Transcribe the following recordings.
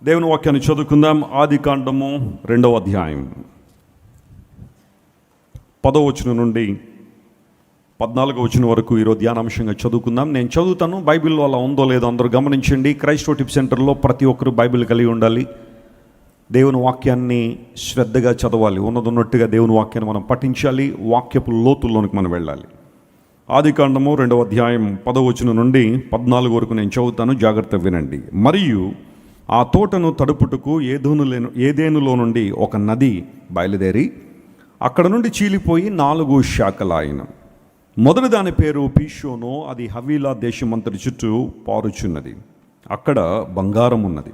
దేవుని వాక్యాన్ని చదువుకుందాం. ఆదికాండము 2వ అధ్యాయం 10వ వచనం నుండి 14వ వచనం వరకు ఈరోజు ధ్యానాంశంగా చదువుకుందాం. నేను చదువుతాను, బైబిల్లో అలా ఉందో లేదో అందరూ గమనించండి. క్రైస్ట్ టిప్ సెంటర్లో ప్రతి ఒక్కరు బైబిల్ కలిగి ఉండాలి. దేవుని వాక్యాన్ని శ్రద్ధగా చదవాలి. ఉన్నట్టుగా దేవుని వాక్యాన్ని మనం పఠించాలి. వాక్యపు లోతుల్లోనికి మనం వెళ్ళాలి. ఆదికాండము 2వ అధ్యాయం 10వ వచనం నుండి 14 వరకు నేను చదువుతాను, జాగ్రత్త వినండి. మరియు ఆ తోటను తడుపుటకు ఏదేనులో నుండి ఒక నది బయలుదేరి అక్కడ నుండి చీలిపోయి 4 శాఖలాయను. మొదటి దాని పేరు పీషోను. అది హవీలా దేశమంతటి చుట్టూ పారుచున్నది. అక్కడ బంగారం ఉన్నది.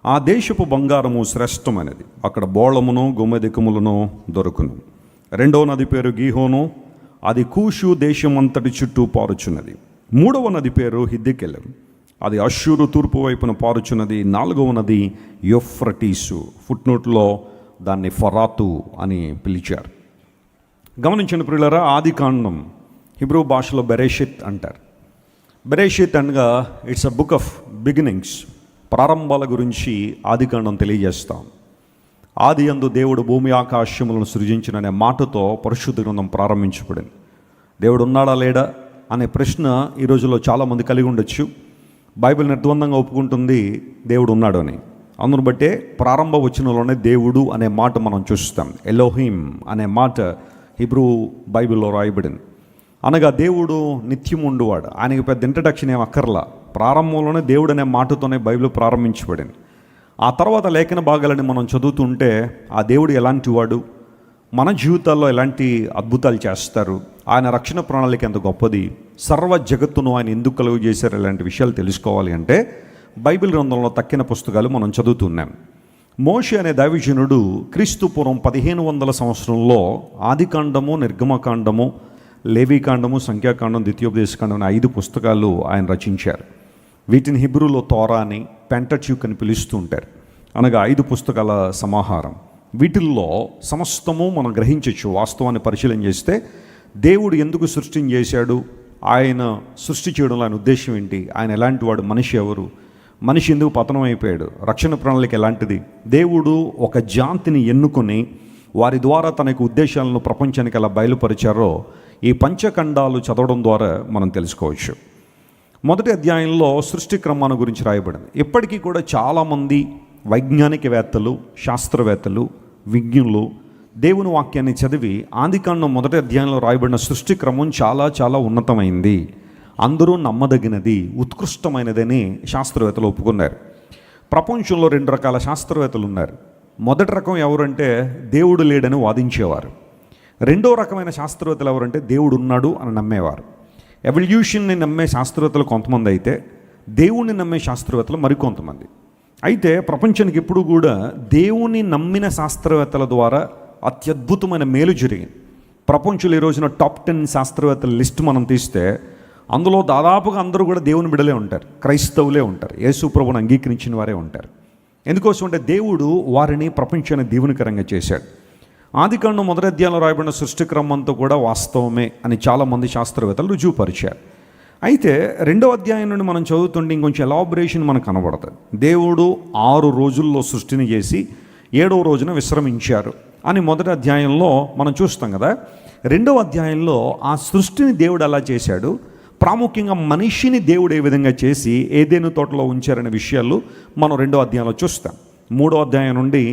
ఆ దేశపు బంగారము శ్రేష్టమైనది. అక్కడ బోళమును గోమెదికములను దొరుకును. రెండవ నది పేరు గీహోను. అది కూషు దేశమంతటి చుట్టూ పారుచున్నది. మూడవ నది పేరు హిద్దెకెలు. అది అష్షూరు తూర్పు వైపున పారుచున్నది. 4వ నది యూఫ్రటీసు. ఫుట్నోట్లో దాన్ని ఫరాతు అని పిలిచారు. గమనించిన ప్రియులారా, ఆదికాండం హిబ్రూ భాషలో బెరేషిత్ అంటారు. బెరేషిత్ అనగా it's a book of beginnings. ప్రారంభాల గురించి ఆదికాండం తెలియజేస్తాం. ఆది యందు దేవుడు భూమి ఆకాశములను సృజించిన అనే మాటతో పరిశుద్ధ గ్రంథం ప్రారంభించబడింది. దేవుడు ఉన్నాడా లేడా అనే ప్రశ్న ఈ రోజుల్లో చాలామంది కలిగి ఉండొచ్చు. బైబిల్ నిర్ద్వందంగా ఒప్పుకుంటుంది దేవుడు ఉన్నాడు అని. అందును బట్టే ప్రారంభ వచనంలోనే దేవుడు అనే మాట మనం చూస్తాం. ఎలోహిం అనే మాట హిబ్రూ బైబిల్లో రాయబడింది. అనగా దేవుడు నిత్యం ఉండువాడు. ఆయనకి పెద్ద ఇంట్రడక్షన్ ఏం అక్కర్లా. ప్రారంభంలోనే దేవుడు అనే మాటతోనే బైబిల్ ప్రారంభించబడింది. ఆ తర్వాత లేఖన భాగాలని మనం చదువుతుంటే ఆ దేవుడు ఎలాంటి వాడు, మన జీవితాల్లో ఎలాంటి అద్భుతాలు చేస్తారు, ఆయన రక్షణ ప్రణాళిక ఎంత గొప్పది, సర్వ జగత్తును ఆయన ఎందుకు కలుగు చేశారు, ఇలాంటి విషయాలు తెలుసుకోవాలి అంటే బైబిల్ గ్రంథంలో తక్కిన పుస్తకాలు మనం చదువుతున్నాం. మోషే అనే దైవజనుడు క్రీస్తు పూర్వం 1500 సంవత్సరంలో ఆదికాండము, నిర్గమకాండము, లేవీకాండము, సంఖ్యాకాండం, ద్వితీయోపదేశకాండం అనే 5 పుస్తకాలు ఆయన రచించారు. వీటిని హిబ్రూలో తోరా అని, పెంటట్యూక్ అని పిలుస్తూ ఉంటారు. అనగా 5 పుస్తకాల సమాహారం. వీటిల్లో సమస్తము మనం గ్రహించవచ్చు. వాస్తవాన్ని పరిశీలన చేస్తే దేవుడు ఎందుకు సృష్టిని చేశాడు, ఆయన సృష్టి చేయడంలో ఆయన ఉద్దేశం ఏంటి, ఆయన ఎలాంటి వాడు, మనిషి ఎవరు, మనిషి ఎందుకు పతనం అయిపోయాడు, రక్షణ ప్రణాళిక ఎలాంటిది, దేవుడు ఒక జాతిని ఎన్నుకొని వారి ద్వారా తన యొక్క ఉద్దేశాలను ప్రపంచానికి ఎలా బయలుపరిచారో ఈ పంచఖండాలు చదవడం ద్వారా మనం తెలుసుకోవచ్చు. మొదటి అధ్యాయంలో సృష్టి క్రమాన్ని గురించి రాయబడింది. ఇప్పటికీ కూడా చాలామంది వైజ్ఞానికవేత్తలు, శాస్త్రవేత్తలు, విజ్ఞులు దేవుని వాక్యాన్ని చదివి ఆదికాండం మొదటి అధ్యాయంలో రాయబడిన సృష్టి క్రమం చాలా చాలా ఉన్నతమైంది, అందరూ నమ్మదగినది, ఉత్కృష్టమైనదని శాస్త్రవేత్తలు ఒప్పుకున్నారు. ప్రపంచంలో 2 రకాల శాస్త్రవేత్తలు ఉన్నారు. మొదటి రకం ఎవరంటే దేవుడు లేడని వాదించేవారు. రెండో రకమైన శాస్త్రవేత్తలు ఎవరంటే దేవుడు ఉన్నాడు అని నమ్మేవారు. ఎవల్యూషన్ని నమ్మే శాస్త్రవేత్తలు కొంతమంది అయితే దేవుణ్ణి నమ్మే శాస్త్రవేత్తలు మరికొంతమంది. అయితే ప్రపంచానికి ఎప్పుడు కూడా దేవుని నమ్మిన శాస్త్రవేత్తల ద్వారా అత్యద్భుతమైన మేలు జరిగింది. ప్రపంచంలో ఈ రోజున టాప్ 10 శాస్త్రవేత్తల లిస్ట్ మనం తీస్తే అందులో దాదాపుగా అందరూ కూడా దేవుని బిడలే ఉంటారు, క్రైస్తవులే ఉంటారు, యేసు ప్రభువును అంగీకరించిన వారే ఉంటారు. ఎందుకోసం అంటే దేవుడు వారిని ప్రపంచాన్ని దీవెనకరంగా చేశాడు. ఆదికాండం మొదటి అధ్యాయంలో రాయబడిన సృష్టి క్రమం అంతా కూడా వాస్తవమే అని చాలామంది శాస్త్రవేత్తలు రుజువుపరిచారు. అయితే 2వ అధ్యాయం నుండి మనం చదువుతుంటే ఇంకొంచెం ఎలాబరేషన్ మనకు కనబడుతుంది. దేవుడు 6 రోజుల్లో సృష్టిని చేసి 7వ రోజున విశ్రమించారు అని మొదటి అధ్యాయంలో మనం చూస్తాం కదా. 2వ అధ్యాయంలో ఆ సృష్టిని దేవుడు ఎలా చేశాడు, ప్రాముఖ్యంగా మనిషిని దేవుడు ఏ విధంగా చేసి ఏదేను తోటలో ఉంచారనే విషయాలు మనం 2వ అధ్యాయంలో చూస్తాం. 3వ అధ్యాయం నుండి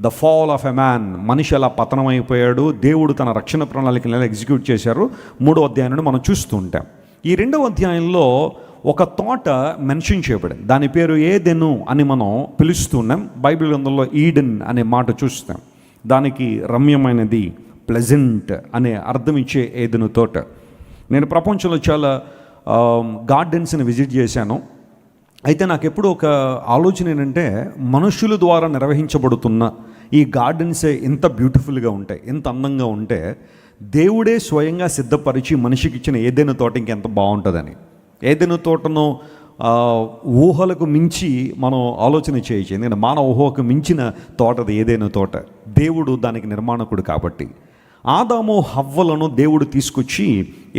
the fall of a man, మనిషి ఎలా పతనమైపోయాడు, దేవుడు తన రక్షణ ప్రణాళికను ఎలా ఎగ్జిక్యూట్ చేశారు 3వ అధ్యాయం నుండి మనం చూస్తూ ఉంటాం. ఈ 2వ అధ్యాయంలో ఒక తోట మెన్షన్ చేయబడింది. దాని పేరు ఏదెను అని మనం పిలుస్తున్నాం. బైబిల్ గ్రంథంలో ఈడెన్ అనే మాట చూస్తాం. దానికి రమ్యమైనది, ప్లెజెంట్ అనే అర్థం ఇచ్చే ఏదెను తోట. నేను ప్రపంచంలో చాలా గార్డెన్స్ని విజిట్ చేశాను. అయితే నాకు ఎప్పుడు ఒక ఆలోచన ఏంటంటే, మనుషుల ద్వారా నిర్వహించబడుతున్న ఈ గార్డెన్సే ఎంత బ్యూటిఫుల్గా ఉంటాయి, ఎంత అందంగా ఉంటే దేవుడే స్వయంగా సిద్ధపరిచి మనిషికి ఇచ్చిన ఏదైనా తోట ఇంకెంత బాగుంటుందని. ఏదైనా తోటను ఊహలకు మించి మనం ఆలోచన చేయొచ్చు. ఎందుకంటే మానవ ఊహకు మించిన తోటది ఏదైనా తోట. దేవుడు దానికి నిర్మాణకుడు కాబట్టి ఆదాము హవ్వలను దేవుడు తీసుకొచ్చి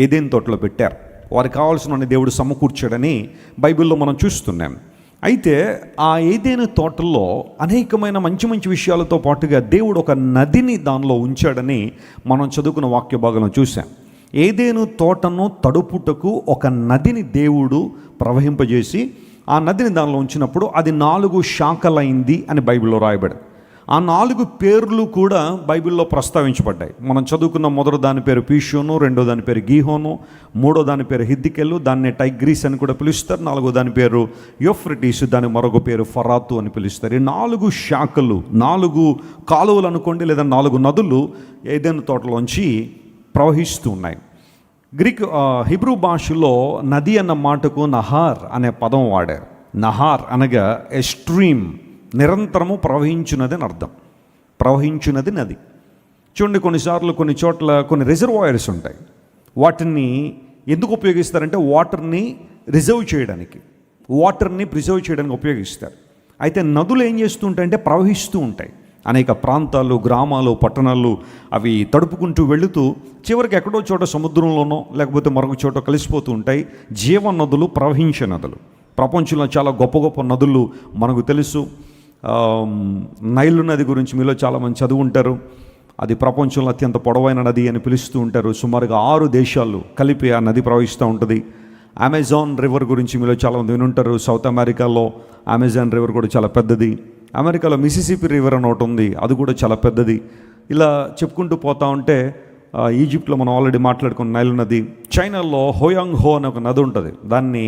ఏదైనా తోటలో పెట్టారు. వారికి కావాల్సిన దేవుడు సమకూర్చాడని బైబిల్లో మనం చూస్తున్నాం. అయితే ఆ ఏదైనా తోటల్లో అనేకమైన మంచి మంచి విషయాలతో పాటుగా దేవుడు ఒక నదిని దానిలో ఉంచాడని మనం చదువుకున్న వాక్య భాగంలో చూసాం. ఏదేను తోటను తడుపుటకు ఒక నదిని దేవుడు ప్రవహింపజేసి ఆ నదిని దానిలో ఉంచినప్పుడు అది 4 శాఖలైంది అని బైబిల్లో రాయబడింది. ఆ 4 పేర్లు కూడా బైబిల్లో ప్రస్తావించబడ్డాయి. మనం చదువుకున్న మొదటి దాని పేరు పీషోను, రెండో దాని పేరు గీహోను, మూడో దాని పేరు హిద్దికెలు, దాన్ని టైగ్రీస్ అని కూడా పిలుస్తారు. 4వ దాని పేరు యూఫ్రటీస్, దాని మరొక పేరు ఫరాతు అని పిలుస్తారు. ఈ 4 శాఖలు, 4 కాలువలు అనుకోండి, లేదా 4 నదులు ఏదైనా తోటలోంచి ప్రవహిస్తూ ఉన్నాయి. గ్రీక్ హిబ్రూ భాషలో నది అన్న మాటకు నహార్ అనే పదం వాడారు. నహార్ అనగా ఏ స్ట్రీమ్, నిరంతరము ప్రవహించున్నది అని అర్థం. ప్రవహించున్నది నది. చూడండి, కొన్నిసార్లు కొన్ని చోట్ల కొన్ని రిజర్వాయర్స్ ఉంటాయి. వాటిని ఎందుకు ఉపయోగిస్తారంటే వాటర్ని రిజర్వ్ చేయడానికి, వాటర్ని ప్రిజర్వ్ చేయడానికి ఉపయోగిస్తారు. అయితే నదులు ఏం చేస్తుంటాయంటే ప్రవహిస్తూ ఉంటాయి. అనేక ప్రాంతాలు, గ్రామాలు, పట్టణాలు అవి తడుపుకుంటూ వెళుతూ చివరికి ఎక్కడో చోట సముద్రంలోనో లేకపోతే మరొక చోట కలిసిపోతూ ఉంటాయి. జీవ నదులు, ప్రవహించే నదులు. ప్రపంచంలో చాలా గొప్ప గొప్ప నదులు మనకు తెలుసు. నైలు నది గురించి మీలో చాలామంది చదువు ఉంటారు. అది ప్రపంచంలో అత్యంత పొడవైన నది అని పిలుస్తూ ఉంటారు. సుమారుగా 6 దేశాలు కలిపి ఆ నది ప్రవహిస్తూ ఉంటుంది. అమెజాన్ రివర్ గురించి మీలో చాలామంది వినుంటారు. సౌత్ అమెరికాలో అమెజాన్ రివర్ కూడా చాలా పెద్దది. అమెరికాలో మిసిసిపి రివర్ అని ఒకటి ఉంది, అది కూడా చాలా పెద్దది. ఇలా చెప్పుకుంటూ పోతా ఉంటే ఈజిప్ట్లో మనం ఆల్రెడీ మాట్లాడుకున్న నైలు నది. చైనాలో హోయాంగ్ హో అనే ఒక నది ఉంటుంది. దాన్ని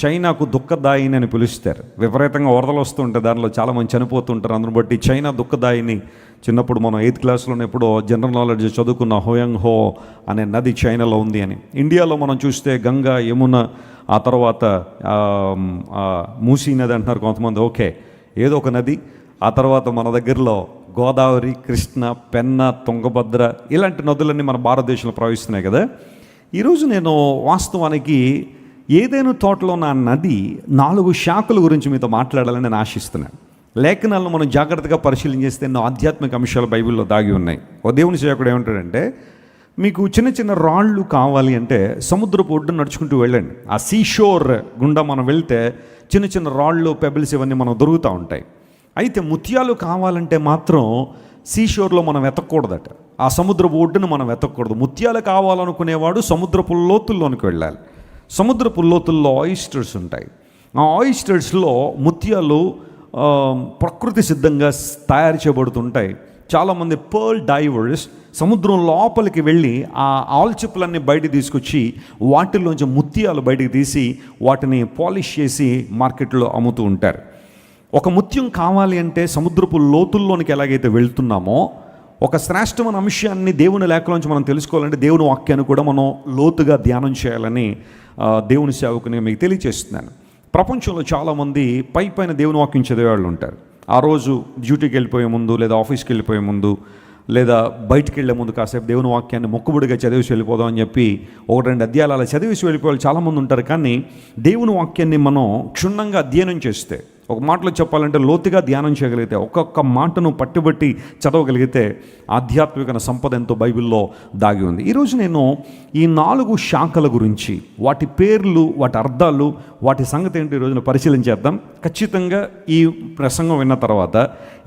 చైనాకు దుఃఖదాయిని అని పిలుస్తారు. విపరీతంగా వరదలు వస్తుంటాయి, దానిలో చాలామంది చనిపోతుంటారు. అందును బట్టి చైనా దుఃఖదాయిని. చిన్నప్పుడు మనం 8th క్లాస్లోనే ఎప్పుడో జనరల్ నాలెడ్జ్ చదువుకున్న హోయాంగ్ హో అనే నది చైనాలో ఉంది అని. ఇండియాలో మనం చూస్తే గంగా, యమున, ఆ తర్వాత మూసీ నది అంటున్నారు కొంతమంది. ఓకే, ఏదో ఒక నది. ఆ తర్వాత మన దగ్గరలో గోదావరి, కృష్ణ, పెన్న, తుంగభద్ర ఇలాంటి నదులన్నీ మన భారతదేశంలో ప్రవహిస్తున్నాయి కదా. ఈరోజు నేను వాస్తవానికి ఏదైనా తోటలో నా నది 4 శాఖల గురించి మీతో మాట్లాడాలని నేను ఆశిస్తున్నాను. లేఖనాలను మనం జాగ్రత్తగా పరిశీలన చేస్తే ఎన్నో ఆధ్యాత్మిక అంశాలు బైబిల్లో దాగి ఉన్నాయి. ఓ దేవుని సేవకుడు ఏమంటాడంటే, మీకు చిన్న చిన్న రాళ్ళు కావాలి అంటే సముద్రపు ఒడ్డున నడుచుకుంటూ వెళ్ళండి. ఆ సీషోర్ గుండా మనం వెళ్తే చిన్న చిన్న రాళ్ళు, పెబిల్స్ ఇవన్నీ మనం దొరుకుతూ ఉంటాయి. అయితే ముత్యాలు కావాలంటే మాత్రం సీషోర్లో మనం వెతకూడదట. ఆ సముద్రపు ఒడ్డును మనం వెతకూడదు. ముత్యాలు కావాలనుకునేవాడు సముద్రపు లోతుల్లోనికి వెళ్ళాలి. సముద్రపు లోతుల్లో ఆయిస్టర్స్ ఉంటాయి. ఆ ఆయిస్టర్స్లో ముత్యాలు ప్రకృతి సిద్ధంగా తయారు చేయబడుతుంటాయి. చాలామంది పర్ల్ డైవర్స్ సముద్రం లోపలికి వెళ్ళి ఆ ఆల్చిప్పులన్నీ బయటికి తీసుకొచ్చి వాటిల్లోంచి ముత్యాలు బయటికి తీసి వాటిని పాలిష్ చేసి మార్కెట్లో అమ్ముతూ ఉంటారు. ఒక ముత్యం కావాలి అంటే సముద్రపు లోతుల్లోనికి ఎలాగైతే వెళ్తున్నామో, ఒక శ్రేష్టమైన అంశాన్ని దేవుని లేఖలోంచి మనం తెలుసుకోవాలంటే దేవుని వాక్యాన్ని కూడా మనం లోతుగా ధ్యానం చేయాలని దేవుని సేవకుని మీకు తెలియజేస్తున్నాను. ప్రపంచంలో చాలామంది పైన దేవుని వాక్యం చదివేవాళ్ళు ఉంటారు. ఆ రోజు డ్యూటీకి వెళ్ళిపోయే ముందు, లేదా ఆఫీస్కి వెళ్ళిపోయే ముందు, లేదా బయటికి వెళ్ళే ముందు కాసేపు దేవుని వాక్యాన్ని మొక్కుబడిగా చదివేసి వెళ్ళిపోదాం అని చెప్పి 1-2 అధ్యాయాలు అలా చదివేసి వెళ్ళిపోవాలి చాలామంది ఉంటారు. కానీ దేవుని వాక్యాన్ని మనం క్షుణ్ణంగా అధ్యయనం చేస్తే, ఒక మాటలో చెప్పాలంటే లోతుగా ధ్యానం చేయగలిగితే, ఒక్కొక్క మాటను పట్టుబట్టి చదవగలిగితే ఆధ్యాత్మిక సంపద ఎంతో బైబిల్లో దాగి ఉంది. ఈరోజు నేను ఈ 4 శాఖల గురించి, వాటి పేర్లు, వాటి అర్థాలు, వాటి సంగతి ఏంటో ఈరోజున పరిశీలించేద్దాం. ఖచ్చితంగా ఈ ప్రసంగం విన్న తర్వాత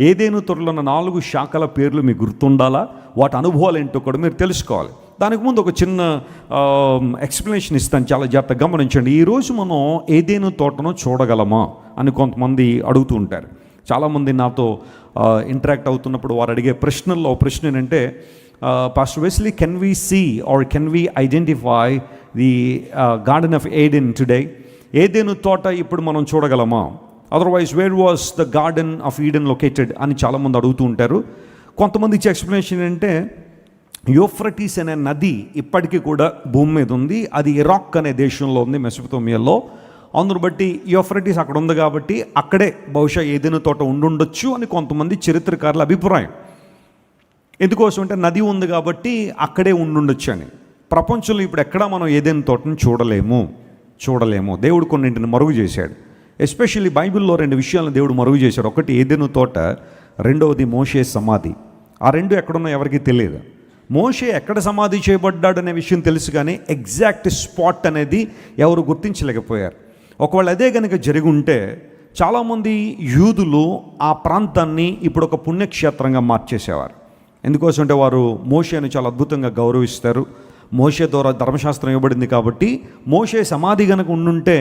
ఏదేను తోటలో ఉన్న 4 శాఖల పేర్లు మీకు గుర్తుండాలా, వాటి అనుభవాలు ఏంటో కూడా మీరు తెలుసుకోవాలి. దానికి ముందు ఒక చిన్న ఎక్స్ప్లెనేషన్ ఇస్తాను, చాలా జాగ్రత్తగా గమనించండి. ఈరోజు మనం ఏదేను తోటను చూడగలమా అని కొంతమంది అడుగుతూ ఉంటారు. చాలామంది నాతో ఇంటరాక్ట్ అవుతున్నప్పుడు వారు అడిగే ప్రశ్నల్లో ప్రశ్న ఏంటంటే, pastor Wesley, can we see or can we identify the garden of Eden today? ఏదేను తోట ఇప్పుడు మనం చూడగలమా? Otherwise where was the garden of Eden located అని చాలామంది అడుగుతూ ఉంటారు. కొంతమంది ఇచ్చే ఎక్స్ప్లెనేషన్ ఏంటంటే, యూఫ్రటీస్ అనే నది ఇప్పటికీ కూడా భూమి మీద ఉంది. అది ఇరాక్ అనే దేశంలో ఉంది, మెసొపొతేమియాలో. అందును బట్టి యూఫ్రటీస్ అక్కడ ఉంది కాబట్టి అక్కడే బహుశా ఏదైనా తోట ఉండుండొచ్చు అని కొంతమంది చరిత్రకారుల అభిప్రాయం. ఎందుకోసం అంటే నది ఉంది కాబట్టి అక్కడే ఉండుండొచ్చు అని. ప్రపంచంలో ఇప్పుడు ఎక్కడా మనం ఏదైనా తోటను చూడలేము. దేవుడు కొన్నింటిని మరుగు చేశాడు. ఎస్పెషల్లీ బైబిల్లో 2 విషయాలను దేవుడు మరుగు చేశాడు. ఒకటి ఏదైనా తోట, రెండవది మోషే సమాధి. ఆ 2 ఎక్కడున్నా ఎవరికీ తెలియదు. మోషే ఎక్కడ సమాధి చేయబడ్డాడనే విషయం తెలుసు, కానీ ఎగ్జాక్ట్ స్పాట్ అనేది ఎవరు గుర్తించలేకపోయారు. ఒకవేళ అదే కనుక జరిగి ఉంటే చాలామంది యూదులు ఆ ప్రాంతాన్ని ఇప్పుడు ఒక పుణ్యక్షేత్రంగా మార్చేసేవారు. ఎందుకోసం అంటే వారు మోషేని చాలా అద్భుతంగా గౌరవిస్తారు. మోషే ద్వారా ధర్మశాస్త్రం ఇవ్వబడింది కాబట్టి మోషే సమాధి కనుక ఉండుంటే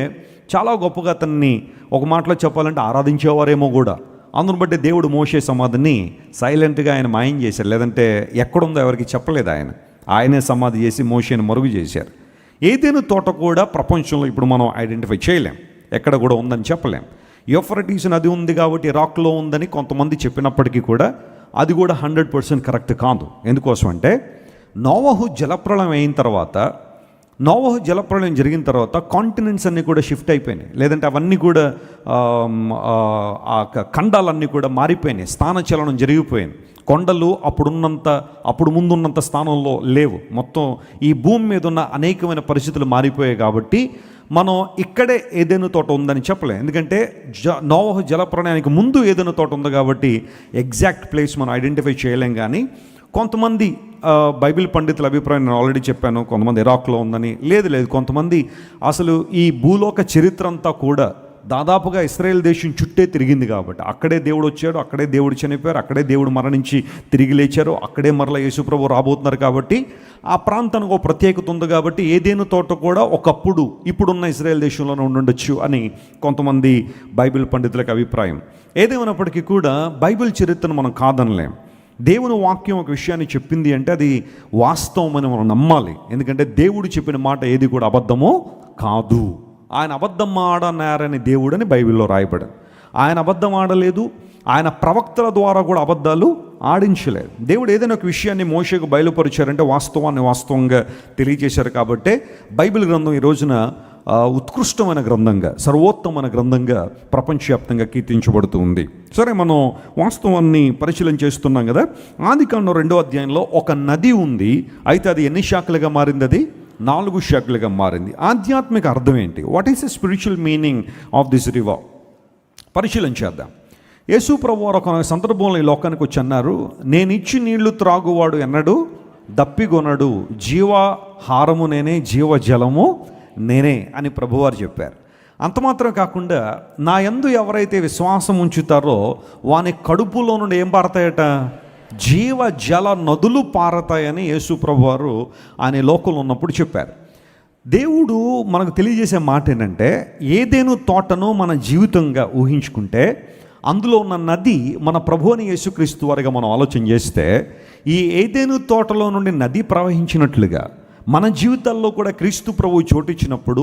చాలా గొప్పగా అతన్ని ఒక మాటలో చెప్పాలంటే ఆరాధించేవారేమో కూడా. అందును బట్టి దేవుడు మోషే సమాధిని సైలెంట్గా ఆయన మాయం చేశారు. లేదంటే ఎక్కడుందో ఎవరికి చెప్పలేదు. ఆయనే సమాధి చేసి మోషేని మరుగు చేశారు. ఏదైనా తోట కూడా ప్రపంచంలో ఇప్పుడు మనం ఐడెంటిఫై చేయలేం, ఎక్కడ కూడా ఉందని చెప్పలేం. యూఫ్రటీస్ నది ఉంది కాబట్టి ఇరాక్లో ఉందని కొంతమంది చెప్పినప్పటికీ కూడా అది కూడా 100% కరెక్ట్ కాదు. ఎందుకోసం అంటే నోవహు జలప్రళయం జరిగిన తర్వాత కాంటినెంట్స్ అన్నీ కూడా షిఫ్ట్ అయిపోయినాయి. లేదంటే అవన్నీ కూడా ఆ ఖండాలన్నీ కూడా మారిపోయినాయి, స్థానచలనం జరిగిపోయింది. కొండలు అప్పుడు ముందున్నంత స్థానంలో లేవు. మొత్తం ఈ భూమి మీద ఉన్న అనేకమైన పరిస్థితులు మారిపోయాయి కాబట్టి మనం ఇక్కడే ఏదైనా తోట ఉందని చెప్పలేం. ఎందుకంటే నోవహు జలప్రళయానికి ముందు ఏదైనా తోట ఉంది కాబట్టి ఎగ్జాక్ట్ ప్లేస్ మనం ఐడెంటిఫై చేయలేం. కానీ కొంతమంది బైబిల్ పండితుల అభిప్రాయం నేను ఆల్రెడీ చెప్పాను. కొంతమంది ఇరాక్లో ఉందని, లేదు కొంతమంది అసలు ఈ భూలోక చరిత్ర అంతా కూడా దాదాపుగా ఇశ్రాయేల్ దేశం చుట్టే తిరిగింది కాబట్టి అక్కడే దేవుడు వచ్చాడు, అక్కడే దేవుడు చనిపోయారు, అక్కడే దేవుడు మరణించి తిరిగి లేచారు, అక్కడే మరలా యేసుప్రభు రాబోతున్నారు. కాబట్టి ఆ ప్రాంతానికి ఒక ప్రత్యేకత ఉంది. కాబట్టి ఏదైనా తోట కూడా ఒకప్పుడు ఇప్పుడున్న ఇశ్రాయేల్ దేశంలోనే ఉండొచ్చు అని కొంతమంది బైబిల్ పండితులకు అభిప్రాయం. ఏదేమైనప్పటికీ కూడా బైబిల్ చరిత్రను మనం కాదనలేం. దేవుని వాక్యం ఒక విషయాన్ని చెప్పింది అంటే అది వాస్తవం అని మనం నమ్మాలి. ఎందుకంటే దేవుడు చెప్పిన మాట ఏది కూడా అబద్ధమో కాదు. ఆయన అబద్ధం ఆడనారని దేవుడని బైబిల్లో రాయబడింది. ఆయన అబద్ధం ఆడలేదు, ఆయన ప్రవక్తల ద్వారా కూడా అబద్ధాలు ఆడించలేదు. దేవుడు ఏదైనా ఒక విషయాన్ని మోషేకు బయలుపరిచారంటే వాస్తవంగా తెలియజేశారు. కాబట్టే బైబిల్ గ్రంథం ఈ రోజున ఉత్కృష్టమైన గ్రంథంగా, సర్వోత్తమైన గ్రంథంగా ప్రపంచవ్యాప్తంగా కీర్తించబడుతూ ఉంది. సరే, మనం వాస్తవాన్ని పరిశీలన చేస్తున్నాం కదా. ఆదికాండం 2వ అధ్యాయంలో ఒక నది ఉంది. అయితే అది ఎన్ని శాఖలుగా మారింది? అది 4 శాఖలుగా మారింది. ఆధ్యాత్మిక అర్థం ఏంటి? What is the spiritual meaning of this river? పరిశీలన చేద్దాం. యేసు ప్రభువారు ఒక సందర్భంలో ఈ లోకానికి వచ్చి అన్నారు, నేను ఇచ్చి నీళ్లు త్రాగువాడు ఎన్నడూ దప్పిగొనడు, జీవహారము నేనే, జీవజలము నేనే అని ప్రభువారు చెప్పారు. అంత మాత్రం కాకుండా నా యందు ఎవరైతే విశ్వాసం ఉంచుతారో వాని కడుపులో నుండి ఏం పారతాయట? జీవ జల నదులు పారతాయని యేసు ప్రభువారు ఆయన లోకంలో ఉన్నప్పుడు చెప్పారు. దేవుడు మనకు తెలియజేసే మాట ఏంటంటే, ఏదేను తోటను మన జీవితంగా ఊహించుకుంటే అందులో ఉన్న నది మన ప్రభువుని యేసుక్రీస్తు వారిగా మనం ఆలోచన చేస్తే, ఈ ఏదేను తోటలో నుండి నది ప్రవహించినట్లుగా మన జీవితాల్లో కూడా క్రీస్తు ప్రభువు చోటిచ్చినప్పుడు,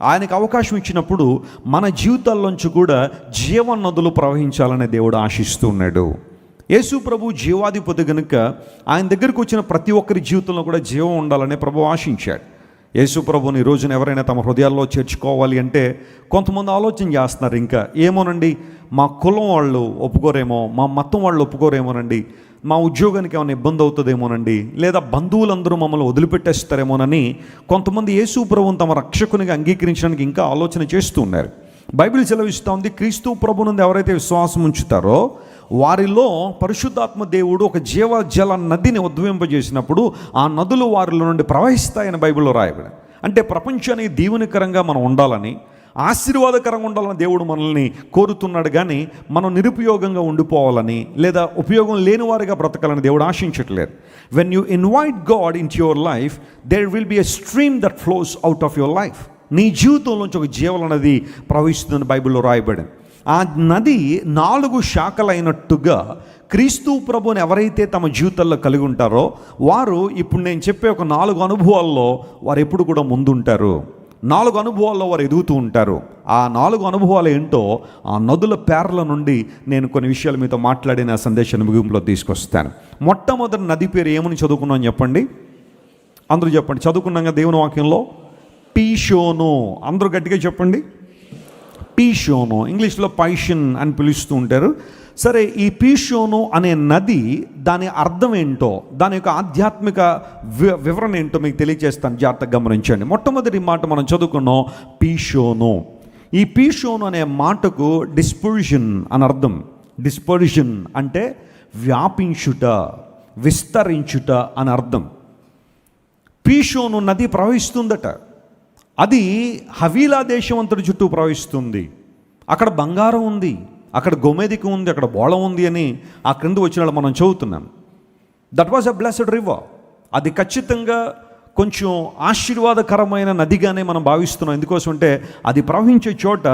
ఆయనకు అవకాశం ఇచ్చినప్పుడు మన జీవితాల్లోంచి కూడా జీవ నదులు ప్రవహించాలనే దేవుడు ఆశిస్తూ ఉన్నాడు. యేసు ప్రభు జీవాధిపతి కనుక ఆయన దగ్గరికి వచ్చిన ప్రతి ఒక్కరి జీవితంలో కూడా జీవం ఉండాలనే ప్రభు ఆశించాడు. యేసు ప్రభుని ఈ రోజున ఎవరైనా తమ హృదయాల్లో చేర్చుకోవాలి అంటే కొంతమంది ఆలోచన చేస్తున్నారు, ఇంకా ఏమోనండి మా కులం వాళ్ళు ఒప్పుకోరేమో, మా మతం వాళ్ళు ఒప్పుకోరేమోనండి, మా ఉద్యోగానికి ఏమైనా ఇబ్బంది అవుతుందేమోనండి, లేదా బంధువులందరూ మమ్మల్ని వదిలిపెట్టేస్తారేమోనని కొంతమంది యేసు ప్రభువుని తమ రక్షకునిగా అంగీకరించడానికి ఇంకా ఆలోచన చేస్తూ ఉన్నారు. బైబిల్ సెలవిస్తూ ఉంది, క్రీస్తు ప్రభునందు ఎవరైతే విశ్వాసం ఉంచుతారో వారిలో పరిశుద్ధాత్మ దేవుడు ఒక జీవజల నదిని ఉద్భవింపజేసినప్పుడు ఆ నదులు వారిలో నుండి ప్రవహిస్తాయని బైబిల్లో రాయబడింది. అంటే ప్రపంచానికి దీవెనకరంగా మనం ఉండాలని, ఆశీర్వాదకరంగా ఉండాలని దేవుడు మనల్ని కోరుతున్నాడు. కానీ మనం నిరుపయోగంగా ఉండిపోవాలని లేదా ఉపయోగం లేని వారిగా బ్రతకాలని దేవుడు ఆశించట్లేదు. When you invite God into your life, there will be a stream that flows out of your life. నీ జీవితంలోంచి ఒక జీవన నది ప్రవహిస్తుందని బైబిల్లో రాయబడింది. ఆ నది 4 శాఖలైనట్టుగా క్రీస్తు ప్రభుని ఎవరైతే తమ జీవితాల్లో కలిగి ఉంటారో వారు ఇప్పుడు నేను చెప్పే ఒక 4 అనుభవాల్లో వారు ఎప్పుడు కూడా ముందుంటారు. 4 అనుభవాల్లో వారు ఎదుగుతూ ఉంటారు. ఆ 4 అనుభవాలు ఏంటో ఆ నదుల పేర్ల నుండి నేను కొన్ని విషయాలు మీతో మాట్లాడిన సందేశాన్ని ముగింపులో తీసుకొస్తాను. మొట్టమొదటి నది పేరు ఏమని చదువుకున్నాం చెప్పండి, అందరూ చెప్పండి. చదువుకున్నాం కదా దేవుని వాక్యంలో, పీషోను. అందరూ గట్టిగా చెప్పండి, పీషోను. ఇంగ్లీష్లో పైషన్ అని పిలుస్తూ ఉంటారు. సరే, ఈ పీషోను అనే నది దాని అర్థం ఏంటో, దాని యొక్క ఆధ్యాత్మిక వివరణ ఏంటో మీకు తెలియజేస్తాను, జాగ్రత్తగా గమనించండి. మొట్టమొదటి మాట మనం చదువుకున్నాం పీషోను. ఈ పీషోను అనే మాటకు డిస్పర్షన్ అని అర్థం. డిస్పర్షన్ అంటే వ్యాపించుట, విస్తరించుట అని అర్థం. పీషోను నది ప్రవహిస్తుందట. అది హవీలా దేశం అంతటి చుట్టూ ప్రవహిస్తుంది. అక్కడ బంగారం ఉంది, అక్కడ గోమేదిక ఉంది, అక్కడ బోళం ఉంది అని ఆ క్రింద వచ్చిన వాళ్ళు మనం చదువుతున్నాం. That was a blessed river. అది ఖచ్చితంగా కొంచెం ఆశీర్వాదకరమైన నదిగానే మనం భావిస్తున్నాం. ఎందుకోసం అంటే అది ప్రవహించే చోట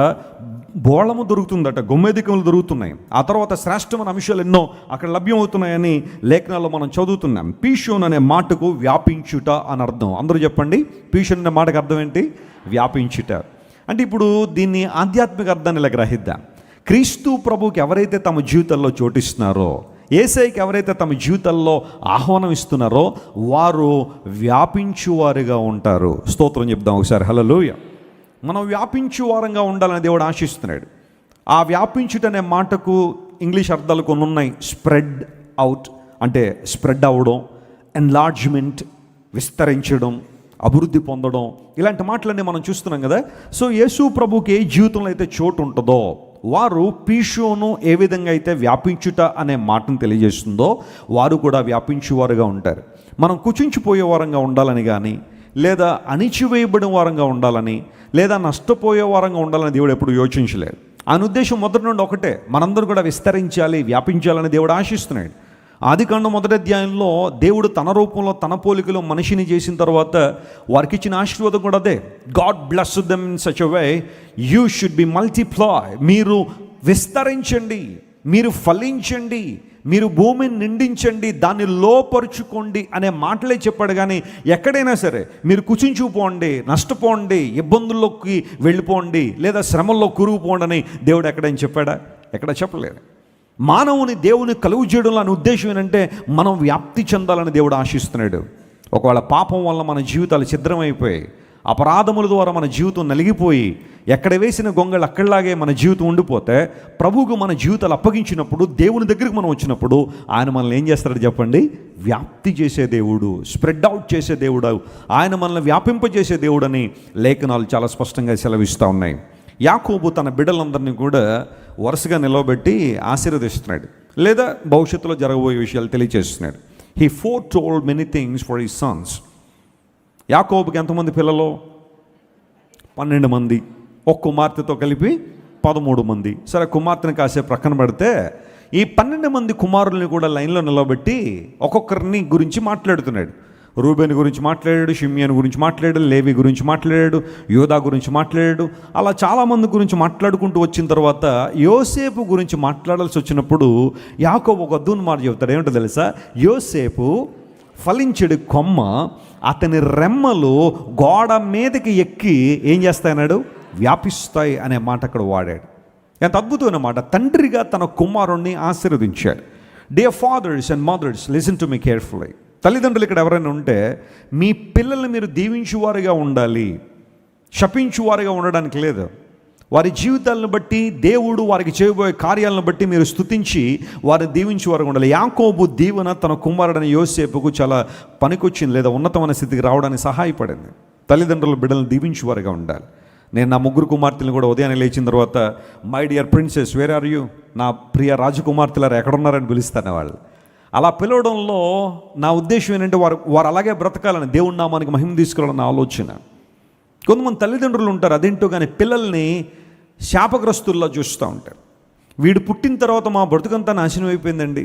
బోళము దొరుకుతుందట, గొమ్మెదికములు దొరుకుతున్నాయి. ఆ తర్వాత శ్రేష్టమైన అంశాలు ఎన్నో అక్కడ లభ్యమవుతున్నాయని లేఖనాల్లో మనం చదువుతున్నాం. పీషోన్ అనే మాటకు వ్యాపించుట అని అర్థం. అందరూ చెప్పండి, పీషోన్ అనే మాటకు అర్థం ఏంటి? వ్యాపించుట. అంటే ఇప్పుడు దీన్ని ఆధ్యాత్మిక అర్థాన్ని ఇలా గ్రహిద్దాం. క్రీస్తు ప్రభువుకి ఎవరైతే తమ జీవితాల్లో చోటిస్తున్నారో, యేసయ్యకి ఎవరైతే తమ జీవితాల్లో ఆహ్వానం ఇస్తున్నారో వారు వ్యాపించువారుగా ఉంటారు. స్తోత్రం చెప్దాం ఒకసారి, హల్లెలూయ. మనం వ్యాపించువారంగా ఉండాలని దేవుడు ఆశిస్తున్నాడు. ఆ వ్యాపించుట అనే మాటకు ఇంగ్లీష్ అర్థాలు కొన్ని ఉన్నాయి. స్ప్రెడ్ అవుట్ అంటే స్ప్రెడ్ అవ్వడం, ఎన్లార్జ్మెంట్ విస్తరించడం, అభివృద్ధి పొందడం, ఇలాంటి మాటలన్నీ మనం చూస్తున్నాం కదా. సో యేసు ప్రభుకి ఏ జీవితంలో అయితే చోటు ఉంటుందో వారు పీషోను ఏ విధంగా అయితే వ్యాపించుట అనే మాటను తెలియజేస్తుందో వారు కూడా వ్యాపించువారుగా ఉంటారు. మనం కుచించిపోయే వారంగా ఉండాలని కానీ, లేదా అణిచివేయబడిన వారంగా ఉండాలని, లేదా నష్టపోయే వారంగా ఉండాలని దేవుడు ఎప్పుడు యోచించలేదు. ఆయన ఉద్దేశం మొదటి నుండి ఒకటే, మనందరూ కూడా విస్తరించాలి, వ్యాపించాలని దేవుడు ఆశిస్తున్నాడు. ఆదికాండం 1వ అధ్యాయంలో దేవుడు తన రూపంలో తన పోలికలో మనిషిని చేసిన తర్వాత వారికి ఇచ్చిన ఆశీర్వాదం కూడా అదే. God bless them in such a way you should be multiply. మీరు విస్తరించండి, మీరు ఫలించండి, మీరు భూమిని నిండించండి, దాన్ని లోపరుచుకోండి అనే మాటలే చెప్పాడు. కానీ ఎక్కడైనా సరే మీరు కుచించుకుపోండి, నష్టపోండి, ఇబ్బందుల్లోకి వెళ్ళిపోండి, లేదా శ్రమల్లో కూరుకుపోండి అని దేవుడు ఎక్కడైనా చెప్పాడా? ఎక్కడ చెప్పలేదు. మానవుని దేవుని కలుగు చేయడంలో అనే ఉద్దేశం ఏంటంటే మనం వ్యాప్తి చెందాలని దేవుడు ఆశిస్తున్నాడు. ఒకవేళ పాపం వల్ల మన జీవితాలు ఛిద్రమైపోయి, అపరాధముల ద్వారా మన జీవితం నలిగిపోయి, ఎక్కడ వేసిన గొంగళ్ళు అక్కడలాగే మన జీవితం ఉండిపోతే, ప్రభువుకు మన జీవితాలు అప్పగించినప్పుడు, దేవుని దగ్గరికి మనం వచ్చినప్పుడు ఆయన మనల్ని ఏం చేస్తాడు చెప్పండి? వ్యాప్తి చేసే దేవుడు, స్ప్రెడ్ అవుట్ చేసే దేవుడు, ఆయన మనల్ని వ్యాపింపజేసే దేవుడు అని లేఖనాలు చాలా స్పష్టంగా సెలవిస్తూ ఉన్నాయి. యాకోబు తన బిడ్డలందరినీ కూడా వరుసగా నిలవబెట్టి ఆశీర్వదిస్తున్నాడు, లేదా భవిష్యత్తులో జరగబోయే విషయాలు తెలియజేస్తున్నాడు. He foretold many things for his sons. యాకోబుకి ఎంతమంది పిల్లలు? 12 మంది. ఒక కుమార్తెతో కలిపి 13 మంది. సరే, కుమార్తెని కాసేపు ప్రక్కన పెడితే ఈ 12 మంది కుమారుల్ని కూడా లైన్లో నిలబెట్టి ఒక్కొక్కరిని గురించి మాట్లాడుతున్నాడు. రూబేను గురించి మాట్లాడాడు, షిమ్యోను గురించి మాట్లాడాడు, లేవి గురించి మాట్లాడాడు, యోదా గురించి మాట్లాడాడు. అలా చాలామంది గురించి మాట్లాడుకుంటూ వచ్చిన తర్వాత యోసేపు గురించి మాట్లాడాల్సి వచ్చినప్పుడు యాకోబు ఒక అద్భుతమైన మాట చెబుతాడు. ఏమిటో తెలుసా? యోసేపు ఫలించడు కొమ్మ, అతని రెమ్మలు గోడ మీదకి ఎక్కి ఏం చేస్తాయన్నాడు? వ్యాపిస్తాయి అనే మాట అక్కడ వాడాడు. ఎంత అద్భుతమైన మాట. తండ్రిగా తన కుమారుణ్ణి ఆశీర్వదించాడు. Dear fathers and mothers, listen to me carefully. తల్లిదండ్రులు ఇక్కడ ఎవరైనా ఉంటే మీ పిల్లల్ని మీరు దీవించువారుగా ఉండాలి, శపించువారుగా ఉండడానికి లేదు. వారి జీవితాలను బట్టి, దేవుడు వారికి చేయబోయే కార్యాలను బట్టి మీరు స్తుతించి వారిని దీవించువారుగా ఉండాలి. యాకోబు దీవెన తన కుమారుడైన యోసేపుకు చాలా పనికొచ్చింది, లేదా ఉన్నతమైన స్థితికి రావడానికి సహాయపడింది. తల్లిదండ్రుల బిడ్డలను దీవించువారుగా ఉండాలి. నేను నా 3 కుమార్తెలను కూడా ఉదయాన్నే లేచిన తర్వాత my dear princess where are you, నా ప్రియ రాజకుమార్తెలారా ఎక్కడున్నారని పిలుస్తాను వాళ్ళు. అలా పిలవడంలో నా ఉద్దేశం ఏంటంటే వారు అలాగే బ్రతకాలని, దేవుడి నామానికి మహిమ తీసుకురావాలన్న ఆలోచన. కొంతమంది తల్లిదండ్రులు ఉంటారు అదేంటో కానీ పిల్లల్ని శాపగ్రస్తుల్లో చూస్తూ ఉంటారు. వీడు పుట్టిన తర్వాత మా బ్రతుకంతా నాశనం అయిపోయిందండి,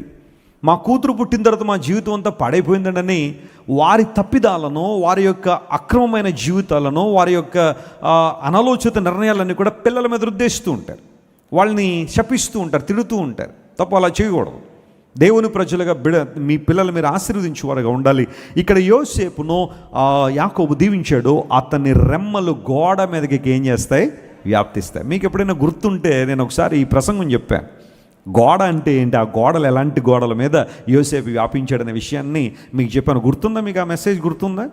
మా కూతురు పుట్టిన తర్వాత మా జీవితం అంతా పాడైపోయిందండి అని వారి తప్పిదాలను, వారి యొక్క అక్రమమైన జీవితాలను, వారి యొక్క అనాలోచిత నిర్ణయాలన్నీ కూడా పిల్లల మీద రుద్దేస్తూ ఉంటారు. వాళ్ళని శపిస్తూ ఉంటారు, తిడుతూ ఉంటారు. తప్ప అలా చేయకూడదు. దేవుని ప్రజలుగా మీ పిల్లలు మీరు ఆశీర్వదించేవారుగా ఉండాలి. ఇక్కడ యోసేపును యాకోబు దీవించాడు. అతని రెమ్మలు గోడ మీదకి ఏం చేస్తాయి? వ్యాప్తిస్తాయి. మీకు ఎప్పుడైనా గుర్తుంటే నేను ఒకసారి ఈ ప్రసంగం చెప్పాను. గోడ అంటే ఏంటి, ఆ గోడలు ఎలాంటి గోడల మీద యోసేపు వ్యాపించాడనే విషయాన్ని మీకు చెప్పాను. గుర్తుందా మీకు? ఆ మెసేజ్ గుర్తుందా?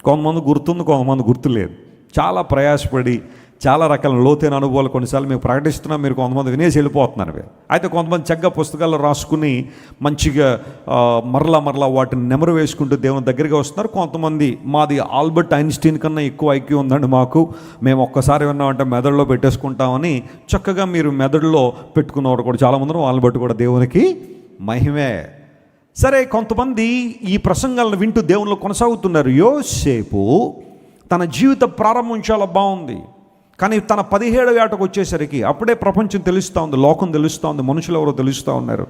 కొంతమంది గుర్తుంది, కొంతమంది గుర్తులేదు. చాలా ప్రయాసపడి చాలా రకాల లోతైన అనుభవాలు కొన్నిసార్లు మీకు ప్రకటిస్తున్నాం, మీరు కొంతమంది వినేసి వెళ్ళిపోతున్నారు. అయితే కొంతమంది చక్కగా పుస్తకాల్లో రాసుకుని మంచిగా మరలా వాటిని నెమరు వేసుకుంటూ దేవుని దగ్గరికి వస్తున్నారు. కొంతమంది మాది ఆల్బర్ట్ ఐన్స్టీన్ కన్నా ఎక్కువ ఐక్యూ ఉందండి మాకు, మేము ఒక్కసారి విన్నామంటే మెదడులో పెట్టేసుకుంటామని చక్కగా మీరు మెదడులో పెట్టుకున్నవారు కూడా చాలామంది, వాళ్ళని బట్టి కూడా దేవునికి మహిమే. సరే, కొంతమంది ఈ ప్రసంగాలను వింటూ దేవునిలో కొనసాగుతున్నారు. యోసేపు తన జీవిత ప్రారంభం చాలా బాగుంది. కానీ తన 17వ ఏటకు వచ్చేసరికి అప్పుడే ప్రపంచం తెలుస్తూ ఉంది, లోకం తెలుస్తూ ఉంది, మనుషులు ఎవరో తెలుస్తూ ఉన్నారు.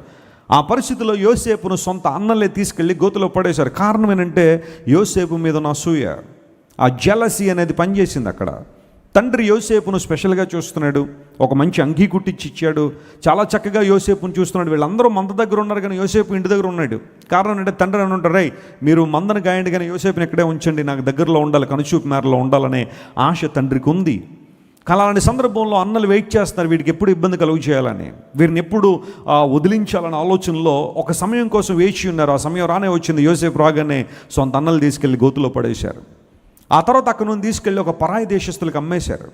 ఆ పరిస్థితిలో యోసేపును సొంత అన్నలే తీసుకెళ్ళి గోతులో పడేశారు. కారణం ఏంటంటే యోసేపు మీద ఉన్న అసూయ, ఆ జెలసీ అనేది పనిచేసింది అక్కడ. తండ్రి యోసేపును స్పెషల్గా చూస్తున్నాడు, ఒక మంచి అంగీ కుట్టించి ఇచ్చాడు, చాలా చక్కగా యోసేపును చూస్తున్నాడు. వీళ్ళందరూ మంద దగ్గర ఉన్నారు కానీ యోసేపు ఇంటి దగ్గర ఉన్నాడు. కారణం అంటే తండ్రి అని ఉంటారు, రై మీరు మందను గాయండి కానీ యోసేపుని ఇక్కడే ఉంచండి, నాకు దగ్గరలో ఉండాలి, కనుచూపు మేరలో ఉండాలనే ఆశ తండ్రికి ఉంది. అలాంటి సందర్భంలో అన్నలు వెయిట్ చేస్తున్నారు, వీడికి ఎప్పుడు ఇబ్బంది కలుగు చేయాలని, వీరిని ఎప్పుడు వదిలించాలనే ఆలోచనలో ఒక సమయం కోసం వేచి ఉన్నారు. ఆ సమయం రానే వచ్చింది. యోసేపు రాగానే సొంత అన్నలు తీసుకెళ్ళి గోతులో పడేశారు. ఆ తర్వాత అక్కడ నుండి తీసుకెళ్ళి ఒక పరాయి దేశస్తులకు అమ్మేశారు.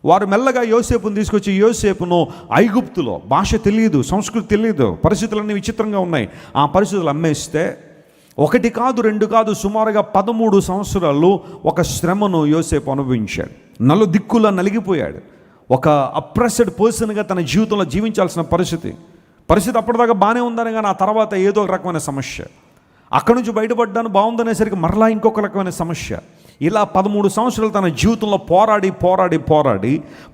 వారు మెల్లగా యోసేపును తీసుకొచ్చి, యోసేపును ఐగుప్తులో భాష తెలియదు, సంస్కృతి తెలియదు, పరిస్థితులన్నీ విచిత్రంగా ఉన్నాయి, ఆ పరిస్థితులు అమ్మేస్తే 1 కాదు 2 కాదు సుమారుగా 13 సంవత్సరాలు ఒక శ్రమను యోసేపు అనుభవించాడు. నలుదిక్కులా నలిగిపోయాడు. ఒక అప్రెస్డ్ పర్సన్గా తన జీవితంలో జీవించాల్సిన పరిస్థితి అప్పటిదాకా బాగానే ఉందని, కానీ ఆ తర్వాత ఏదో ఒక రకమైన సమస్య. అక్కడి నుంచి బయటపడ్డాను బాగుందనేసరికి మరలా ఇంకొక రకమైన సమస్య. ఇలా 13 సంవత్సరాలు తన జీవితంలో పోరాడి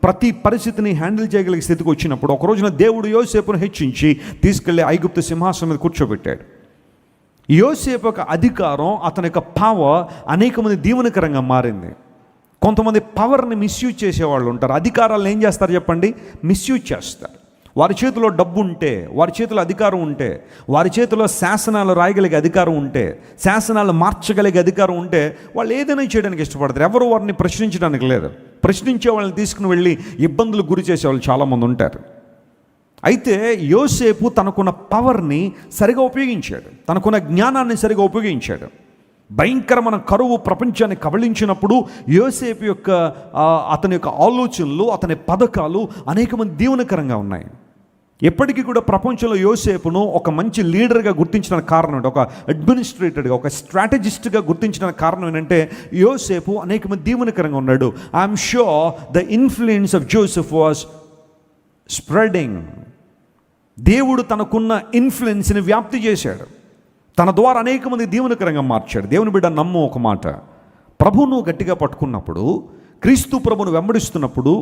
ప్రతి పరిస్థితిని హ్యాండిల్ చేయగలిగే స్థితికి వచ్చినప్పుడు ఒక రోజున దేవుడు యోసేపును హెచ్చించి తీసుకెళ్ళి ఐగుప్తు సింహాసనం మీద కూర్చోబెట్టాడు. యోసేపు యొక్క అధికారం, అతని యొక్క పవర్ అనేక మంది దీవెనకరంగా మారింది. కొంతమంది పవర్ని మిస్యూజ్ చేసేవాళ్ళు ఉంటారు. అధికారాలను ఏం చేస్తారు చెప్పండి? మిస్యూజ్ చేస్తారు. వారి చేతిలో డబ్బు ఉంటే, వారి చేతిలో అధికారం ఉంటే, వారి చేతిలో శాసనాలు రాయగలిగే అధికారం ఉంటే, శాసనాలు మార్చగలిగే అధికారం ఉంటే వాళ్ళు ఏదైనా చేయడానికి ఇష్టపడతారు. ఎవరు వారిని ప్రశ్నించడానికి లేదు. ప్రశ్నించే వాళ్ళని తీసుకుని వెళ్ళి ఇబ్బందులకు గురి చేసేవాళ్ళు చాలామంది ఉంటారు. అయితే యోసేపు తనకున్న పవర్ని సరిగా ఉపయోగించాడు, తనకున్న జ్ఞానాన్ని సరిగా ఉపయోగించాడు. భయంకరమైన కరువు ప్రపంచాన్ని కబళించినప్పుడు యోసేపు యొక్క అతని యొక్క ఆలోచనలు, అతని పథకాలు అనేక మంది దీవెనకరంగా ఉన్నాయి. ఎప్పటికీ కూడా ప్రపంచంలో యోసేపును ఒక మంచి లీడర్గా గుర్తించిన కారణం, ఒక అడ్మినిస్ట్రేటర్గా, ఒక స్ట్రాటజిస్ట్గా గుర్తించిన కారణం ఏంటంటే యోసేపు అనేక మంది దీవెనకరంగా ఉన్నాడు. I'm sure the influence of Joseph was spreading. దేవుడు తనకున్న ఇన్ఫ్లుయెన్స్ని వ్యాప్తి చేశాడు, తన ద్వారా అనేక మంది దీవెనకరంగా మార్చాడు. దేవుని బిడ్డ నమ్ము ఒక మాట, ప్రభువును గట్టిగా పట్టుకున్నప్పుడు, క్రీస్తు ప్రభును వెంబడిస్తున్నప్పుడు,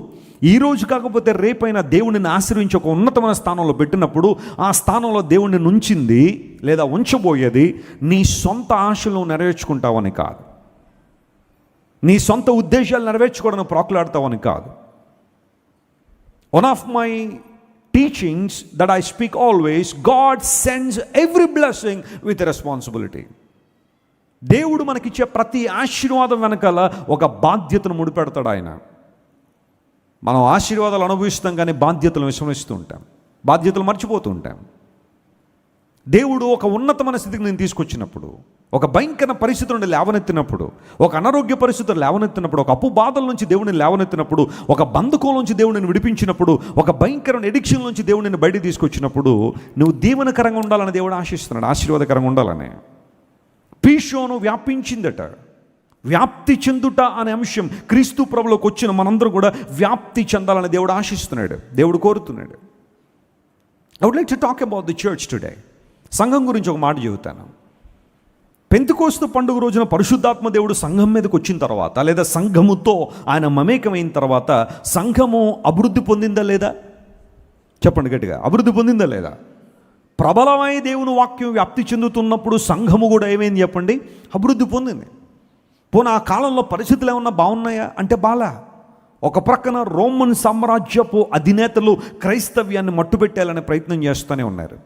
ఈరోజు కాకపోతే రేపైనా దేవుడిని ఆశ్రయించి ఒక ఉన్నతమైన స్థానంలో పెట్టినప్పుడు, ఆ స్థానంలో దేవుడిని నుంచింది లేదా ఉంచబోయేది నీ సొంత ఆశలు నెరవేర్చుకుంటావని కాదు, నీ సొంత ఉద్దేశాలు నెరవేర్చుకోవడానికి ప్రాకులాడతావని కాదు. One of my teachings that I speak always, God sends every blessing with a responsibility. దేవుడు మనకిచ్చే ప్రతి ఆశీర్వాదం వెనకాల ఒక బాధ్యతను ముడిపెడతాడు ఆయన. మనం ఆశీర్వాదాలు అనుభవిస్తాం కానీ బాధ్యతలు విస్మరిస్తూ ఉంటాం, బాధ్యతలు మర్చిపోతూ ఉంటాం. దేవుడు ఒక ఉన్నతమైన స్థితికి నేను తీసుకొచ్చినప్పుడు, ఒక భయంకర పరిస్థితి నుండి లేవనెత్తినప్పుడు, ఒక అనారోగ్య పరిస్థితులు లేవనెత్తినప్పుడు, ఒక అప్పు బాధల నుంచి దేవుడిని లేవనెత్తినప్పుడు, ఒక బంధుకోల నుంచి దేవుడిని విడిపించినప్పుడు, ఒక భయంకరమైన ఎడిక్షన్ నుంచి దేవుడిని బయటికి తీసుకొచ్చినప్పుడు, నువ్వు దీవెనకరంగా ఉండాలని దేవుడు ఆశిస్తున్నాడు, ఆశీర్వాదకరంగా ఉండాలని. పీషోను వ్యాపించిందట. వ్యాప్తి చెందుట అనే అంశం క్రీస్తు ప్రభులోకి వచ్చిన మనందరూ కూడా వ్యాప్తి చెందాలని దేవుడు ఆశిస్తున్నాడు, దేవుడు కోరుతున్నాడు. I would like to talk about the church today. సంఘం గురించి ఒక మాట చెబుతాను. పెంతెకోస్తు పండుగ రోజున పరిశుద్ధాత్మ దేవుడు సంఘం మీదకి వచ్చిన తర్వాత, లేదా సంఘముతో ఆయన మమేకమైన తర్వాత, సంఘము అభివృద్ధి పొందిందా లేదా? చెప్పండి గట్టిగా, అభివృద్ధి పొందిందా లేదా? ప్రబలమై దేవుని వాక్యం వ్యాప్తి చెందుతున్నప్పుడు సంఘము కూడా ఏమైంది చెప్పండి? అభివృద్ధి పొందింది. పోనీ ఆ కాలంలో పరిస్థితులు ఏమన్నా బాగున్నాయా అంటే బాలా. ఒక ప్రక్కన రోమన్ సామ్రాజ్యపు అధినేతలు క్రైస్తవ్యాన్ని మట్టుపెట్టాలనే ప్రయత్నం చేస్తూనే ఉన్నారు.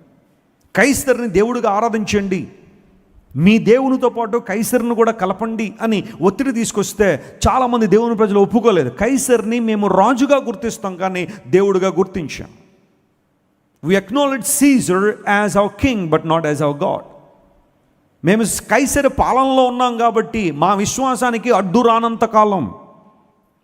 కైసరుని దేవుడిగా ఆరాధించండి, మీ దేవునితో పాటు కైసరుని కూడా కలపండి అని ఒత్తిడి తీసుకొస్తే చాలామంది దేవుని ప్రజలు ఒప్పుకోలేదు. కైసర్ని మేము రాజుగా గుర్తిస్తాం కానీ దేవుడిగా గుర్తించాం. We acknowledge Caesar as our king but not as our God. మేము కైసరు పాలనలో ఉన్నాం కాబట్టి మా విశ్వాసానికి అడ్డు రానంత కాలం,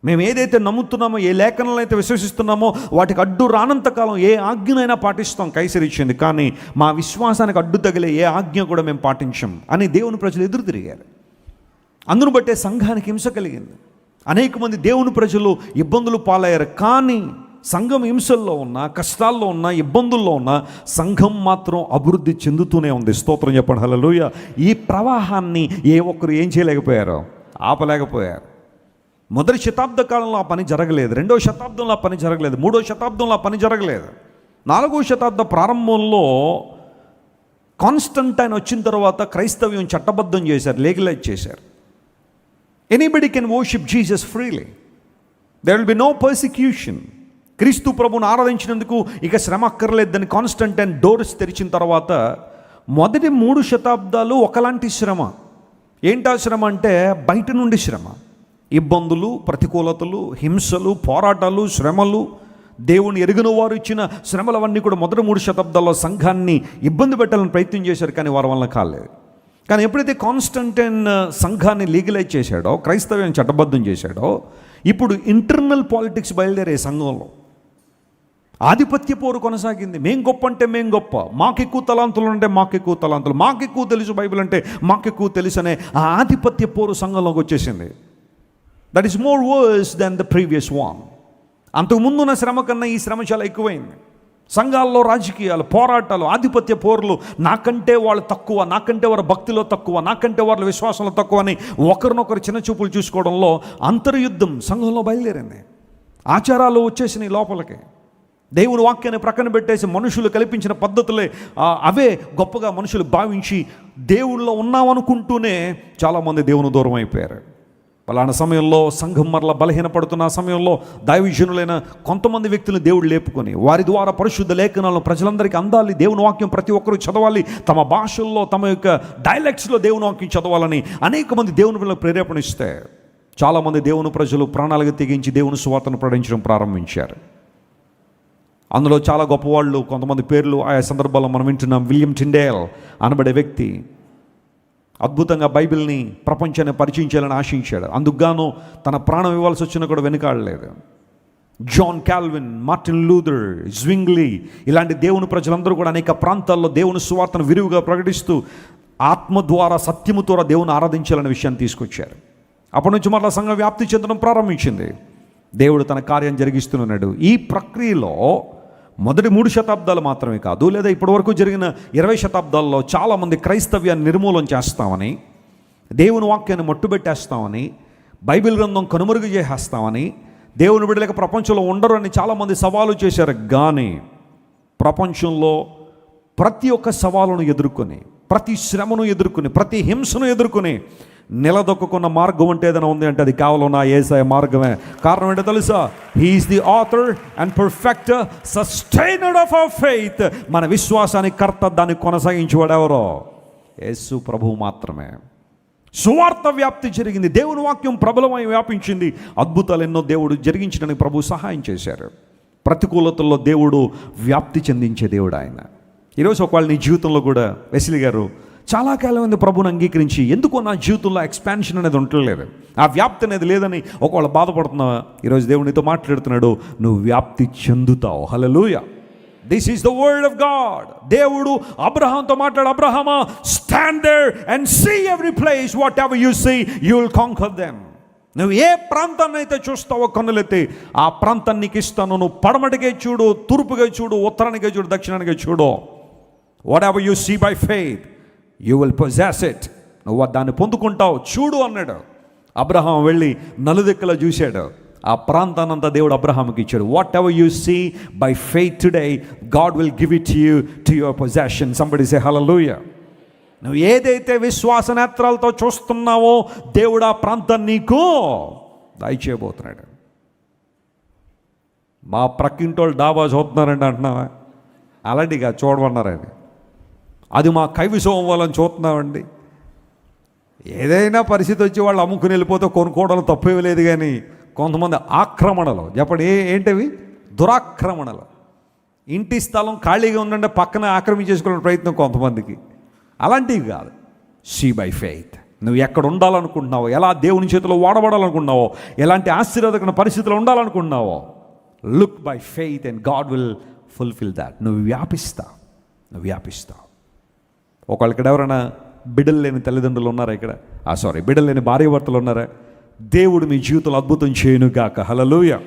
మేము ఏదైతే నమ్ముతున్నామో, ఏ లేఖనాలు అయితే విశ్వసిస్తున్నామో వాటికి అడ్డు రానంత కాలం ఏ ఆజ్ఞనైనా పాటిస్తాం, కైసరు ఇచ్చింది. కానీ మా విశ్వాసానికి అడ్డు తగిలే ఏ ఆజ్ఞ కూడా మేము పాటించం అని దేవుని ప్రజలు ఎదురు తిరిగారు. అందును బట్టే సంఘానికి హింస కలిగింది. అనేక మంది దేవుని ప్రజలు ఇబ్బందులు పాలయ్యారు. కానీ సంఘం హింసల్లో ఉన్న, కష్టాల్లో ఉన్న, ఇబ్బందుల్లో ఉన్న సంఘం మాత్రం అభివృద్ధి చెందుతూనే ఉంది. స్తోత్రం చెప్పండి, హల్లెలూయా. ఈ ప్రవాహాన్ని ఏ ఒక్కరు ఏం చేయలేకపోయారో, ఆపలేకపోయారు. మొదటి శతాబ్ద కాలంలో ఆ పని జరగలేదు, రెండవ శతాబ్దంలో ఆ పని జరగలేదు, మూడవ శతాబ్దంలో ఆ పని జరగలేదు. 4వ శతాబ్ద ప్రారంభంలో కాన్స్టంటైన్ వచ్చిన తర్వాత క్రైస్తవ్యం చట్టబద్ధం చేశారు, లీగలైజ్ చేశారు. Anybody can worship Jesus freely, there will be no persecution. క్రీస్తు ప్రభువును ఆరాధించినందుకు ఇక శ్రమ అక్కర్లేదని కాన్స్టంటైన్ డోర్స్ తెరిచిన తర్వాత మొదటి 3 శతాబ్దాలు ఒకలాంటి శ్రమ. ఏంటా శ్రమ అంటే బయట నుండి శ్రమ, ఇబ్బందులు, ప్రతికూలతలు, హింసలు, పోరాటాలు, శ్రమలు, దేవుని ఎరిగిన వారు ఇచ్చిన శ్రమలవన్నీ కూడా మొదటి 3 శతాబ్దాల్లో సంఘాన్ని ఇబ్బంది పెట్టాలని ప్రయత్నం చేశారు, కానీ వారి వల్ల కాలేదు. కానీ ఎప్పుడైతే కాన్స్టంటైన్ సంఘాన్ని లీగలైజ్ చేశాడో, క్రైస్తవ్యాన్ని చట్టబద్ధం చేశాడో, ఇప్పుడు ఇంటర్నల్ పాలిటిక్స్ బయలుదేరే సంఘంలో ఆధిపత్య పోరు కొనసాగింది. మేం గొప్ప అంటే మేం గొప్ప, మాకెక్కువ తలాంతులు అంటే మాకెక్కువ తలాంతులు, మాకెక్కువ తెలుసు బైబిల్ అంటే మాకెక్కువ తెలుసు అనే ఆ ఆధిపత్య పోరు సంఘంలోకి వచ్చేసింది. That is more worse than the previous one. అంతకుముందున్న శ్రమ కన్నా ఈ శ్రమ చాలా ఎక్కువైంది. సంఘాల్లో రాజకీయాలు, పోరాటాలు, ఆధిపత్య పోర్లు, నాకంటే వాళ్ళు తక్కువ, నాకంటే వారి భక్తిలో తక్కువ, నాకంటే వాళ్ళ విశ్వాసంలో తక్కువ అని ఒకరినొకరు చిన్న చూపులు చూసుకోవడంలో అంతర్యుద్ధం సంఘంలో బయలుదేరింది. ఆచారాలు వచ్చేసినాయి లోపలికి. దేవుని వాక్యాన్ని ప్రక్కన పెట్టేసి మనుషులు కల్పించిన పద్ధతులే అవే గొప్పగా మనుషులు భావించి దేవుళ్ళో ఉన్నామనుకుంటూనే చాలామంది దేవుని దూరం అయిపోయారు. పలానా సమయంలో సంఘం మరలా బలహీనపడుతున్న సమయంలో దైవజనులైన కొంతమంది వ్యక్తులను దేవుడు లేపుకొని వారి ద్వారా పరిశుద్ధ లేఖనాలను ప్రజలందరికీ అందాలి, దేవుని వాక్యం ప్రతి ఒక్కరూ చదవాలి, తమ భాషల్లో తమ యొక్క డైలెక్ట్స్లో దేవుని వాక్యం చదవాలని అనేక మంది దేవుని పిల్లలకు ప్రేరేపణ ఇస్తే చాలామంది దేవుని ప్రజలు ప్రాణాలకు తెగించి దేవుని సువార్తను ప్రకటించడం ప్రారంభించారు. అందులో చాలా గొప్పవాళ్ళు, కొంతమంది పేర్లు ఆయా సందర్భాల్లో మనం వింటున్నాం. విలియం టిండేల్ అనబడే వ్యక్తి అద్భుతంగా బైబిల్ని ప్రపంచాన్ని పరిచయం చేయాలని ఆశించాడు. అందుకుగాను తన ప్రాణం ఇవ్వాల్సి వచ్చినా కూడా వెనుకాడలేదు. జాన్ కాల్విన్, మార్టిన్ లూథర్, జ్వింగ్లీ ఇలాంటి దేవుని ప్రజలందరూ కూడా అనేక ప్రాంతాల్లో దేవుని సువార్తను విరివిగా ప్రకటిస్తూ ఆత్మ ద్వారా, సత్యము ద్వారా దేవుని ఆరాధించాలనే విషయాన్ని తీసుకొచ్చారు. అప్పటి నుంచి మరలా సంఘం వ్యాప్తి చెందడం ప్రారంభించింది. దేవుడు తన కార్యం జరిగిస్తున్నాడు. ఈ ప్రక్రియలో మొదటి 3 శతాబ్దాలు మాత్రమే కాదు, లేదా ఇప్పటివరకు జరిగిన 20 శతాబ్దాల్లో చాలామంది క్రైస్తవ్యాన్ని నిర్మూలన చేస్తామని, దేవుని వాక్యాన్ని మట్టుబెట్టేస్తామని, బైబిల్ గ్రంథం కనుమరుగు చేసేస్తామని, దేవుని బిడ్డలకు ప్రపంచంలో ఉండరు అని చాలామంది సవాలు చేశారు. కానీ ప్రపంచంలో ప్రతి ఒక్క సవాలును ఎదుర్కొని, ప్రతి శ్రమను ఎదుర్కొని, ప్రతి హింసను ఎదుర్కొని నిలదొక్కున్న మార్గం అంటే ఏదైనా ఉంది అంటే అది కేవలం నా యేసయ్య మార్గమే. కారణం ఏంటో తెలుసా? He is the author and perfecter sustainer of our faith. మన విశ్వాసానికి కర్త, దాన్ని కొనసాగించేవాడు ఎవరో? యేసు ప్రభువు మాత్రమే. సువార్త వ్యాప్తి జరిగింది, దేవుని వాక్యం ప్రబలమై వ్యాపించింది, అద్భుతాలు ఎన్నో దేవుడు జరిగించడానికి ప్రభు సహాయం చేశారు. ప్రతికూలతల్లో దేవుడు వ్యాప్తి చెందించే దేవుడు ఆయన. ఈరోజు ఒకవేళ నీ జీవితంలో కూడా వెస్లీ గారు చాలా కాలం మంది ప్రభుని అంగీకరించి ఎందుకో నా జీవితంలో ఎక్స్పాన్షన్ అనేది ఉండలేదు, ఆ వ్యాప్తి అనేది లేదని ఒకవేళ బాధపడుతున్నావా? ఈరోజు దేవునితో మాట్లాడుతున్నాడు, నువ్వు వ్యాప్తి చెందుతావు. Hallelujah. This is the word of God. దేవుడు అబ్రహాంతో మాట్లాడు, అబ్రహామా, stand there and see every place, whatever you see you will conquer them. నువ్వు ఏ ప్రాంతాన్ని అయితే చూస్తావో కన్నులెత్తి ఆ ప్రాంతాన్ని నీకు ఇస్తాను. నువ్వు పడమటికే చూడు, తూర్పుగా చూడు, ఉత్తరానికే చూడు, దక్షిణానికే చూడు. Whatever you see by faith you will possess it. నువ్వు దాన్ని పొందుకుంటావు, చూడు అన్నాడు. అబ్రహాం వెళ్ళి నలుదిక్కలా చూశాడు, ఆ ప్రాంతాన్నంతా దేవుడు అబ్రహాంకి ఇచ్చాడు. Whatever you see by faith today, God will give it you to your possession. Somebody say hallelujah. నువ్వు ఏదైతే విశ్వాస నేత్రాలతో చూస్తున్నావో దేవుడు ఆ ప్రాంతాన్ని నీకు దయచేయబోతున్నాడు. మా ప్రక్కింటోళ్ళు డాబా చూస్తున్నారండి అంటున్నావా? అలాంటిగా చూడమన్నారని, అది మా కైవిసం అవ్వాలని చూస్తున్నామండి. ఏదైనా పరిస్థితి వచ్చి వాళ్ళు అమ్ముకుని వెళ్ళిపోతే కొనుక్కోవడంలో తప్పేవి లేదు. కానీ కొంతమంది ఆక్రమణలు, చెప్పండి ఏంటవి? దురాక్రమణలు. ఇంటి స్థలం ఖాళీగా ఉండంటే పక్కన ఆక్రమించేసుకునే ప్రయత్నం కొంతమందికి. అలాంటివి కాదు. See by faith. నువ్వు ఎక్కడ ఉండాలనుకుంటున్నావో, ఎలా దేవుని చేతిలో వాడబడాలనుకుంటున్నావో, ఎలాంటి ఆశీర్వాదకరమైన పరిస్థితులు ఉండాలనుకుంటున్నావో, look by faith and God will fulfill that. నువ్వు వ్యాపిస్తావు. ఒకవేళ ఇక్కడ ఎవరైనా బిడ్డలు లేని తల్లిదండ్రులు ఉన్నారా? ఇక్కడ బిడ్డలు లేని భార్యాభర్తలు ఉన్నారా? దేవుడు మీ జీవితంలో అద్భుతం చేయనుగాక. హల్లెలూయా.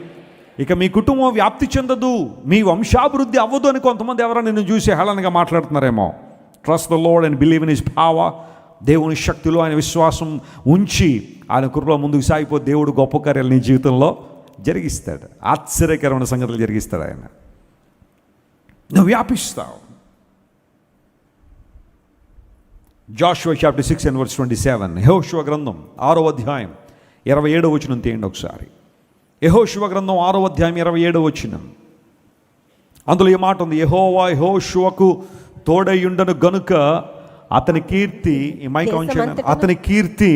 ఇక మీ కుటుంబం వ్యాప్తి చెందదు, మీ వంశాభివృద్ధి అవ్వదు అని కొంతమంది ఎవరైనా నిన్ను చూసి హేళనగా మాట్లాడుతున్నారేమో. Trust the Lord and believe in his power. దేవుని శక్తిలో ఆయన విశ్వాసం ఉంచి ఆయన కృపలో ముందుకు సాగిపో దేవుడు గొప్ప కార్యాలు నీ జీవితంలో జరిగిస్తాడు. ఆశ్చర్యకరమైన సంగతులు జరిగిస్తాడు ఆయన. నువ్వు వ్యాపిస్తావు. Joshua chapter 6 and verse 27. యెహోషువ గ్రంథం 6వ అధ్యాయం 27వ వచనం తీయండి ఒకసారి. యెహోషువ గ్రంథం 6వ అధ్యాయం 27వ వచనం. అందులో ఈ మాట ఉంది, యెహోవా యెహోషువకు తోడయుండను గనుక అతని కీర్తి, ఈ మైక్ అతని కీర్తి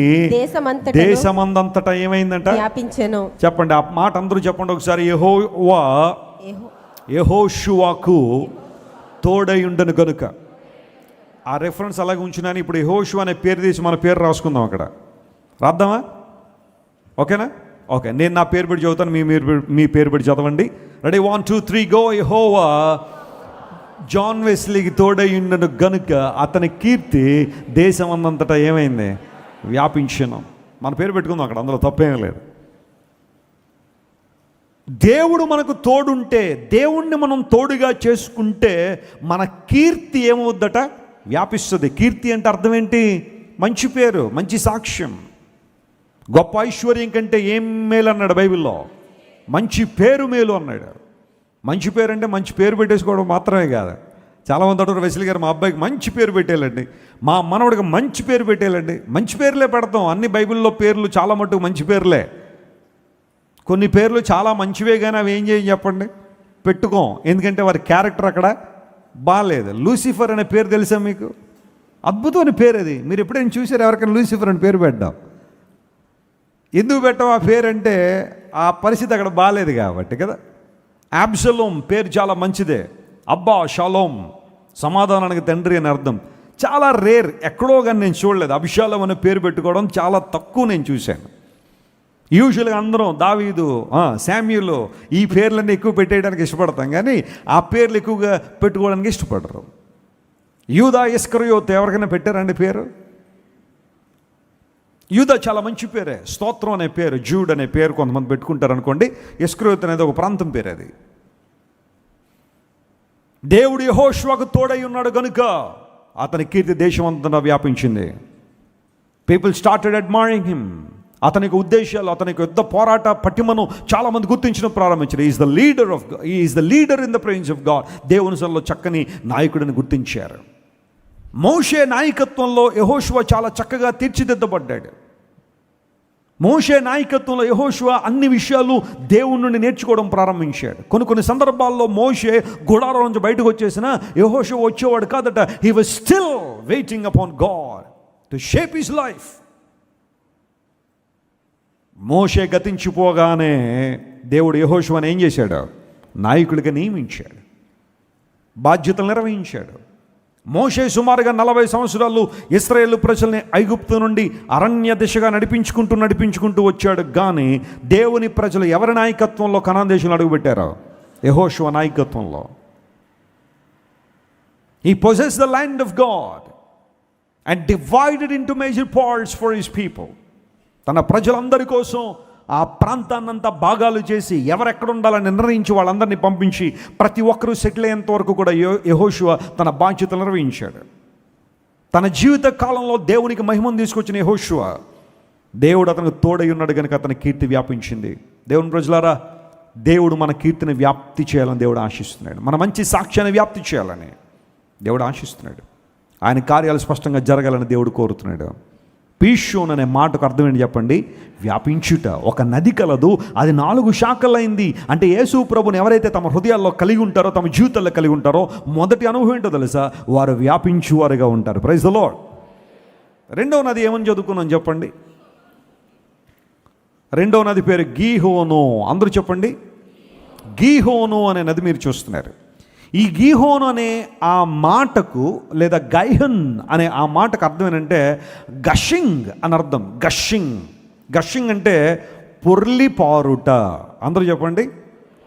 దేశమందంతటా ఏమైందంట? వ్యాపించెను. చెప్పండి ఆ మాట అందరూ చెప్పండి ఒకసారి. యెహోవా యెహోషువకు తోడయుండను గనుక. ఆ రెఫరెన్స్ అలాగే ఉంచున్నాను. ఇప్పుడు యెహోషువ అనే పేరు తీసి మన పేరు రాసుకుందాం అక్కడ. రాద్దామా? ఓకేనా? ఓకే, నేను నా పేరు పెట్టి చదువుతాను, మీ పేరు పెట్టి చదవండి. రెడీ? 1 2 3 గో. యెహోవా జాన్ వెస్లీకి తోడయుండను గనుక అతని కీర్తి దేశమందంతటా ఏమైంది? వ్యాపించను. మన పేరు పెట్టుకుందాం అక్కడ, అందులో తప్పేమీ లేదు. దేవుడు మనకు తోడుంటే, దేవుణ్ణి మనం తోడుగా చేసుకుంటే మన కీర్తి ఏమవుద్దట? వ్యాపిస్తుంది. కీర్తి అంటే అర్థం ఏంటి? మంచి పేరు, మంచి సాక్ష్యం. గొప్ప ఐశ్వర్యం కంటే ఏం మేలు అన్నాడు బైబిల్లో? మంచి పేరు మేలు అన్నాడు. మంచి పేరు అంటే మంచి పేరు పెట్టేసుకోవడం మాత్రమే కాదు. చాలామంది అంటారు, వెస్లీ గారు మా అబ్బాయికి మంచి పేరు పెట్టేయాలండి, మా మనవడికి మంచి పేరు పెట్టేయాలండి. మంచి పేర్లే పెడతాం. అన్ని బైబిల్లో పేర్లు చాలా మటుకు మంచి పేర్లే. కొన్ని పేర్లు చాలా మంచివే కానీ అవి ఏం చేయం చెప్పండి, పెట్టుకోం. ఎందుకంటే వారి క్యారెక్టర్ అక్కడ బాగాలేదు. లూసిఫర్ అనే పేరు తెలుసా మీకు? అద్భుతమైన పేరు అది. మీరు ఎప్పుడైనా చూసారు ఎవరికైనా లూసిఫర్ అని పేరు పెట్టాం? ఎందుకు పెట్టాం ఆ పేరు అంటే ఆ పరిస్థితి అక్కడ బాగాలేదు కాబట్టి కదా. అబ్షలోం పేరు చాలా మంచిదే. అబ్బా షాలోం, సమాధానానికి తండ్రి అని అర్థం. చాలా రేర్, ఎక్కడో కానీ నేను చూడలేదు. అభిషాలోం అనే పేరు పెట్టుకోవడం చాలా తక్కువ నేను చూశాను. యూజువల్గా అందరం దావీదు, శామ్యూలు, ఈ పేర్లన్నీ ఎక్కువ పెట్టేయడానికి ఇష్టపడతాం, కానీ ఆ పేర్లు ఎక్కువగా పెట్టుకోవడానికి ఇష్టపడరు. యూదా ఇస్కరియోతు ఎవరికైనా పెట్టారండి పేరు? యూదా చాలా మంచి పేరే. స్తోత్రం అనే పేరు, జూడ్ అనే పేరు కొంతమంది పెట్టుకుంటారు అనుకోండి. ఇస్కరియోతు అనేది ఒక ప్రాంతం పేరు అది. దేవుడు యెహోషువకు తోడై ఉన్నాడు కనుక అతని కీర్తి దేశమంతా వ్యాపించింది. People started admiring him. అతనికి ఉద్దేశాలు, అతనికి యుద్ధ పోరాట పటిమను చాలామంది గుర్తించడం ప్రారంభించారు. Is the leader in the presence of God. దేవుని సన్నిధిలో చక్కని నాయకుడిని గుర్తించారు. మోషే నాయకత్వంలో యెహోషువ చాలా చక్కగా తీర్చిదిద్దబడ్డాడు. మోషే నాయకత్వంలో యెహోషువ అన్ని విషయాలు దేవుని నుండి నేర్చుకోవడం ప్రారంభించాడు. కొన్ని సందర్భాల్లో మోషే గుడారం నుంచి బయటకు వచ్చేసిన యెహోషువ వచ్చేవాడు కాదట. He was still waiting upon God to shape his life. మోషే గతించిపోగానే దేవుడు యెహోషువను ఏం చేశాడు? నాయకుడిగా నియమించాడు, బాధ్యతలు నిర్వహించాడు. మోషే సుమారుగా 40 సంవత్సరాలు ఇశ్రాయేలు ప్రజల్ని ఐగుప్తు నుండి అరణ్య దిశగా నడిపించుకుంటూ వచ్చాడు. కానీ దేవుని ప్రజలు ఎవరి నాయకత్వంలో కనాన్ దేశంలో అడుగుపెట్టారో? యెహోషువ నాయకత్వంలో. He possessed the land of God and divided into major parts for his people. తన ప్రజలందరి కోసం ఆ ప్రాంతాన్నంతా భాగాలు చేసి ఎవరెక్కడ ఉండాలని నిర్ణయించి వాళ్ళందరినీ పంపించి ప్రతి ఒక్కరూ సెటిల్ అయ్యేంత వరకు కూడా యెహోషువ తన బాధ్యతలు నిర్వహించాడు. తన జీవిత కాలంలో దేవునికి మహిమను తీసుకొచ్చిన యెహోషువ, దేవుడు అతనికి తోడై ఉన్నాడు కనుక అతని కీర్తి వ్యాపించింది. దేవుని ప్రజలారా, దేవుడు మన కీర్తిని వ్యాప్తి చేయాలని దేవుడు ఆశిస్తున్నాడు. మన మంచి సాక్ష్యాన్ని వ్యాప్తి చేయాలని దేవుడు ఆశిస్తున్నాడు. ఆయన కార్యాలు స్పష్టంగా జరగాలని దేవుడు కోరుతున్నాడు. పీషోన్ అనే మాటకు అర్థం ఏంటి చెప్పండి? వ్యాపించుట. ఒక నది కలదు, అది 4 శాఖలైంది. అంటే యేసు ప్రభుని ఎవరైతే తమ హృదయాల్లో కలిగి ఉంటారో, తమ జీవితాల్లో కలిగి ఉంటారో, మొదటి అనుభవం ఏంటో తెలుసా? వారు వ్యాపించువారుగా ఉంటారు. Praise the lord. రెండవ నది ఏమని చదువుకున్నాం చెప్పండి? రెండవ నది పేరు గీహోను. అందరూ చెప్పండి, గీహోను అనే నది మీరు చూస్తున్నారు. ఈ గీహోను అనే ఆ మాటకు లేదా గైహన్ అనే ఆ మాటకు అర్థం ఏంటంటే గషింగ్ అని అర్థం. గషింగ్ అంటే పొర్లి పారుట. అందరూ చెప్పండి,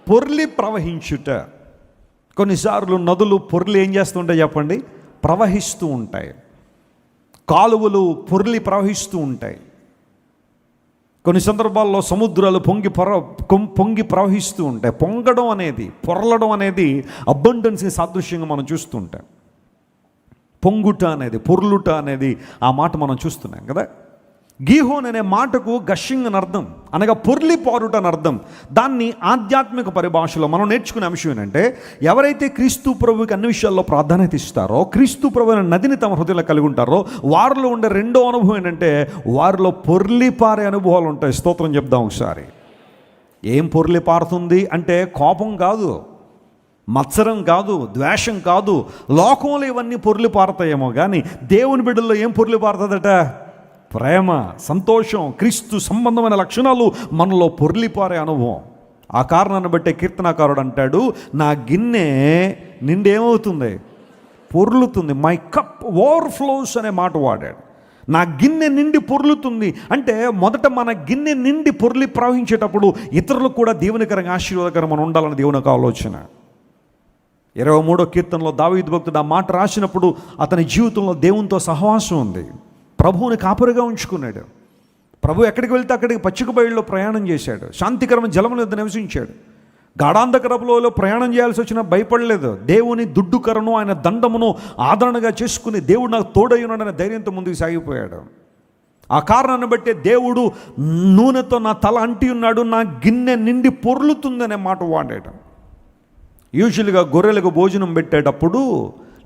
పొర్లి ప్రవహించుట. కొన్నిసార్లు నదులు పొర్లి ఏం చేస్తుంటాయి చెప్పండి? ప్రవహిస్తూ ఉంటాయి. కాలువలు పొర్లి ప్రవహిస్తూ ఉంటాయి. కొన్ని సందర్భాల్లో సముద్రాలు పొంగి ప్రవహిస్తూ ఉంటాయి. పొంగడం అనేది, పొరలడం అనేది అబండెన్స్ని సాదృశ్యంగా మనం చూస్తూ ఉంటాం. పొంగుట అనేది, పొర్లుట అనేది ఆ మాట మనం చూస్తున్నాం కదా. గీహోన్ అనే మాటకు గషింగ్ అని అర్థం, అనగా పొర్లి పారుట అని అర్థం. దాన్ని ఆధ్యాత్మిక పరిభాషలో మనం నేర్చుకునే అంశం ఏంటంటే, ఎవరైతే క్రీస్తు ప్రభువుకి అన్ని విషయాల్లో ప్రాధాన్యత ఇస్తారో, క్రీస్తు ప్రభు అనే నదిని తమ హృదయంలో కలిగి ఉంటారో, వారిలో ఉండే రెండో అనుభవం ఏంటంటే వారిలో పొర్లి పారే అనుభవాలు ఉంటాయి. స్తోత్రం చెప్దాం ఒకసారి. ఏం పొర్లి పారుతుంది అంటే కోపం కాదు, మత్సరం కాదు, ద్వేషం కాదు. లోకంలో ఇవన్నీ పొర్లి పారుతాయేమో కానీ దేవుని బిడ్డల్లో ఏం పొర్లి పారుతుందట? ప్రేమ, సంతోషం, క్రీస్తు సంబంధమైన లక్షణాలు మనలో పొర్లిపారే అనుభవం. ఆ కారణాన్ని బట్టే కీర్తనాకారుడు అంటాడు, నా గిన్నె నిండేమవుతుంది? పొర్లుతుంది. మై కప్ ఓవర్ఫ్లోస్ అనే మాట వాడాడు. నా గిన్నె నిండి పొర్లుతుంది అంటే మొదట మన గిన్నె నిండి పొర్లి ప్రవహించేటప్పుడు ఇతరులకు కూడా దేవునికరంగా ఆశీర్వాదకరంగా మనం ఉండాలని దేవుని యొక్క ఆలోచన. 23వ కీర్తనలో దావీదు భక్తుడు ఆ మాట రాసినప్పుడు అతని జీవితంలో దేవునితో సహవాసం ఉంది. ప్రభువుని కాపరిగా ఉంచుకున్నాడు. ప్రభు ఎక్కడికి వెళ్తే అక్కడికి పచ్చిక బయలులో ప్రయాణం చేశాడు. శాంతికరమైన జలముల వద్ద నివసించాడు. గాఢాంధకరలో ప్రయాణం చేయాల్సి వచ్చినా భయపడలేదు. దేవుని దుడ్డుకరను, ఆయన దండమును ఆదరణగా చేసుకుని దేవుడు నాకు తోడయ్యున్నాడనే ధైర్యంతో ముందుకు సాగిపోయాడు. ఆ కారణాన్ని బట్టే దేవుడు నూనెతో నా తల అంటి ఉన్నాడు, నా గిన్నె నిండి పొర్లుతుందనే మాట వాడాడు. యూజువల్గా గొర్రెలకు భోజనం పెట్టేటప్పుడు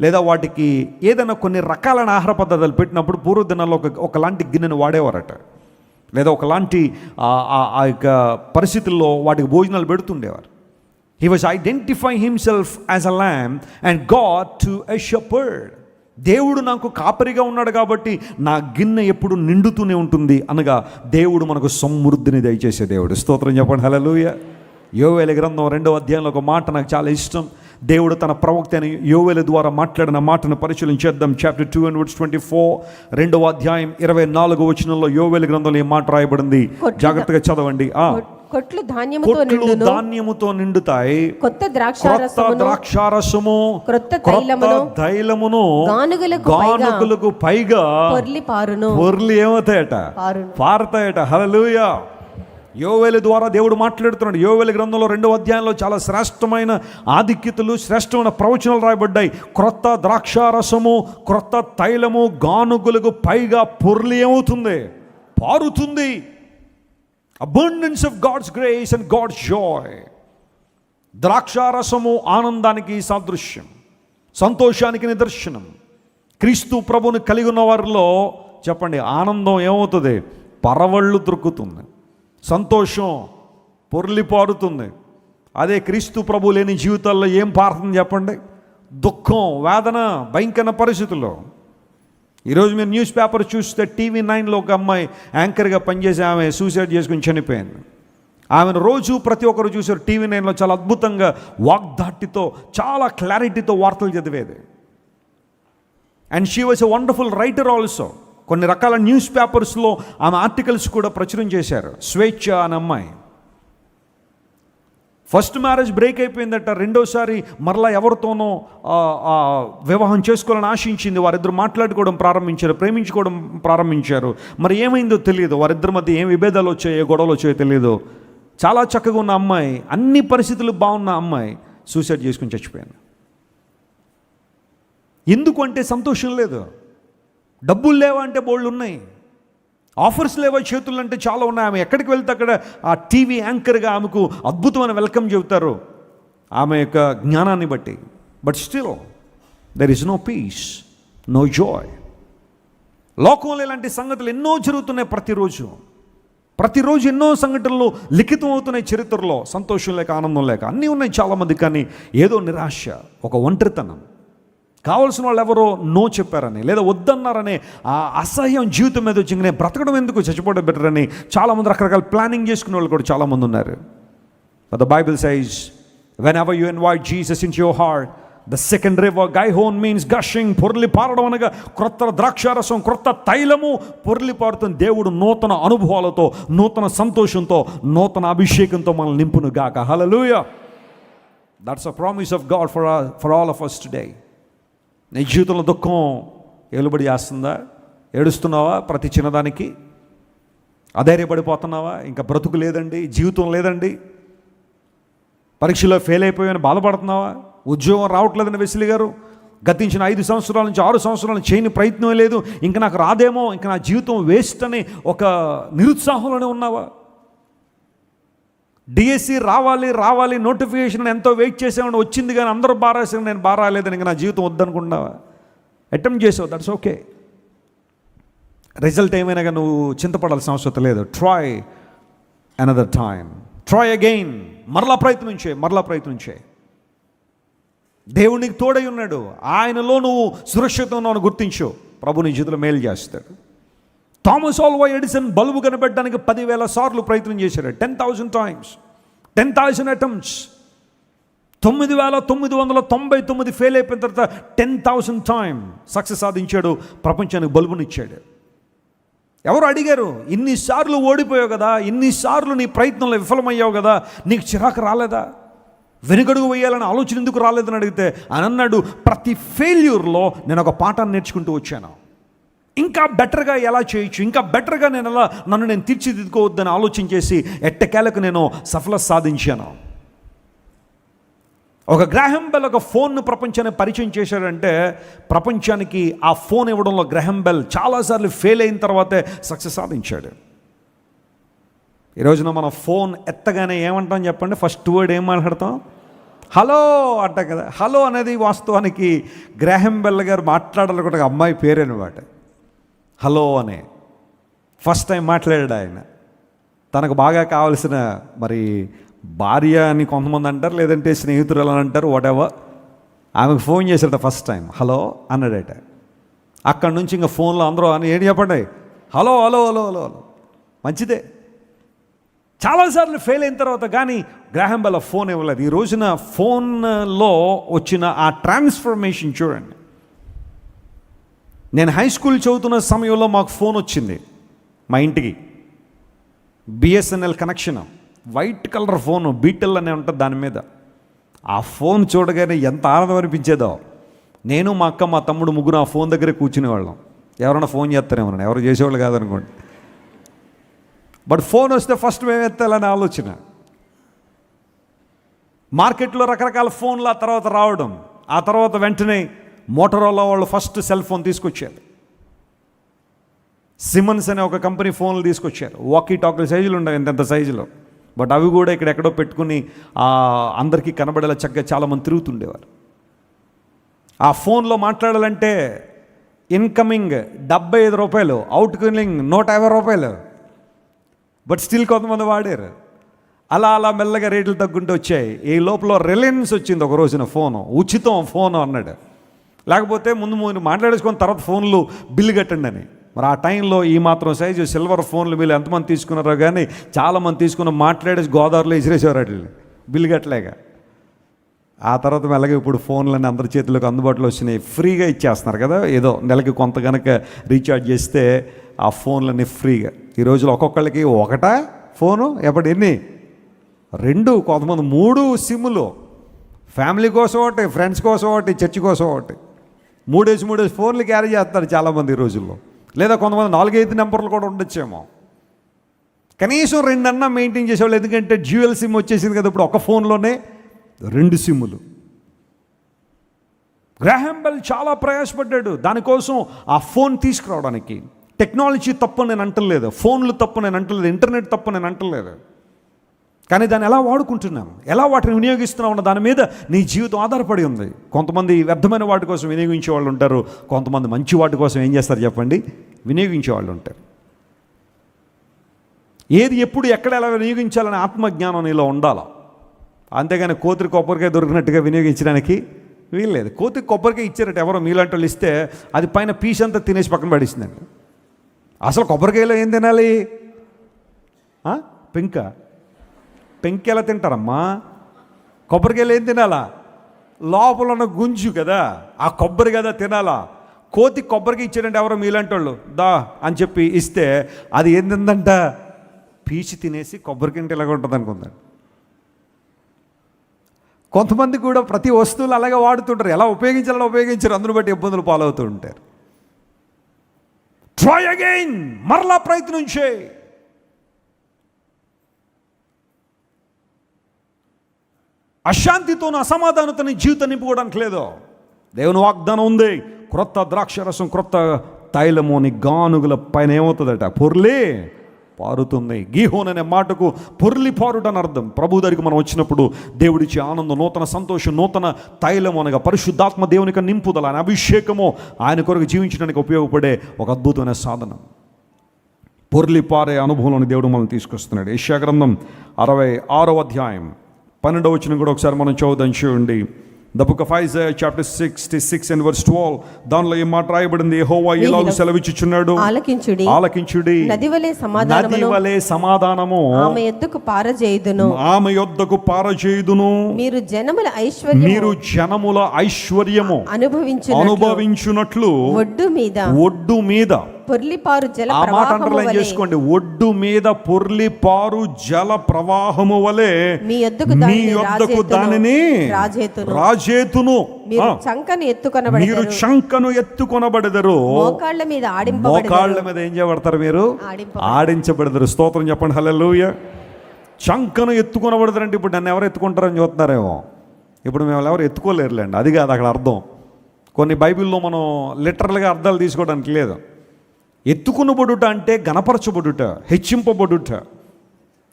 లేదా వాటికి ఏదైనా కొన్ని రకాలైన ఆహార పదార్థాలు పెట్టినప్పుడు పూర్వదినాల్లో ఒకలాంటి గిన్నెను వాడేవారట, లేదా ఒకలాంటి ఆ యొక్క పరిస్థితుల్లో వాటికి భోజనాలు పెడుతుండేవారు. He was identify himself as a lamb and God to a shepherd. దేవుడు నాకు కాపరిగా ఉన్నాడు కాబట్టి నా గిన్నె ఎప్పుడు నిండుతూనే ఉంటుంది అనగా దేవుడు మనకు సమృద్ధిని దయచేసే దేవుడు. స్తోత్రం చెప్పండి, హల్లెలూయా. యోవేలు గ్రంథం 2వ అధ్యాయంలో ఒక మాట నాకు చాలా ఇష్టం. దేవుడు తన ప్రవక్త అయిన యోవేలు ద్వారా మాట్లాడిన మాటను పరిశీలన చేద్దాం. చాప్టర్ 2:24, 2వ అధ్యాయం 24వ వచనంలో యోవేలు గ్రంథంలో ఈ మాట రాయబడింది. జాగ్రత్తగా చదవండి. కొట్లు ధాన్యముతో నిండుతాయి, కొత్త ద్రాక్షారసము, క్రొత్త తైలమును గానుగులకు పైగా పొర్లి ఏమవుతాయట? పారుతాయట. హల్లెలూయా. యోవేలు ద్వారా దేవుడు మాట్లాడుతున్నాడు. యోవేలు గ్రంథంలో 2వ అధ్యాయంలో చాలా శ్రేష్టమైన ఆధిక్యతలు, శ్రేష్టమైన ప్రవచనాలు రాయబడ్డాయి. క్రొత్త ద్రాక్షారసము, క్రొత్త తైలము గానుగులకు పైగా పొర్లి ఏమవుతుంది? పారుతుంది. Abundance of God's grace and God's joy. ద్రాక్షారసము ఆనందానికి సాదృశ్యం, సంతోషానికి నిదర్శనం. క్రీస్తు ప్రభువుని కలిగి ఉన్న వారిలో చెప్పండి, ఆనందం ఏమవుతుంది? పరవళ్ళు దొరుకుతుంది, సంతోషం పొర్లి పారుతుంది. అదే క్రీస్తు ప్రభు లేని జీవితాల్లో ఏం పారుతుంది చెప్పండి? దుఃఖం, వేదన, భయంకర పరిస్థితుల్లో. ఈరోజు మీరు న్యూస్ పేపర్ చూస్తే TV9లో ఒక అమ్మాయి యాంకర్గా పనిచేసి ఆమె సూసైడ్ చేసుకుని చనిపోయింది. ఆమెను రోజు ప్రతి ఒక్కరు చూసారు. TV9లో చాలా అద్భుతంగా వాగ్దాటితో, చాలా క్లారిటీతో వార్తలు చదివేది. And she was a wonderful writer also. కొన్ని రకాల న్యూస్ పేపర్స్లో ఆమె ఆర్టికల్స్ కూడా ప్రచురం చేశారు. స్వేచ్ఛ అనే అమ్మాయి ఫస్ట్ మ్యారేజ్ బ్రేక్ అయిపోయిందట. రెండోసారి మరలా ఎవరితోనో వివాహం చేసుకోవాలని ఆశించింది. వారిద్దరు మాట్లాడుకోవడం ప్రారంభించారు, ప్రేమించుకోవడం ప్రారంభించారు. మరి ఏమైందో తెలియదు. వారిద్దరి మధ్య ఏం విభేదాలు వచ్చాయో, గొడవలు వచ్చాయో తెలియదు. చాలా చక్కగా ఉన్న అమ్మాయి, అన్ని పరిస్థితులు బాగున్న అమ్మాయి సూసైడ్ చేసుకుని చచ్చిపోయింది. ఎందుకు అంటే సంతోషం లేదు. డబ్బులు లేవా అంటే బోళ్ళు ఉన్నాయి, ఆఫర్స్ లేవా చేతులు అంటే చాలా ఉన్నాయి. ఆమె ఎక్కడికి వెళ్తే అక్కడ ఆ టీవీ యాంకర్గా ఆమెకు అద్భుతమైన వెల్కమ్ చెబుతారు ఆమె యొక్క జ్ఞానాన్ని బట్టి. But still there is no peace, no joy. లోకంలో ఇలాంటి సంగతులు ఎన్నో జరుగుతున్నాయి. ప్రతిరోజు ఎన్నో సంఘటనలు లిఖితం అవుతున్నాయి చరిత్రలో. సంతోషం లేక, ఆనందం లేక అన్నీ ఉన్నాయి చాలామంది. కానీ ఏదో నిరాశ, ఒక ఒంటరితనం, కావాల్సిన వాళ్ళు ఎవరో నో చెప్పారని లేదా వద్దన్నారని ఆ అసహ్యం జీవితం మీద వచ్చి నేను బ్రతకడం ఎందుకు, చచ్చిపోవడం బెటర్ అని చాలామంది రకరకాల ప్లానింగ్ చేసుకునే వాళ్ళు కూడా చాలామంది ఉన్నారు. But the Bible says, whenever you invite Jesus into your heart, the second river, Gihon means gushing, పొర్లి పారడం అనగా క్రొత్త ద్రాక్షారసం, క్రొత్త తైలము పొర్లి పారుతుంది. దేవుడు నూతన అనుభవాలతో, నూతన సంతోషంతో, నూతన అభిషేకంతో మనల్ని నింపును గాక. హల్లెలూయా. That's a promise of God for all of us today. నీ జీవితంలో దుఃఖం ఏలుబడి చేస్తుందా? ఏడుస్తున్నావా ప్రతి చిన్నదానికి? అధైర్యపడిపోతున్నావా? ఇంకా బ్రతుకు లేదండి, జీవితం లేదండి, పరీక్షలో ఫెయిల్ అయిపోయావని బాధపడుతున్నావా? ఉద్యోగం రావట్లేదని వెసిలి గారు గతించిన 5 సంవత్సరాల నుంచి 6 సంవత్సరాలు చేయని ప్రయత్నం లేదు, ఇంకా నాకు రాదేమో, ఇంకా నా జీవితం వేస్ట్ అని ఒక నిరుత్సాహంలోనే ఉన్నావా? డిఎస్సి రావాలి నోటిఫికేషన్ ఎంతో వెయిట్ చేసామని వచ్చింది, కానీ అందరూ బారాసారు, నేను బారాలేదని ఇంకా నా జీవితం వద్దనుకున్నావా? అటెంప్ట్ చేసావు, దట్స్ ఓకే. రిజల్ట్ ఏమైనా కానీ నువ్వు చింతపడాల్సిన అవసరం లేదు. Try another time, try again. మరలా ప్రయత్నం చేయి. దేవునికి తోడై ఉన్నాడు, ఆయనలో నువ్వు సురక్షితంగా ఉన్నావు గుర్తించు, ప్రభు నీ జీవితంలో మేలు చేస్తాడు. థామస్ ఆల్వా ఎడిసన్ బల్బు కనిపెట్టడానికి 10,000 సార్లు ప్రయత్నం చేశాడు. 10,000 టైమ్స్, 10,000 అటెంప్ట్స్. 9,999 ఫెయిల్ అయిపోయిన తర్వాత 10,000 టైమ్ సక్సెస్ సాధించాడు, ప్రపంచానికి బల్బునిచ్చాడు. ఎవరు అడిగారు, ఇన్నిసార్లు ఓడిపోయావు కదా, ఇన్నిసార్లు నీ ప్రయత్నంలో విఫలమయ్యావు కదా, నీకు చిరాకు రాలేదా, వెనుకడుగు వేయాలని ఆలోచన ఎందుకు రాలేదని అడిగితే ఆయన అన్నాడు, ప్రతి ఫెయిల్యూర్లో నేను ఒక పాఠాన్ని నేర్చుకుంటూ వచ్చాను. ఇంకా బెటర్గా ఎలా చేయొచ్చు, ఇంకా బెటర్గా నేను ఎలా నన్ను తీర్చిదిద్దుకోవద్దని ఆలోచన చేసి ఎట్టకేలకు నేను సఫలత సాధించాను. ఒక గ్రాహం బెల్ ఒక ఫోన్ను ప్రపంచానికి పరిచయం చేశాడంటే, ప్రపంచానికి ఆ ఫోన్ ఇవ్వడంలో గ్రాహం బెల్ చాలాసార్లు ఫెయిల్ అయిన తర్వాతే సక్సెస్ సాధించాడు. ఈ రోజున మనం ఫోన్ ఎత్తగానే ఏమంటాం చెప్పండి? ఫస్ట్ వర్డ్ ఏం మాట్లాడతాం? హలో అంటాం కదా. హలో అనేది వాస్తవానికి గ్రాహం బెల్ గారు మాట్లాడాలనుకుంటే అమ్మాయి పేరనమాట. హలో అనే ఫస్ట్ టైం మాట్లాడాడు ఆయన. తనకు బాగా కావాల్సిన మరి భార్య అని కొంతమంది అంటారు, లేదంటే స్నేహితురాలు అని అంటారు, వాట్ ఎవర్, ఆమెకు ఫోన్ చేశాడట ఫస్ట్ టైం. హలో అన్నాడట. అక్కడి నుంచి ఇంకా ఫోన్లో అందరూ అని ఏంటి చెప్పండి, hello hello hello hello hello. మంచిదే. చాలాసార్లు ఫెయిల్ అయిన తర్వాత కానీ గ్రాహం బెల్ ఫోన్ ఇవ్వలేదు. ఈ రోజున ఫోన్లో వచ్చిన ఆ ట్రాన్స్ఫర్మేషన్ చూడండి. నేను హై స్కూల్ చదువుతున్న సమయంలో మాకు ఫోన్ వచ్చింది మా ఇంటికి, BSNL connection, white colour phone, beetle అనే ఉంటుంది దాని మీద. ఆ ఫోన్ చూడగానే ఎంత ఆనందం అనిపించేదో. నేను మా అక్క మా తమ్ముడు ముగ్గురు ఆ ఫోన్ దగ్గరే కూర్చునేవాళ్ళం. ఎవరైనా ఫోన్ చేస్తారేమో, ఎవరు చేసేవాళ్ళు కాదనుకోండి. బట్ ఫోన్ వస్తే ఫస్ట్ మేము ఎత్తాలని ఆలోచన. మార్కెట్లో రకరకాల ఫోన్లు ఆ తర్వాత రావడం, ఆ తర్వాత వెంటనే మోటరోలా వాళ్ళు ఫస్ట్ సెల్ ఫోన్ తీసుకొచ్చారు. సిమన్స్ అనే ఒక కంపెనీ ఫోన్లు తీసుకొచ్చారు. వాకీ టాకీ సైజులు ఉండవు, ఇంత సైజులో. బట్ అవి కూడా ఎక్కడో పెట్టుకుని అందరికీ కనబడేలా చక్కగా చాలామంది తిరుగుతుండేవారు. ఆ ఫోన్లో మాట్లాడాలంటే ఇన్కమింగ్ 75 రూపాయలు, అవుట్ గోయింగ్ 150 రూపాయలు. బట్ స్టిల్ కొంతమంది వాడారు. అలా మెల్లగా రేట్లు తగ్గుంటూ వచ్చాయి. ఈ లోపల రిలయన్స్ వచ్చింది ఒక రోజున, ఫోను ఉచితం ఫోను అన్నాడు. లేకపోతే ముందు మాట్లాడేసుకొని తర్వాత ఫోన్లు బిల్లు కట్టండి అని. మరి ఆ టైంలో ఈ మాత్రం సైజు సిల్వర్ ఫోన్లు మీరు ఎంతమంది తీసుకున్నారో కానీ చాలామంది తీసుకున్న మాట్లాడేసి గోదావరిలో ఇసిరేసేవారు వాటిని బిల్లు కట్టలేక. ఆ తర్వాత మెల్లగా ఇప్పుడు ఫోన్లన్నీ అందరి చేతులకు అందుబాటులో వచ్చినాయి, ఫ్రీగా ఇచ్చేస్తున్నారు కదా. ఏదో నెలకి కొంత కనుక రీఛార్జ్ చేస్తే ఆ ఫోన్లన్నీ ఫ్రీగా. ఈ రోజులో ఒక్కొక్కళ్ళకి ఒకటా ఫోను, ఎన్ని 2, కొంతమంది 3 సిమ్ములు, ఫ్యామిలీ కోసం ఒకటి, ఫ్రెండ్స్ కోసం ఒకటి, చర్చ్ కోసం ఒకటి, 3 ఫోన్లు క్యారీ చేస్తారు చాలామంది ఈ రోజుల్లో. లేదా కొంతమంది 4-5 నెంబర్లు కూడా ఉండొచ్చేమో. కనీసం 2 అన్నా మెయింటైన్ చేసేవాళ్ళు. ఎందుకంటే డ్యూయల్ సిమ్ వచ్చేసింది కదా ఇప్పుడు, ఒక ఫోన్లోనే 2 సిమ్ములు. గ్రాహం బెల్ చాలా ప్రయాసపడ్డాడు దానికోసం, ఆ ఫోన్ తీసుకురావడానికి. టెక్నాలజీ తప్పు నేను అంటలేదు, ఫోన్లు తప్పు నేను అంటలేదు, ఇంటర్నెట్ తప్పు నేను అంటలేదు. కానీ దాన్ని ఎలా వాడుకుంటున్నాం, ఎలా వాటిని వినియోగిస్తున్నాం అన్న దాని మీద నీ జీవితం ఆధారపడి ఉంది. కొంతమంది వ్యర్థమైన వాటి కోసం వినియోగించే వాళ్ళు ఉంటారు, కొంతమంది మంచి వాటి కోసం ఏం చేస్తారు చెప్పండి, వినియోగించే వాళ్ళు ఉంటారు. ఏది ఎప్పుడు ఎక్కడ ఎలా వినియోగించాలనే ఆత్మజ్ఞానం నీలో ఉండాలి. అంతేగాని కోతికి కొబ్బరికాయ దొరికినట్టుగా వినియోగించడానికి వీల్లేదు. కోతికి కొబ్బరికాయ ఇచ్చారట ఎవరో మీలాంటి వాళ్ళు ఇస్తే, అది పైన పీస్ అంతా తినేసి పక్కన పడేసిందండి. అసలు కొబ్బరికాయలో ఏం తినాలి? పెంక ఎలా తింటారమ్మా? కొబ్బరికాయలు ఏం తినాలా? లోపల ఉన్న గుంజు కదా, ఆ కొబ్బరి కదా తినాలా. కోతి కొబ్బరికి ఇచ్చారంటే ఎవరో మీలాంటి వాళ్ళు దా అని చెప్పి ఇస్తే అది ఏం తిందంట? పీచి తినేసి కొబ్బరికింటే ఇలాగ ఉంటుంది అనుకుందండి. కొంతమంది కూడా ప్రతి వస్తువులు అలాగే వాడుతుంటారు, ఎలా ఉపయోగించాలని ఉపయోగించారు, అందును బట్టి ఇబ్బందులు పాలవుతూ ఉంటారు. ట్రై అగైన్, మరలా ప్రయత్నం చేయి. అశాంతితోనూ అసమాధానతోని జీవితం నింపుకోవడానికి లేదు. దేవుని వాగ్దానం ఉంది, క్రొత్త ద్రాక్షరసం క్రొత్త తైలము నీ గానుగుల పైన ఏమవుతుందట, పొర్లి పారుతుంది. గీహోన్ అనే మాటకు పొర్లి పారుట అని అర్థం. ప్రభు దగ్గరికి మనం వచ్చినప్పుడు దేవుడిచ్చే ఆనందం, నూతన సంతోషం, నూతన తైలము అనగా పరిశుద్ధాత్మ దేవునికి నింపుదల, ఆయన అభిషేకము, ఆయన కొరకు జీవించడానికి ఉపయోగపడే ఒక అద్భుతమైన సాధనం. పొర్లి పారే అనుభవంలోని దేవుడు మనం తీసుకొస్తున్నాడు. యెషయా గ్రంథం 66వ అధ్యాయం 12వ వచనం కూడా ఒకసారి మనం చదువుదాం. చూడండి. The book of Isaiah chapter 66 and verse 12. దానిలో ఈ మాట రాయబడింది, యెహోవా ఇలాగ సెలవిచ్చుచున్నాడు, ఆలకించుడి, నదివలే సమాధానము ఆమె యొద్దకు పారజేయుదును, మీరు జనముల ఐశ్వర్యము అనుభవించునట్లు ఒడ్డు మీద పొర్లిపారు జల ప్రవాహము వలె, చేసుకోండి, ఒడ్డు మీద పొర్లిపారు జల ప్రవాహము వలె మీ యొద్దకు దానిని రాజేతును, మీరు చంకను ఎత్తుకొనబడెదరు, మోకాళ్ళ మీద ఏం చేయబడతారు, మీరు ఆడించబడతారు. స్తోత్రం చెప్పండి, హల్లెలూయా. చంకను ఎత్తుకొనబడతారు అంటే ఇప్పుడు నన్ను ఎవరు ఎత్తుకుంటారని చూస్తున్నారేమో. ఇప్పుడు మేము ఎవరు ఎత్తుకోలేరులేండి, అది కాదు అక్కడ అర్థం. కొన్ని బైబిల్లో మనం లిటరల్గా అర్థాలు తీసుకోవడానికి లేదు. ఎత్తుకునబడుట అంటే గణపరచబడుట, హెచ్చింపబడుట.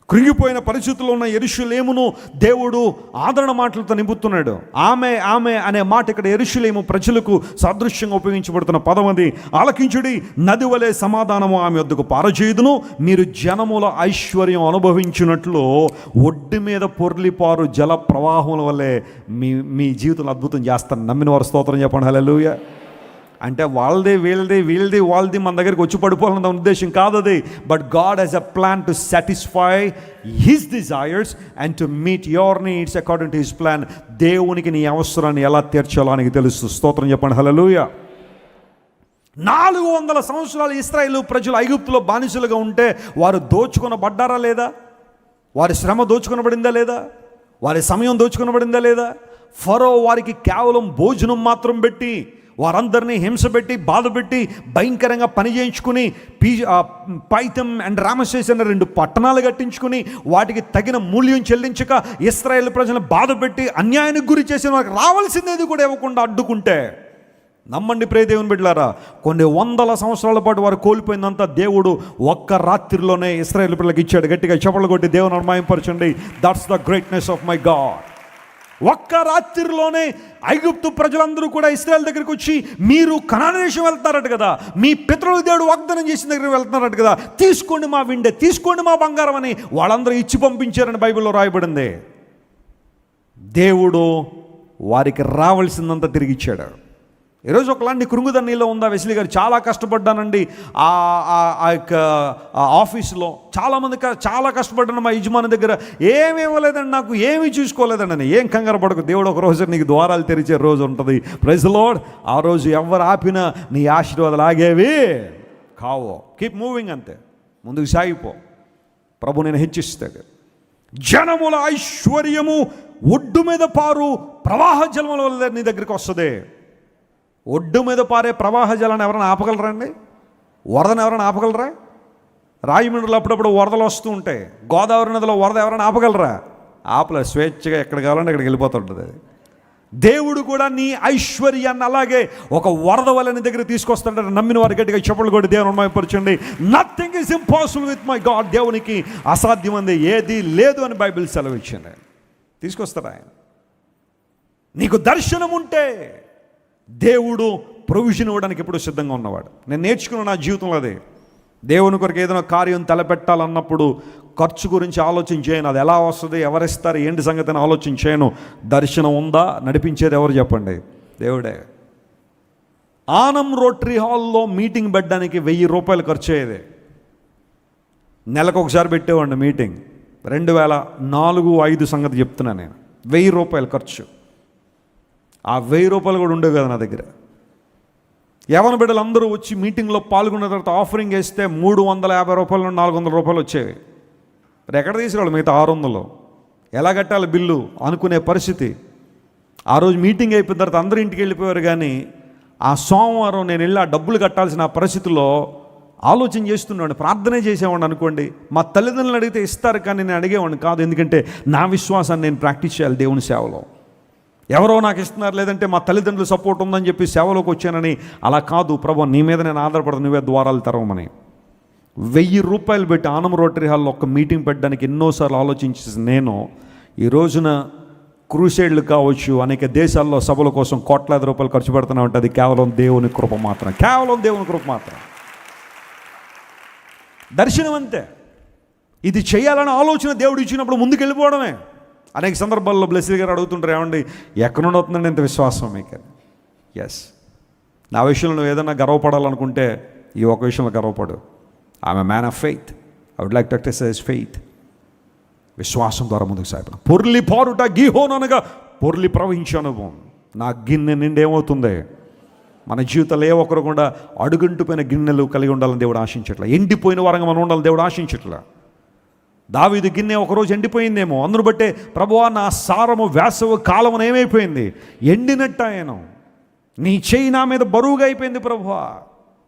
కృంగిపోయిన పరిస్థితుల్లో ఉన్న యెరూషలేమును దేవుడు ఆదరణ మాటలతో నింపుతున్నాడు. ఆమె అనే మాట ఇక్కడ యెరూషలేము ప్రజలకు సాదృశ్యంగా ఉపయోగించబడుతున్న పదం అది. ఆలకించుడి, నది వలె సమాధానము ఆమె వద్దకు పారజేయుదును, మీరు జనముల ఐశ్వర్యం అనుభవించినట్లు ఒడ్డు మీద పొర్లిపారు జల ప్రవాహముల వల్లే మీ జీవితంలో అద్భుతం చేస్తాను. నమ్మిన వారు స్తోత్రం చెప్పండి, హల్లెలూయా. అంటే వాళ్ళది మన దగ్గరికి వచ్చి పడిపోవాలన్న ఉద్దేశం కాదు అది. But God has a plan to satisfy his desires and to meet your needs according to his plan. దేవునికి నీ అవసరాన్ని ఎలా తీర్చాలో ఆయనకి తెలుసు. స్తోత్రం చెప్పండి, హల్లెలూయా. 400 సంవత్సరాలు ఇశ్రాయేలు ప్రజలు ఐగుప్తులో బానిసలుగా ఉంటే వారు దోచుకొనబడ్డారా లేదా? వారి శ్రమ దోచుకొనబడిందా లేదా? వారి సమయం దోచుకొనబడిందా లేదా? ఫరో వారికి కేవలం భోజనం మాత్రం పెట్టి, వారందరినీ హింస పెట్టి, బాధ పెట్టి, భయంకరంగా పని చేయించుకుని, పైథం అండ్ రామసేస్ అనే 2 పట్టణాలు కట్టించుకుని వాటికి తగిన మూల్యం చెల్లించక ఇశ్రాయేలు ప్రజలను బాధ పెట్టి అన్యాయానికి గురి చేసిన వారికి రావాల్సిందేది కూడా ఇవ్వకుండా అడ్డుకుంటే, నమ్మండి ప్రియ దేవుని బిడ్డలారా, కొన్ని 100 సంవత్సరాల పాటు వారు కోల్పోయిందంతా దేవుడు ఒక్క రాత్రిలోనే ఇశ్రాయేలు పిల్లలకి ఇచ్చాడు. గట్టిగా చప్పట్లు కొట్టి దేవుని మహిమపరచండి. That's the greatness of my God. ఒక్క రాత్రిలోనే ఐగుప్తు ప్రజలందరూ కూడా ఇశ్రాయేల్ దగ్గరికి వచ్చి, మీరు కనాను దేశం వెళ్తారట కదా, మీ పితరుల దేవుడు వాగ్దానం చేసిన దగ్గరికి వెళ్తున్నారట కదా, తీసుకోండి మా విండే, తీసుకోండి మా బంగారం అని వాళ్ళందరూ ఇచ్చి పంపించారని బైబిల్లో రాయబడింది. దేవుడు వారికి రావాల్సిందంతా తిరిగి ఇచ్చాడు. ఈరోజు ఒకలాంటి కృంగుదన్నీలో ఉందా? వెస్లీ గారు చాలా కష్టపడ్డానండి ఆ యొక్క ఆఫీసులో, చాలామంది చాలా కష్టపడ్డాను, మా యజమాని దగ్గర ఏమి ఇవ్వలేదండి, నాకు ఏమీ చూసుకోలేదండి. ఏం కంగారు పడకు, దేవుడు ఒక రోజు నీకు ద్వారాలు తెరిచే రోజు ఉంటుంది. Praise the lord. ఆ రోజు ఎవరు ఆపినా నీ ఆశీర్వాదాలు ఆగేవి కావో. కీప్ మూవింగ్, అంతే, ముందుకు సాగిపో. ప్రభు నేను హెచ్చిస్తాడు. జనముల ఐశ్వర్యము ఒడ్డు మీద పారు ప్రవాహ జలముల వల్ల నీ దగ్గరికి వస్తుంది. ఒడ్డు మీద పారే ప్రవాహ జలాన్ని ఎవరైనా ఆపగలరండి? వరదను ఎవరైనా ఆపగలరా? రాజమండ్రిలో అప్పుడప్పుడు వరదలు వస్తూ ఉంటాయి. గోదావరి నదిలో వరద ఎవరైనా ఆపగలరా? ఆపలే. స్వేచ్ఛగా ఎక్కడ కావాలంటే అక్కడికి వెళ్ళిపోతుంటుంది. దేవుడు కూడా నీ ఐశ్వర్యాన్ని అలాగే ఒక వరద వల్ల నీ దగ్గర తీసుకొస్తాడు. నమ్మిన వారి గట్టిగా చప్పట్లు కొట్టి దేవుని మహిమపరచండి. Nothing is impossible with my God. దేవునికి అసాధ్యమైంది ఏది లేదు అని బైబిల్ సెలవిచ్చింది. తీసుకొస్తాడు ఆయన. నీకు దర్శనం ఉంటే దేవుడు ప్రొవిజన్ ఇవ్వడానికి ఎప్పుడు సిద్ధంగా ఉన్నవాడు. నేను నేర్చుకున్న నా జీవితంలో అదే. దేవుని కొరకు ఏదైనా కార్యం తలపెట్టాలన్నప్పుడు ఖర్చు గురించి ఆలోచన చేయను. అది ఎలా వస్తుంది, ఎవరిస్తారు, ఏంటి సంగతి అని ఆలోచన చేయను. దర్శనం ఉందా, నడిపించేది ఎవరు చెప్పండి? దేవుడే. ఆనం రోటరీ హాల్లో మీటింగ్ పెట్టడానికి 1000 రూపాయలు ఖర్చు అయ్యేది. నెలకు ఒకసారి పెట్టేవాడిని మీటింగ్. 2004-05 సంగతి చెప్తున్నాను నేను. 1000 రూపాయలు ఖర్చు. ఆ 1000 రూపాయలు కూడా ఉండేవి కదా నా దగ్గర. యవన బిడ్డలు అందరూ వచ్చి మీటింగ్లో పాల్గొన్న తర్వాత ఆఫరింగ్ వేస్తే 350 రూపాయలు, 400 రూపాయలు వచ్చేవి. మరి ఎక్కడ తీసుకురావాలి మిగతా 600? ఎలా కట్టాలి బిల్లు అనుకునే పరిస్థితి. ఆ రోజు మీటింగ్ అయిపోయిన తర్వాత అందరూ ఇంటికి వెళ్ళిపోయారు. కానీ ఆ సోమవారం నేను వెళ్ళి ఆ డబ్బులు కట్టాల్సిన పరిస్థితుల్లో ఆలోచన చేస్తున్నాడు, ప్రార్థనే చేసేవాడిని అనుకోండి. మా తల్లిదండ్రులు అడిగితే ఇస్తారు, కానీ నేను అడిగేవాడిని కాదు. ఎందుకంటే నా విశ్వాసాన్ని నేను ప్రాక్టీస్ చేయాలి దేవుని సేవలో. ఎవరో నాకు ఇస్తున్నారు, లేదంటే మా తల్లిదండ్రులు సపోర్ట్ ఉందని చెప్పి సేవలోకి వచ్చానని. అలా కాదు ప్రభు, నీ మీద నేను ఆధారపడదు, నువ్వే ద్వారాలు తెరవమని. 1000 రూపాయలు పెట్టి ఆనం రోటరీ హాల్లో ఒక మీటింగ్ పెట్టడానికి ఎన్నోసార్లు ఆలోచించి నేను ఈ రోజున క్రూసైడ్లు కావచ్చు, అనేక దేశాల్లో సభల కోసం కోట్లాది రూపాయలు ఖర్చు పెడుతున్నా ఉంటే అది కేవలం దేవుని కృప మాత్రం, కేవలం దేవుని కృప మాత్రం. దర్శనం అంతే. ఇది చేయాలనే ఆలోచన దేవుడు ఇచ్చినప్పుడు ముందుకు వెళ్ళిపోవడమే. అనేక సందర్భాల్లో బ్లెస్సీ గారు అడుగుతుంటారు, ఏమండి ఎక్కడ నుండి అవుతుందండి ఇంత విశ్వాసం మీకు? ఎస్, నా విషయంలో నువ్వు ఏదైనా గర్వపడాలనుకుంటే ఈ ఒక విషయంలో గర్వపడు. I'm a man of faith. I would like to exercise faith. విశ్వాసం ద్వారా ముందుకు సాగడం. పొర్లి పారుట గీహోన్ అనగా పొర్లి ప్రవహించే అనుభవం. నా గిన్నె నిండి ఏమవుతుంది? మన జీవితంలో ఏ ఒక్కరు కూడా అడుగంటుపోయిన గిన్నెలు కలిగి ఉండాలని దేవుడు ఆశించట్లా. ఎండిపోయిన వారంగా మనం ఉండాలని దేవుడు ఆశించట్లా. దావీదు గిన్నె ఒకరోజు ఎండిపోయిందేమో, అందును బట్టే ప్రభువా నా సారము వేసవి కాలం ఏమైపోయింది? ఎండినట్టు ఆయన. నీ చెయ్యి నా మీద బరువుగా అయిపోయింది ప్రభువా.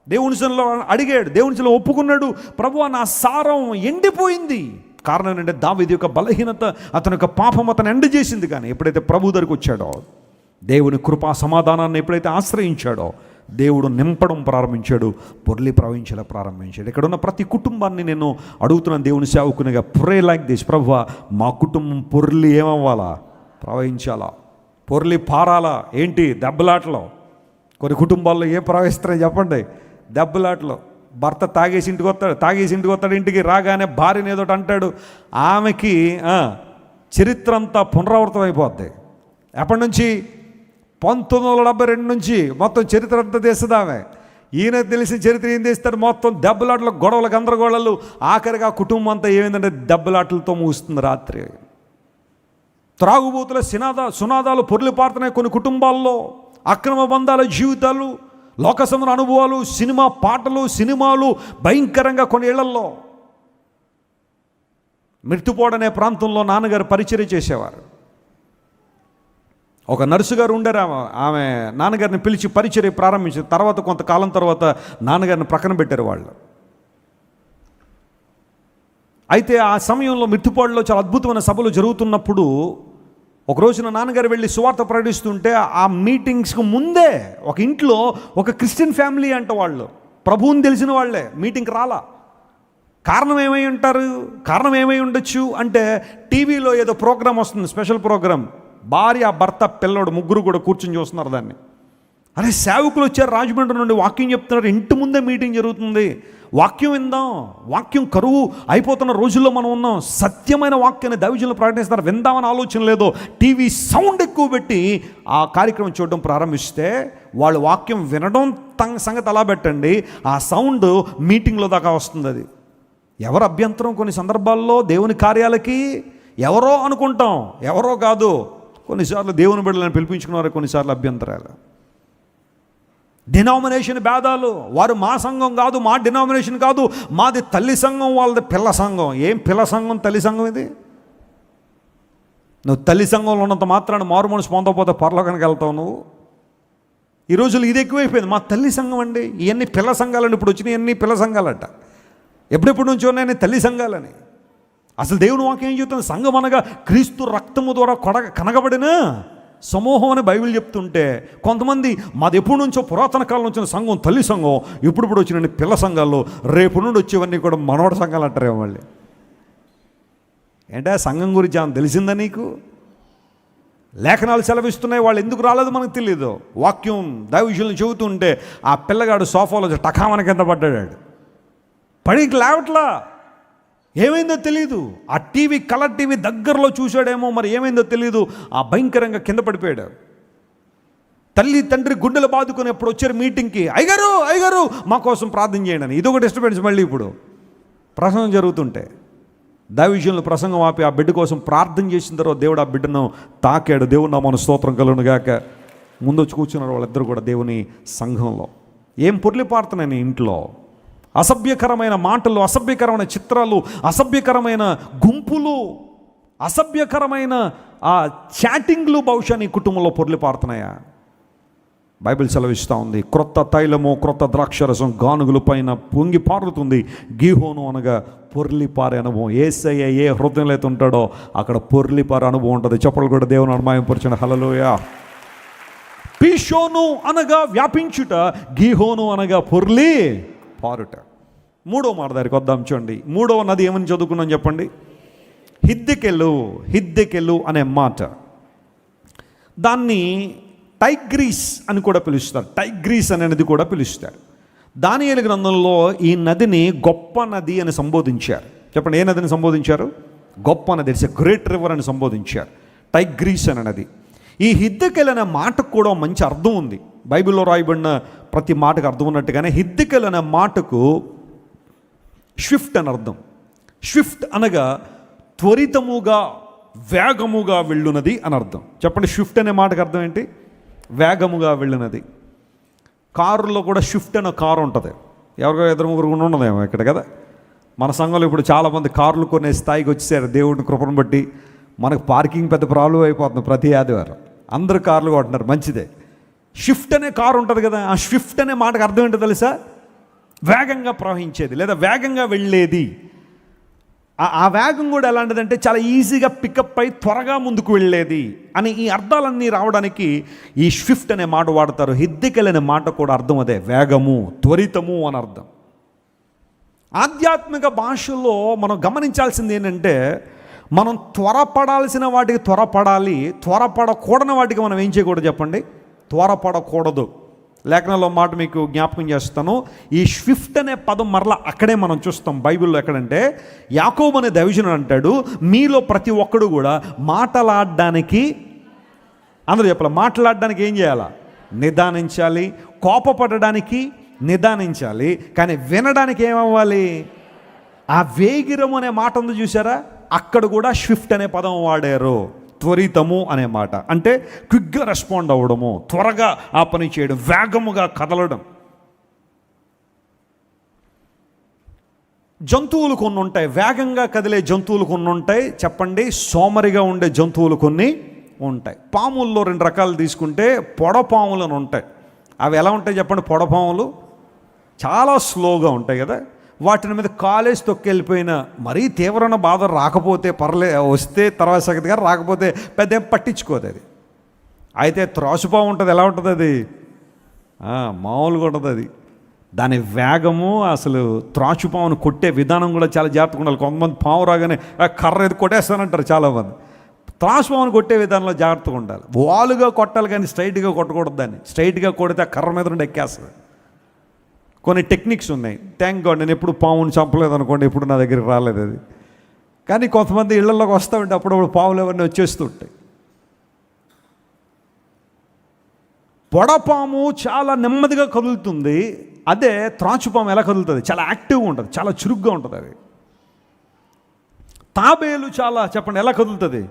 దేవుని సన్నిధిలో అడిగాడు, దేవుని సన్నిధిలో ఒప్పుకున్నాడు, ప్రభువా నా సారం ఎండిపోయింది. కారణం ఏంటంటే దావీదు యొక్క బలహీనత, అతని యొక్క పాపం అతను ఎండ చేసింది. కానీ ఎప్పుడైతే ప్రభు దగ్గరికి వచ్చాడో, దేవుని కృపా సమాధానాన్ని ఎప్పుడైతే ఆశ్రయించాడో, దేవుడు నింపడం ప్రారంభించాడు, పొర్లి ప్రవహించేలా ప్రారంభించాడు. ఇక్కడ ఉన్న ప్రతి కుటుంబాన్ని నేను అడుగుతున్నాను దేవుని సేవకునిగా, ప్రే లైక్ దిస్, ప్రభువా మా కుటుంబం పొర్లి ఏమవ్వాలా? ప్రవహించాలా, పొర్లి పారాలా. ఏంటి? దెబ్బలాటలో. కొన్ని కుటుంబాల్లో ఏం ప్రవహిస్తారో చెప్పండి? దెబ్బలాటలో. భర్త తాగేసి ఇంటికి వస్తాడు, ఇంటికి రాగానే భార్యని ఏదోటి అంటాడు, ఆమెకి చరిత్ర అంతా పునరావృతం అయిపోద్ది. ఎప్పటి నుంచి? 1972 నుంచి మొత్తం చరిత్ర అంతా తీస్తుంది ఆమె. ఈయన తెలిసిన చరిత్ర ఏం తీస్తాడు? మొత్తం దెబ్బలాటలు, గొడవలు, గందరగోళాలు. ఆఖరిగా కుటుంబం అంతా ఏమైందంటే దెబ్బలాటలతో ముగుస్తుంది రాత్రి. త్రాగుబోతుల సునాదాలు పొర్లి పారుతున్నాయి కొన్ని కుటుంబాల్లో. అక్రమ బంధాల జీవితాలు, లోక సంబంధ అనుభవాలు, సినిమా పాటలు, సినిమాలు భయంకరంగా కొన్ని ఇళ్లల్లో. మిర్తుపోడ్ అనే ప్రాంతంలో నాన్నగారు పరిచర్య చేసేవారు. ఒక నర్సు గారు ఉండారు. ఆమె నాన్నగారిని పిలిచి పరిచర్య ప్రారంభించారు. తర్వాత కొంతకాలం తర్వాత నాన్నగారిని ప్రక్కన పెట్టారు వాళ్ళు. అయితే ఆ సమయంలో మిర్తుపాడులో చాలా అద్భుతమైన సభలు జరుగుతున్నప్పుడు ఒక రోజున నాన్నగారు వెళ్ళి సువార్త ప్రకటిస్తుంటే ఆ మీటింగ్స్కి ముందే ఒక ఇంట్లో ఒక క్రిస్టియన్ ఫ్యామిలీ అంట, వాళ్ళు ప్రభువుని తెలిసిన వాళ్ళే, మీటింగ్కి రాలా. కారణం ఏమై ఉంటారు? కారణం ఏమై ఉండొచ్చు అంటే, టీవీలో ఏదో ప్రోగ్రామ్ వస్తుంది, స్పెషల్ ప్రోగ్రామ్. భార్య, భర్త, పిల్లోడు ముగ్గురు కూడా కూర్చొని చూస్తున్నారు దాన్ని. అరే సేవకులు వచ్చారు రాజమండ్రి నుండి, వాక్యం చెప్తున్నారు, ఇంటి ముందే మీటింగ్ జరుగుతుంది, వాక్యం విందాం. వాక్యం కరువు అయిపోతున్న రోజుల్లో మనం ఉన్నాం. సత్యమైన వాక్యాన్ని దైవజనులు ప్రకటిస్తారు, విందామని ఆలోచన లేదో టీవీ సౌండ్ ఎక్కువ పెట్టి ఆ కార్యక్రమం చూడడం ప్రారంభిస్తే, వాళ్ళు వాక్యం వినడం సంగతి అలా పెట్టండి, ఆ సౌండ్ మీటింగ్లో దాకా వస్తుంది. అది ఎవరు అభ్యంతరం? కొన్ని సందర్భాల్లో దేవుని కార్యాలకి ఎవరో అనుకుంటాం, ఎవరో కాదు. కొన్నిసార్లు దేవుని బిడ్డలను పిలిపించుకున్నారు, కొన్నిసార్లు అభ్యంతరాలు. డినామినేషన్ భేదాలు. వారు మా సంఘం కాదు, మా డినామినేషన్ కాదు, మాది తల్లి సంఘం, వాళ్ళది పిల్ల సంఘం. ఏం పిల్ల సంఘం, తల్లి సంఘం ఇది? నువ్వు తల్లి సంఘంలో ఉన్నంత మాత్రాన్ని మారు మనసు పొందకపోతే పరలోకానికి వెళ్తావు నువ్వు. ఈ రోజులు ఇది ఎక్కువైపోయింది. మా తల్లి సంఘం అండి, ఇవన్నీ పిల్ల సంఘాలని ఇప్పుడు వచ్చినాయి, ఇవన్నీ పిల్ల సంఘాలట. ఎప్పుడెప్పుడు నుంచి ఉన్నాయని తల్లి సంఘాలని. అసలు దేవుని వాక్యం ఏం చెప్తుంది? సంఘం అనగా క్రీస్తు రక్తము ద్వారా కనగబడిన సమూహం అని బైబిల్ చెప్తుంటే, కొంతమంది మాది ఎప్పటి నుంచో పురాతన కాలం వచ్చిన సంఘం తల్లి సంఘం, ఇప్పుడు వచ్చిన పిల్ల సంఘాల్లో, రేపు నుండి వచ్చేవన్నీ కూడా మనోడ సంఘాలు అంటారేమో మళ్ళీ. ఏంటా సంఘం గురించి ఏమైనా తెలిసిందా నీకు? లేఖనాలు సెలవిస్తున్నాయి, వాళ్ళు ఎందుకు రాలేదో మనకు తెలియదు. వాక్యం దైవజనులు చెబుతుంటే ఆ పిల్లగాడు సోఫాలో టకామన కింద పడ్డాడు, పడికి లేవట్లా. ఏమైందో తెలియదు. ఆ టీవీ, కలర్ టీవీ దగ్గరలో చూశాడేమో, మరి ఏమైందో తెలియదు. ఆ భయంకరంగా కింద పడిపోయాడు. తల్లి తండ్రి గుండెలు బాదుకొని ఎప్పుడు వచ్చారు మీటింగ్కి, అయ్యగారు మా కోసం ప్రార్థన చేయండి అని. ఇదొక డిస్టర్బెన్స్. మళ్ళీ ఇప్పుడు ప్రసంగం జరుగుతుంటే దైవజనులు ప్రసంగం ఆపి ఆ బిడ్డ కోసం ప్రార్థన చేసిన తర్వాత దేవుడు ఆ బిడ్డను తాకాడు. దేవుడు నా మన స్తోత్రం కలుగును గాక. ముందు వచ్చి కూర్చున్నారు వాళ్ళిద్దరు కూడా దేవుని సంఘంలో. ఏం పొర్లి పారుతున్నాయి ఇంట్లో? అసభ్యకరమైన మాటలు, అసభ్యకరమైన చిత్రాలు, అసభ్యకరమైన గుంపులు, అసభ్యకరమైన ఆ చాటింగ్లు బహుశా నీ కుటుంబంలో పొర్లి పారుతున్నాయా? బైబిల్ సెలవిస్తూ ఉంది, క్రొత్త తైలము క్రొత్త ద్రాక్షరసం గానుగుల పైన పొంగి పారుతుంది. గీహోను అనగా పొర్లిపారే అనుభవం. యేసయ్య ఏ హృదయంలో అయితే ఉంటాడో అక్కడ పొర్లిపారే అనుభవం ఉంటుంది. చెప్పలు కూడా దేవుని అనుమాయంపరచండి. హల్లెలూయా. పీషోను అనగా వ్యాపించుట, గీహోను అనగా పొర్లి పారుట. మూడో మాట దగ్గరికి వద్దాం చూడండి. మూడవ నది ఏమని చదువుకున్నాం చెప్పండి? హిద్దెకెలు అనే మాట, దాన్ని టైగ్రీస్ అని కూడా పిలుస్తారు. టైగ్రీస్ అనే నది కూడా పిలుస్తారు. దానియేలు గ్రంథంలో ఈ నదిని గొప్ప నది అని సంబోధించారు. చెప్పండి, ఏ నదిని సంబోధించారు? గొప్ప నది. ఇట్స్ ఎ గ్రేట్ రివర్ అని సంబోధించారు. టైగ్రీస్ అనే నది. ఈ హిద్దెకెల్ అనే మాటకు కూడా మంచి అర్థం ఉంది. బైబిల్లో రాయబడిన ప్రతి మాటకు అర్థం ఉన్నట్టుగానే హిద్దెకెల్ అనే మాటకు స్విఫ్ట్ అని అర్థం. స్విఫ్ట్ అనగా త్వరితముగా వేగముగా వెళ్ళునది అని అర్థం. చెప్పండి, స్విఫ్ట్ అనే మాటకు అర్థం ఏంటి? వేగముగా వెళ్ళినది. కారులో కూడా స్విఫ్ట్ అనే కారు ఉంటుంది. ఎవరికో ఇద్దరు ముగ్గురు ఉండదేమో ఇక్కడ కదా. మన సంఘంలో ఇప్పుడు చాలామంది కార్లు కొనే స్థాయికి వచ్చేసారు. దేవుడిని కృపను బట్టి మనకు పార్కింగ్ పెద్ద ప్రాబ్లం అయిపోతుంది. ప్రతి ఆదివారం అందరు కార్లు కొంటున్నారు, మంచిదే. స్విఫ్ట్ అనే కారు ఉంటుంది కదా, ఆ స్విఫ్ట్ అనే మాటకు అర్థం ఏంటో తెలుసా? వేగంగా ప్రవహించేది లేదా వేగంగా వెళ్ళేది. ఆ వేగం కూడా ఎలాంటిదంటే చాలా ఈజీగా పికప్ అయి త్వరగా ముందుకు వెళ్ళేది అని ఈ అర్థాలన్నీ రావడానికి ఈ స్విఫ్ట్ అనే మాట వాడతారు. హిద్దెకెల్ అనే మాట కూడా అర్థం అదే, వేగము, త్వరితము అని అర్థం. ఆధ్యాత్మిక భాషలో మనం గమనించాల్సింది ఏంటంటే, మనం త్వరపడాల్సిన వాటికి త్వరపడాలి, త్వరపడకూడని వాటికి మనం ఏం చేయకూడదు చెప్పండి? త్వరపడకూడదు. లేఖనంలో మాట మీకు జ్ఞాపకం చేస్తాను. ఈ స్విఫ్ట్ అనే పదం మరలా అక్కడే మనం చూస్తాం బైబిల్లో. ఎక్కడంటే యాకోబు అనే దైవజనుడు అంటాడు, మీలో ప్రతి ఒక్కడు కూడా మాట్లాడడానికి, అందరూ చెప్పాలి, మాట్లాడడానికి ఏం చేయాలా? నిదానించాలి. కోపపడడానికి నిదానించాలి, కానీ వినడానికి ఏమవ్వాలి? ఆ వేగిరం అనే మాట ఉంది చూసారా, అక్కడ కూడా స్విఫ్ట్ అనే పదం వాడారు. త్వరితము అనే మాట అంటే క్విక్గా రెస్పాండ్ అవ్వడము, త్వరగా ఆ పని చేయడం, వేగముగా కదలడం. జంతువులు కొన్ని ఉంటాయి, వేగంగా కదిలే జంతువులు కొన్ని ఉంటాయి. చెప్పండి, సోమరిగా ఉండే జంతువులు కొన్ని ఉంటాయి. పాముల్లో 2 రకాలు తీసుకుంటే పొడపాములు అని ఉంటాయి. అవి ఎలా ఉంటాయి చెప్పండి? పొడపాములు చాలా స్లోగా ఉంటాయి కదా. వాటిని మీద కాలేజ్ తొక్కెళ్ళిపోయిన మరీ తీవ్రమైన బాధ రాకపోతే వస్తే తర్వాత సంగతి గారు, రాకపోతే పెద్ద ఏం పట్టించుకోదు అది. అయితే త్రాసుపాము ఉంటుంది, ఎలా ఉంటుంది అది? మామూలుగా ఉంటుంది అది. దాని వేగము, అసలు త్రాచుపామును కొట్టే విధానం కూడా చాలా జాగ్రత్తగా ఉండాలి. కొంతమంది పాము రాగానే కర్ర ఎది కొట్టేస్తానంటారు చాలామంది. త్రాసుపామును కొట్టే విధానంలో జాగ్రత్తగా ఉండాలి. వాలుగా కొట్టాలి కానీ స్ట్రైట్గా కొట్టకూడదు. దాన్ని స్ట్రైట్గా కొడితే ఆ కర్ర మీద నుండి ఎక్కేస్తుంది. కొన్ని టెక్నిక్స్ ఉన్నాయి. థ్యాంక్ గాడ్ నేను ఎప్పుడు పాముని చంపలేదు అనుకోండి, ఎప్పుడు నా దగ్గరికి రాలేదు అది. కానీ కొంతమంది ఇళ్లలోకి వస్తూ ఉంటే అప్పుడప్పుడు పాములు ఎవరిని వచ్చేస్తుంటాయి. పొడపాము చాలా నెమ్మదిగా కదులుతుంది. అదే త్రాచుపాము ఎలా కదులుతుంది? చాలా యాక్టివ్గా ఉంటుంది, చాలా చురుగ్గా ఉంటుంది అది. తాబేలు చాలా, చెప్పండి, ఎలా కదులుతుంది?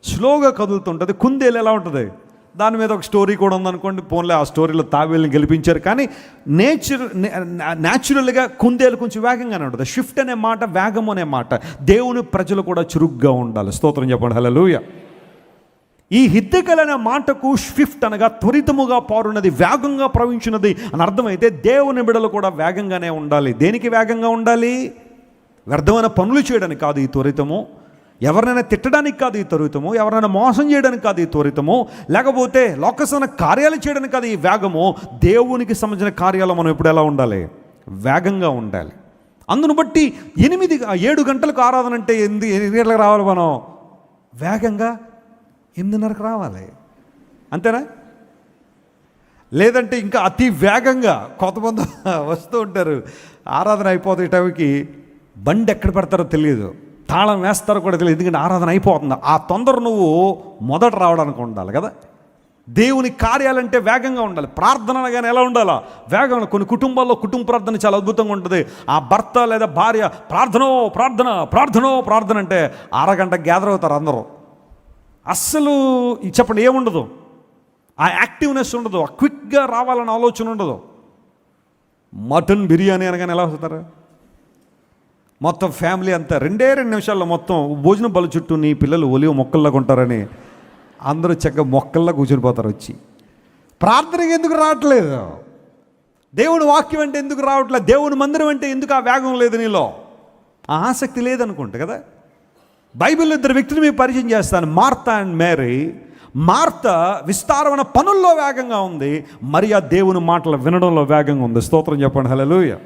స్లోగా కదులుతుంటుంది. కుందేలు ఎలా ఉంటుంది? దాని మీద ఒక స్టోరీ కూడా ఉందనుకోండి, పోన్లే ఆ స్టోరీలో తాబేలుని గెలిపించారు. కానీ న్యాచురల్గా కుందేలు కొంచెం వేగంగానే ఉంటుంది. షిఫ్ట్ అనే మాట, వేగం అనే మాట. దేవుని ప్రజలు కూడా చురుగ్గా ఉండాలి. స్తోత్రం చెప్పండి, హల్లెలూయా. ఈ హిద్దెకెల్ అనే మాటకు స్విఫ్ట్ అనగా త్వరితముగా పారున్నది, వేగంగా ప్రవహించినది అని అర్థమైతే దేవుని బిడలు కూడా వేగంగానే ఉండాలి. దేనికి వేగంగా ఉండాలి? వ్యర్థమైన పనులు చేయడానికి కాదు ఈ త్వరితము, ఎవరినైనా తిట్టడానికి కాదు ఈ త్వరితము, ఎవరైనా మోసం చేయడానికి కాదు ఈ త్వరితము, లేకపోతే లోకసన కార్యాలు చేయడానికి కాదు ఈ వేగము. దేవునికి సంబంధించిన కార్యాలు మనం ఇప్పుడు ఎలా ఉండాలి? వేగంగా ఉండాలి. అందును బట్టి 7 గంటలకు ఆరాధన అంటే 8 గంటలకు రావాలి మనం, వేగంగా 8:30కు రావాలి. అంతేనా? లేదంటే ఇంకా అతి వేగంగా కొంతమంది వస్తూ ఉంటారు. ఆరాధన అయిపోతే టైంకి బండి ఎక్కడ పెడతారో తెలియదు, తాళం వేస్తారో కూడా తెలియదు, ఎందుకంటే ఆరాధన అయిపోతుంది. ఆ తొందర నువ్వు మొదట రావడానికి ఉండాలి కదా. దేవుని కార్యాలంటే వేగంగా ఉండాలి. ప్రార్థన అనగానే ఎలా ఉండాలా? వేగంగా. కొన్ని కుటుంబాల్లో కుటుంబ ప్రార్థన చాలా అద్భుతంగా ఉంటుంది. ఆ భర్త లేదా భార్య ప్రార్థనో ప్రార్థన ప్రార్థనో ప్రార్థన అంటే అరగంట గ్యాదర్ అవుతారు అందరూ. అస్సలు చెప్పండి ఏముండదు, ఆ యాక్టివ్నెస్ ఉండదు, ఆ క్విక్గా రావాలని ఆలోచన ఉండదు. మటన్ బిర్యానీ అనగానే ఎలా వస్తారు? మొత్తం ఫ్యామిలీ అంతా 2 నిమిషాల్లో మొత్తం భోజనం బల చుట్టూ నీ పిల్లలు ఒలివ మొక్కల్లాగా ఉంటారని అందరూ చక్కగా మొక్కల్లా కూర్చొని పోతారు వచ్చి. ప్రార్థనకి ఎందుకు రావట్లేదు? దేవుని వాక్యం అంటే ఎందుకు రావట్లేదు? దేవుని మందిరం అంటే ఎందుకు ఆ వేగం లేదు నీలో? ఆ ఆసక్తి లేదనుకుంటా కదా. బైబిల్లో ఇద్దరు వ్యక్తులు మీకు పరిచయం చేస్తాను, మార్తా అండ్ మేరీ. మార్త విస్తారమైన పనుల్లో వేగంగా ఉంది, మరియా దేవుని మాటలు వినడంలో వేగంగా ఉంది. స్తోత్రం చెప్పండి, హల్లెలూయా.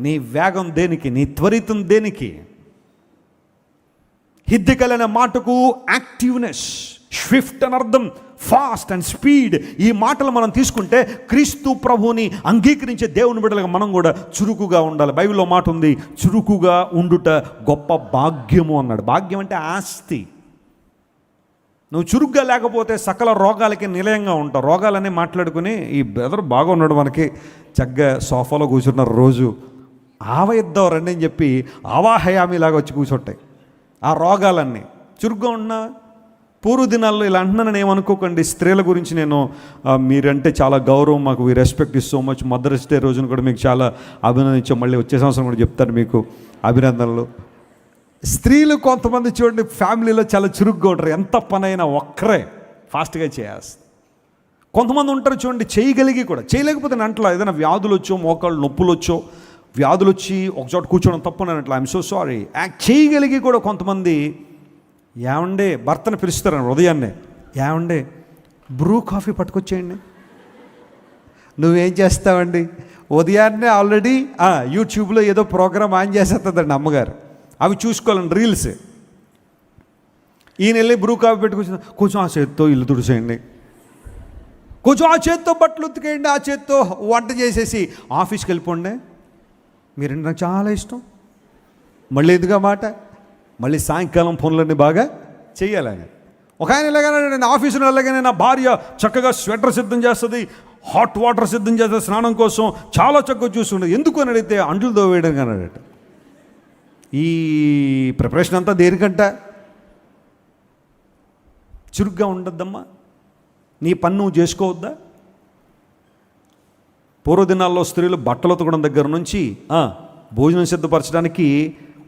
నీ వేగం దేనికి? నీ త్వరితం దేనికి? హిద్దికల్ అనే మాటకు యాక్టివ్నెస్, స్విఫ్ట్ అని అర్థం, ఫాస్ట్ అండ్ స్పీడ్. ఈ మాటలు మనం తీసుకుంటే క్రీస్తు ప్రభువుని అంగీకరించే దేవుని బిడ్డలుగా మనం కూడా చురుకుగా ఉండాలి. బైబిల్లో మాట ఉంది, చురుకుగా ఉండుట గొప్ప భాగ్యము అన్నాడు. భాగ్యం అంటే ఆస్తి. నువ్వు చురుగ్గా లేకపోతే సకల రోగాలకి నిలయంగా ఉంటావు. రోగాలనే మాట్లాడుకుని ఈ బ్రదర్ బాగా ఉన్నాడు, మనకి చక్కగా సోఫాలో కూర్చున్నారు, రోజు ఆవయిద్దాం రండి అని చెప్పి ఆవాహయామిలాగా వచ్చి కూర్చుంటాయి ఆ రోగాలన్నీ. చురుగ్గా ఉన్నా పూర్వ దినాల్లో ఇలా అంటున్నానని ఏమనుకోకండి. స్త్రీల గురించి నేను మీరంటే చాలా గౌరవం, మాకు we respect is so much. Mother's Day రోజున కూడా మీకు చాలా అభినందించాం. మళ్ళీ వచ్చే సంవత్సరం కూడా చెప్తాను మీకు అభినందనలు. స్త్రీలు కొంతమంది చూడండి ఫ్యామిలీలో చాలా చురుగ్గా ఉంటారు, ఎంత పనైనా ఒక్కరే ఫాస్ట్గా చేయాల్సి. కొంతమంది ఉంటారు చూడండి చేయగలిగి కూడా చేయలేకపోతే అంటలా, ఏదైనా వ్యాధులు వచ్చో, మోకాళ్ళు నొప్పులు వచ్చో, వ్యాధులు వచ్చి ఒకచోట కూర్చోవడం తప్పు అట్లా, ఐఎమ్ సో సారీ. చేయగలిగి కూడా కొంతమంది ఏమండే భర్తను పిలుస్తారని ఉదయాన్నే, ఏమండే బ్రూ కాఫీ పట్టుకొచ్చేయండి. నువ్వేం చేస్తావండి? ఉదయాన్నే ఆల్రెడీ యూట్యూబ్లో ఏదో ప్రోగ్రామ్ ఆన్ చేసేస్తుందండి అమ్మగారు, అవి చూసుకోవాలండి రీల్స్. ఈయన వెళ్ళి బ్రూ కాఫీ పెట్టుకొచ్చి కొంచెం ఆ చేత్తో ఇల్లు తుడిసేయండి, కొంచెం ఆ చేత్తో బట్టలు ఉతికేయండి, ఆ చేత్తో వంట చేసేసి ఆఫీస్కి వెళ్ళిపోండి. మీరంటే నాకు చాలా ఇష్టం. మళ్ళీ ఎదుగా మాట, మళ్ళీ సాయంకాలం పనులన్నీ బాగా చెయ్యాలని. ఒక ఆయన ఇలాగానే నేను ఆఫీసులో వెళ్ళగానే నా భార్య చక్కగా స్వెటర్ సిద్ధం చేస్తుంది, హాట్ వాటర్ సిద్ధం చేస్తుంది స్నానం కోసం, చాలా చక్కగా చూస్తుండదు. ఎందుకు అని అడిగితే అంట్లు దోవేయడం అన్నాడట. ఈ ప్రిపరేషన్ అంతా దేనికంట? చురుగ్గా ఉండద్దమ్మా, నీ పని నువ్వు చేసుకోవద్దా? పూర్వదినాల్లో స్త్రీలు బట్టలు ఉతకడం దగ్గర నుంచి భోజనం సిద్ధపరచడానికి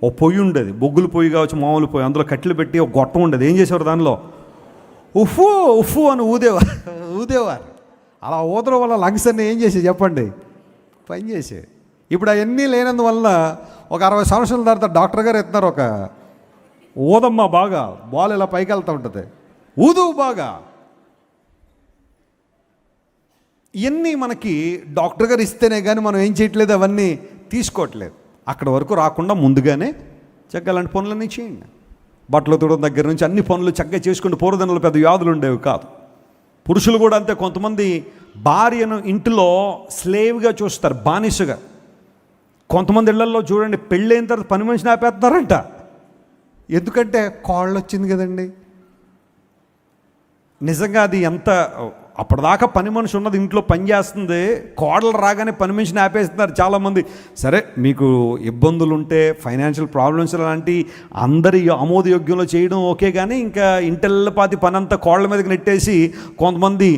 ఓ పొయ్యి ఉండేది, బొగ్గులు పొయ్యి కావచ్చు, మామూలు పొయ్యి, అందులో కట్టెలు పెట్టి ఒక గొట్టం ఉండేది. ఏం చేసేవారు? దానిలో ఉఫ్ఫు ఉఫ్ఫు అని ఊదేవారు. అలా ఊదడం వల్ల లంగ్స్ అన్నీ ఏం చేసేది చెప్పండి? పని చేసేది. ఇప్పుడు అవన్నీ లేనందువల్ల ఒక 60 సంవత్సరాల తర్వాత డాక్టర్ గారు ఎత్తున్నారు, ఒక ఊదమ్మ బాగా బాల్ ఇలా పైకి వెళ్తూ ఉంటుంది, ఊదు బాగా. ఇవన్నీ మనకి డాక్టర్ గారు ఇస్తేనే కానీ మనం ఏం చేయట్లేదు, అవన్నీ తీసుకోవట్లేదు. అక్కడ వరకు రాకుండా ముందుగానే చక్కగా అలాంటి పనులన్నీ చేయండి. బట్టలు తోడడం దగ్గర నుంచి అన్ని పనులు చక్కగా చేసుకుంటూ, పూర్వదినాల్లో పెద్ద వ్యాధులు ఉండేవి కాదు. పురుషులు కూడా అంతే. కొంతమంది భార్యను ఇంటిలో స్లేవ్గా చూస్తారు, బానిసగా. కొంతమంది ఇళ్లలో చూడండి పెళ్ళైన తర్వాత పని మనిషిని ఆపేస్తున్నారంట. ఎందుకంటే కాళ్ళు వచ్చింది కదండి. నిజంగా అది ఎంత, అప్పటిదాకా పని మనిషి ఉన్నది ఇంట్లో పని చేస్తుంది, కోడలు రాగానే పని మనిషిని ఆపేస్తున్నారు చాలామంది. సరే మీకు ఇబ్బందులు ఉంటే, ఫైనాన్షియల్ ప్రాబ్లమ్స్ లాంటి అందరి ఆమోదయోగ్యంలో చేయడం ఓకే, కానీ ఇంకా ఇంటెల్లపాతి పని అంతా కోళ్ళ మీదకి నెట్టేసి కొంతమంది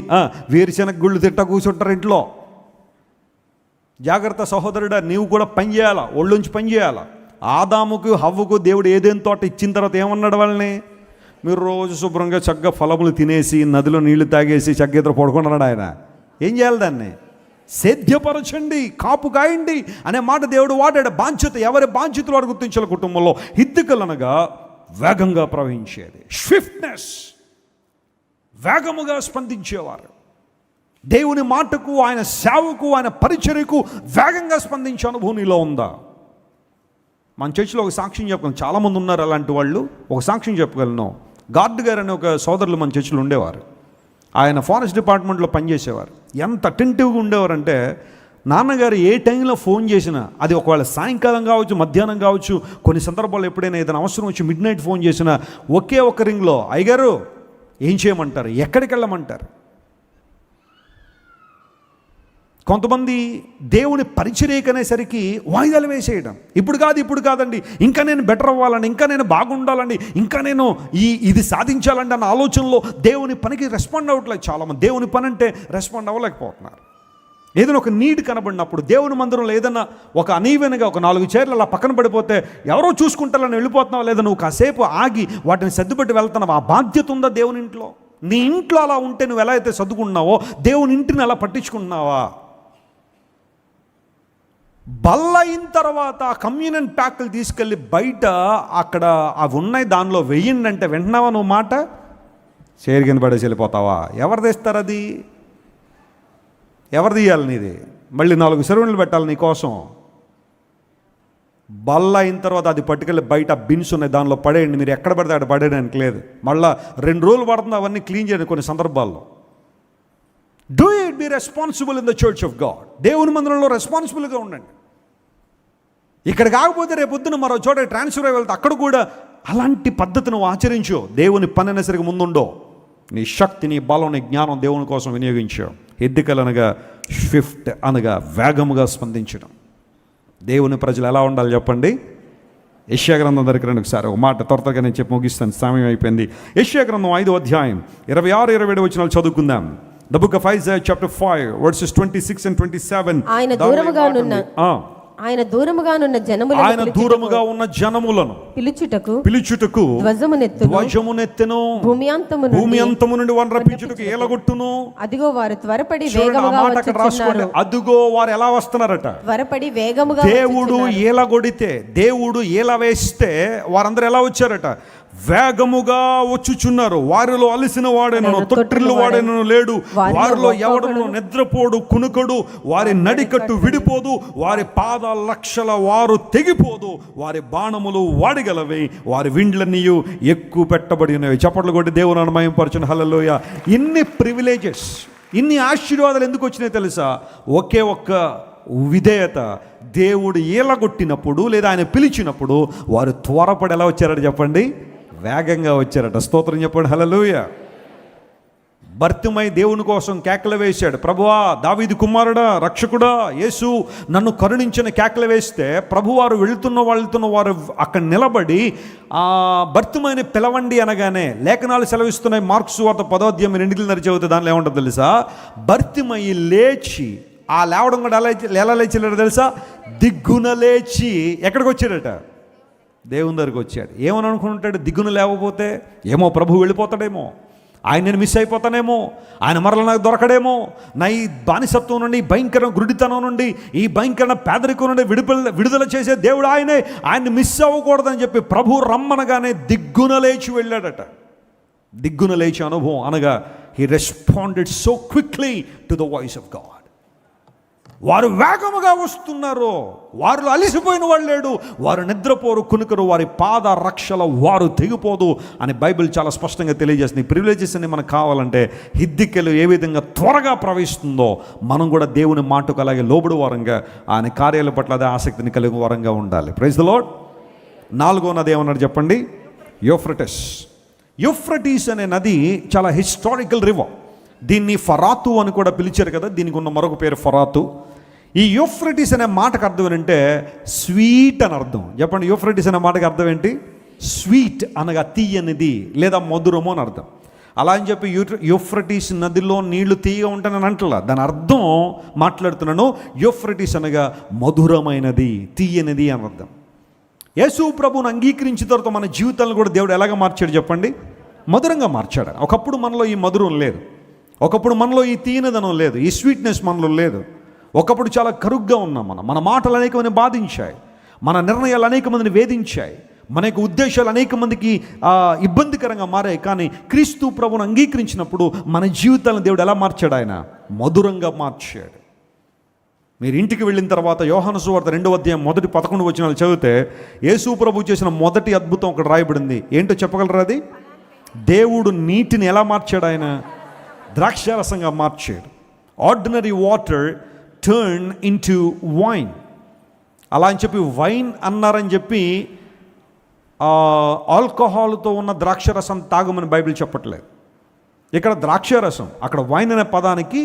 వేరుశెనగ గుళ్ళు తిట్ట కూర్చుంటారు ఇంట్లో. జాగ్రత్త సహోదరుడా, నీవు కూడా పని చేయాలా, ఒళ్ళుంచి పని చేయాలా. ఆదాముకు హవ్వకు దేవుడు ఏదైనా తోట ఇచ్చిన తర్వాత ఏమన్నాడు వాళ్ళని? మీరు రోజు శుభ్రంగా చక్కగా ఫలములు తినేసి, నదిలో నీళ్లు తాగేసి చక్కగా ఇద్దరు పడుకున్నాడు ఆయన. ఏం చేయాలి? దాన్ని సేద్యపరచండి, కాపు కాయండి అనే మాట దేవుడు వాడాడు. బాధ్యత, ఎవరి బాధ్యతలు వాడు గుర్తించాలి. కుటుంబంలో హిద్దికల్ అనగా వేగంగా ప్రవహించేది, స్విఫ్ట్నెస్, వేగముగా స్పందించేవారు. దేవుని మాటకు, ఆయన సేవకు, ఆయన పరిచర్యకు వేగంగా స్పందించే అనుభవం నీలో ఉందా? మన చర్చిలో ఒక సాక్ష్యం చెప్పగలను, చాలామంది ఉన్నారు అలాంటి వాళ్ళు. ఒక సాక్ష్యం చెప్పగలను. గార్డ్ గారు అనే ఒక సోదరులు మన చర్చిలో ఉండేవారు. ఆయన ఫారెస్ట్ డిపార్ట్మెంట్లో పనిచేసేవారు. ఎంత అటెంటివ్గా ఉండేవారంటే, నాన్నగారు ఏ టైంలో ఫోన్ చేసినా, అది ఒకవేళ సాయంకాలం కావచ్చు, మధ్యాహ్నం కావచ్చు, కొన్ని సందర్భాల్లో ఎప్పుడైనా ఏదైనా అవసరం వచ్చి మిడ్ నైట్ ఫోన్ చేసినా ఒకే ఒక్క రింగ్లో, అయ్యగారు ఏం చేయమంటారు, ఎక్కడికి వెళ్ళమంటారు. కొంతమంది దేవుని పరిచర్యకనేసరికి వాయిదాలు వేసేయడం. ఇప్పుడు కాదండి, ఇంకా నేను బెటర్ అవ్వాలండి, ఇంకా నేను బాగుండాలండి, ఇంకా నేను ఇది సాధించాలండి అన్న ఆలోచనలో దేవుని పనికి రెస్పాండ్ అవ్వట్లేదు చాలామంది. దేవుని పని అంటే రెస్పాండ్ అవ్వలేకపోతున్నారు. ఏదైనా ఒక నీడ్ కనబడినప్పుడు, దేవుని మందిరంలో ఏదైనా ఒక అనీవెన్గా ఒక 4 చైర్లు అలా పక్కన పడిపోతే ఎవరో చూసుకుంటారని వెళ్ళిపోతున్నావు, లేదా నువ్వు కాసేపు ఆగి వాటిని సర్దుపెట్టి వెళ్తున్నావు. ఆ బాధ్యత ఉందా దేవుని ఇంట్లో? నీ ఇంట్లో అలా ఉంటే నువ్వు ఎలా అయితే సర్దుకుంటున్నావో దేవుని ఇంటిని అలా పట్టించుకుంటున్నావా? బల్ల అయిన తర్వాత కమ్యూనియన్ ప్యాకులు తీసుకెళ్ళి బయట అక్కడ అవి ఉన్నాయి దానిలో వెయ్యండి అంటే వింటున్నావా నువ్వు మాట? చేరు కింద పడేసి వెళ్ళిపోతావా? ఎవరు తెస్తారు అది? ఎవరు తీయాలి నీది? మళ్ళీ 4 సెరవులు పెట్టాలి నీ కోసం. బల్ల అయిన తర్వాత అది పట్టుకెళ్ళి బయట బిన్స్ ఉన్నాయి దానిలో పడేయండి. మీరు ఎక్కడ పడితే అక్కడ పడేయడానికి లేదు. మళ్ళీ 2 రోజులు పడుతుంది అవన్నీ క్లీన్ చేయండి కొన్ని సందర్భాల్లో. Do it, be responsible in the church of God. దేవుని మందిరంలో రెస్పాన్సిబుల్గా ఉండండి. ఇక్కడ కాకపోతే రేపొద్దున మరో చోట ట్రాన్స్ఫర్ అయి వెళ్తే అక్కడ కూడా అలాంటి పద్ధతిని ఆచరించు. దేవుని పని అనేసరికి ముందుండో. నీ శక్తి, నీ బలం, నీ జ్ఞానం దేవుని కోసం వినియోగించావు. ఎద్దికలు అనగా స్విఫ్ట్ అనగా వేగముగా స్పందించడం. దేవుని ప్రజలు ఎలా ఉండాలి చెప్పండి? యెషయా గ్రంథం దగ్గర రండి ఒకసారి. ఒక మాట త్వరగా నేను చెప్పి ముగిస్తాను, సమయం అయిపోయింది. యెషయా గ్రంథం 5వ అధ్యాయం 26-27 వచనాలు చదువుకుందాం. The book of Isaiah chapter 5 verses 26 and 27. ఆయన దూరముగా ఉన్న జనములను పిలుచుటకు ధ్వజమునెత్తెను. భూమి అంతము నుండి వారిని రప్పించుటకు ఏలగొట్టును. అదిగో వారు త్వరపడి వేగముగా వచ్చుచున్నారు. అదిగో వారు ఎలా వస్తున్నారట? త్వరపడి వేగముగా. దేవుడు ఏలగొడితే, దేవుడు ఏల వేస్తే వారందరూ ఎలా వచ్చారట? వేగముగా వచ్చుచున్నారు. వారిలో అలిసిన వాడేనను తొట్టిల్లు వాడేనను లేడు. వారిలో ఎవడను నిద్రపోడు కునుకడు. వారి నడికట్టు విడిపోదు. వారి పాద లక్షల వారు తెగిపోదు. వారి బాణములు వాడిగలవి. వారి విండ్లన్నీయు ఎక్కువ పెట్టబడినవి. చప్పట్లు కొట్టి దేవుని మహిమపరచును. హల్లెలూయా. ఇన్ని ప్రివిలేజెస్, ఇన్ని ఆశీర్వాదాలు ఎందుకు వచ్చినాయి తెలుసా? ఒకే ఒక్క విధేయత. దేవుడు ఏలగొట్టినప్పుడు లేదా ఆయన పిలిచినప్పుడు వారు త్వరపడి ఎలా వచ్చారట చెప్పండి? వేగంగా వచ్చారట. స్తోత్రం చెప్పండి. హల్లెలూయా. భర్తమై దేవుని కోసం కేకలు వేశాడు. ప్రభువా, దావీదు కుమారుడా, రక్షకుడా, యేసు నన్ను కరుణించిన కేకలు వేస్తే ప్రభువారు వెళుతున్న వారు అక్కడ నిలబడి భర్తమైని పిలవండి అనగానే లేఖనాలు సెలవిస్తున్నాయి. మార్క్స్ వార్త 10వ అధ్యాయం 2 చదివితే దానిలో ఏముంటుంది తెలుసా? భర్తమయి లేచి, ఆ లేవడం కూడా ఎలా లేచిలేడు తెలుసా? దిగ్గున లేచి ఎక్కడికి వచ్చాడట? దేవుని దగ్గరికి వచ్చాడు. ఏమని అనుకుంటాడు? దిగ్గున లేకపోతే ఏమో ప్రభు వెళ్ళిపోతాడేమో, ఆయన నేను మిస్ అయిపోతానేమో, ఆయన మరల నాకు దొరకడేమో, నా ఈ బానిసత్వం నుండి, ఈ భయంకర గుడితనం నుండి, ఈ భయంకర పేదరికం నుండి విడుదల చేసే దేవుడు ఆయనే, ఆయన్ని మిస్ అవ్వకూడదని చెప్పి ప్రభు రమ్మనగానే దిగ్గున లేచి వెళ్ళాడట. దిగ్గున లేచి అనుభవం అనగా he responded so quickly to the voice of God. వారు వేగముగా వస్తున్నారు. వారిలో అలిసిపోయిన వాళ్ళు లేడు. వారు నిద్రపోరు కునుకరు. వారి పాద రక్షల వారు తెగిపోదు అని బైబిల్ చాలా స్పష్టంగా తెలియజేస్తుంది. ఈ ప్రివిలేజెస్ అన్ని మనకు కావాలంటే హిద్దికెలు ఏ విధంగా త్వరగా ప్రవహిస్తుందో మనం కూడా దేవుని మాటకు అలాగే లోబడు వారంగా, ఆయన కార్యాల పట్ల అదే ఆసక్తిని కలిగి వారంగా ఉండాలి. Praise the lord. 4వ నది ఏమన్నారు చెప్పండి? యూఫ్రటీస్. యూఫ్రటీస్ అనే నది చాలా హిస్టారికల్ రివర్. దీన్ని ఫరాతు అని కూడా పిలిచారు కదా. దీనికి ఉన్న మరొక పేరు ఫరాతు. ఈ యూఫ్రటీస్ అనే మాటకు అర్థం ఏంటంటే స్వీట్ అని అర్థం. చెప్పండి, యూఫ్రటీస్ అనే మాటకు అర్థం ఏంటి? స్వీట్ అనగా తీయనిది లేదా మధురము అని అర్థం. అలా అని చెప్పి యూఫ్రటీస్ నదిలో నీళ్లు తీయగా ఉంటానని అంటలా. దాని అర్థం మాట్లాడుతున్నాను. యూఫ్రటీస్ అనగా మధురమైనది, తీయనిది అని అర్థం. యేసు ప్రభువును అంగీకరించిన తర్వాత మన జీవితాలను కూడా దేవుడు ఎలాగ మార్చాడు చెప్పండి? మధురంగా మార్చాడు. ఒకప్పుడు మనలో ఈ మధురం లేదు. ఒకప్పుడు మనలో ఈ తీయనిదనం లేదు. ఈ స్వీట్నెస్ మనలో లేదు. ఒకప్పుడు చాలా కరుగ్గా ఉన్నాం. మన మాటలు అనేక మందిని బాధించాయి. మన నిర్ణయాలు అనేక మందిని వేధించాయి. మన యొక్క ఉద్దేశాలు అనేక మందికి ఇబ్బందికరంగా మారాయి. కానీ క్రీస్తు ప్రభువును అంగీకరించినప్పుడు మన జీవితాలను దేవుడు ఎలా మార్చాడు? ఆయన మధురంగా మార్చాడు. మీరు ఇంటికి వెళ్ళిన తర్వాత యోహాను సువార్త 2వ అధ్యాయం 11 వచనాలు చదివితే యేసు ప్రభు చేసిన మొదటి అద్భుతం ఒకటి రాయబడింది. ఏంటో చెప్పగలరా? అది దేవుడు నీటిని ఎలా మార్చాడు? ఆయన ద్రాక్షారసంగా మార్చాడు. Ordinary water turn into wine. అలా అని చెప్పి వైన్ అన్నారని చెప్పి ఆల్కహాల్తో ఉన్న ద్రాక్షరసం తాగమని బైబిల్ చెప్పట్లేదు. ఇక్కడ ద్రాక్షారసం, అక్కడ వైన్ అనే పదానికి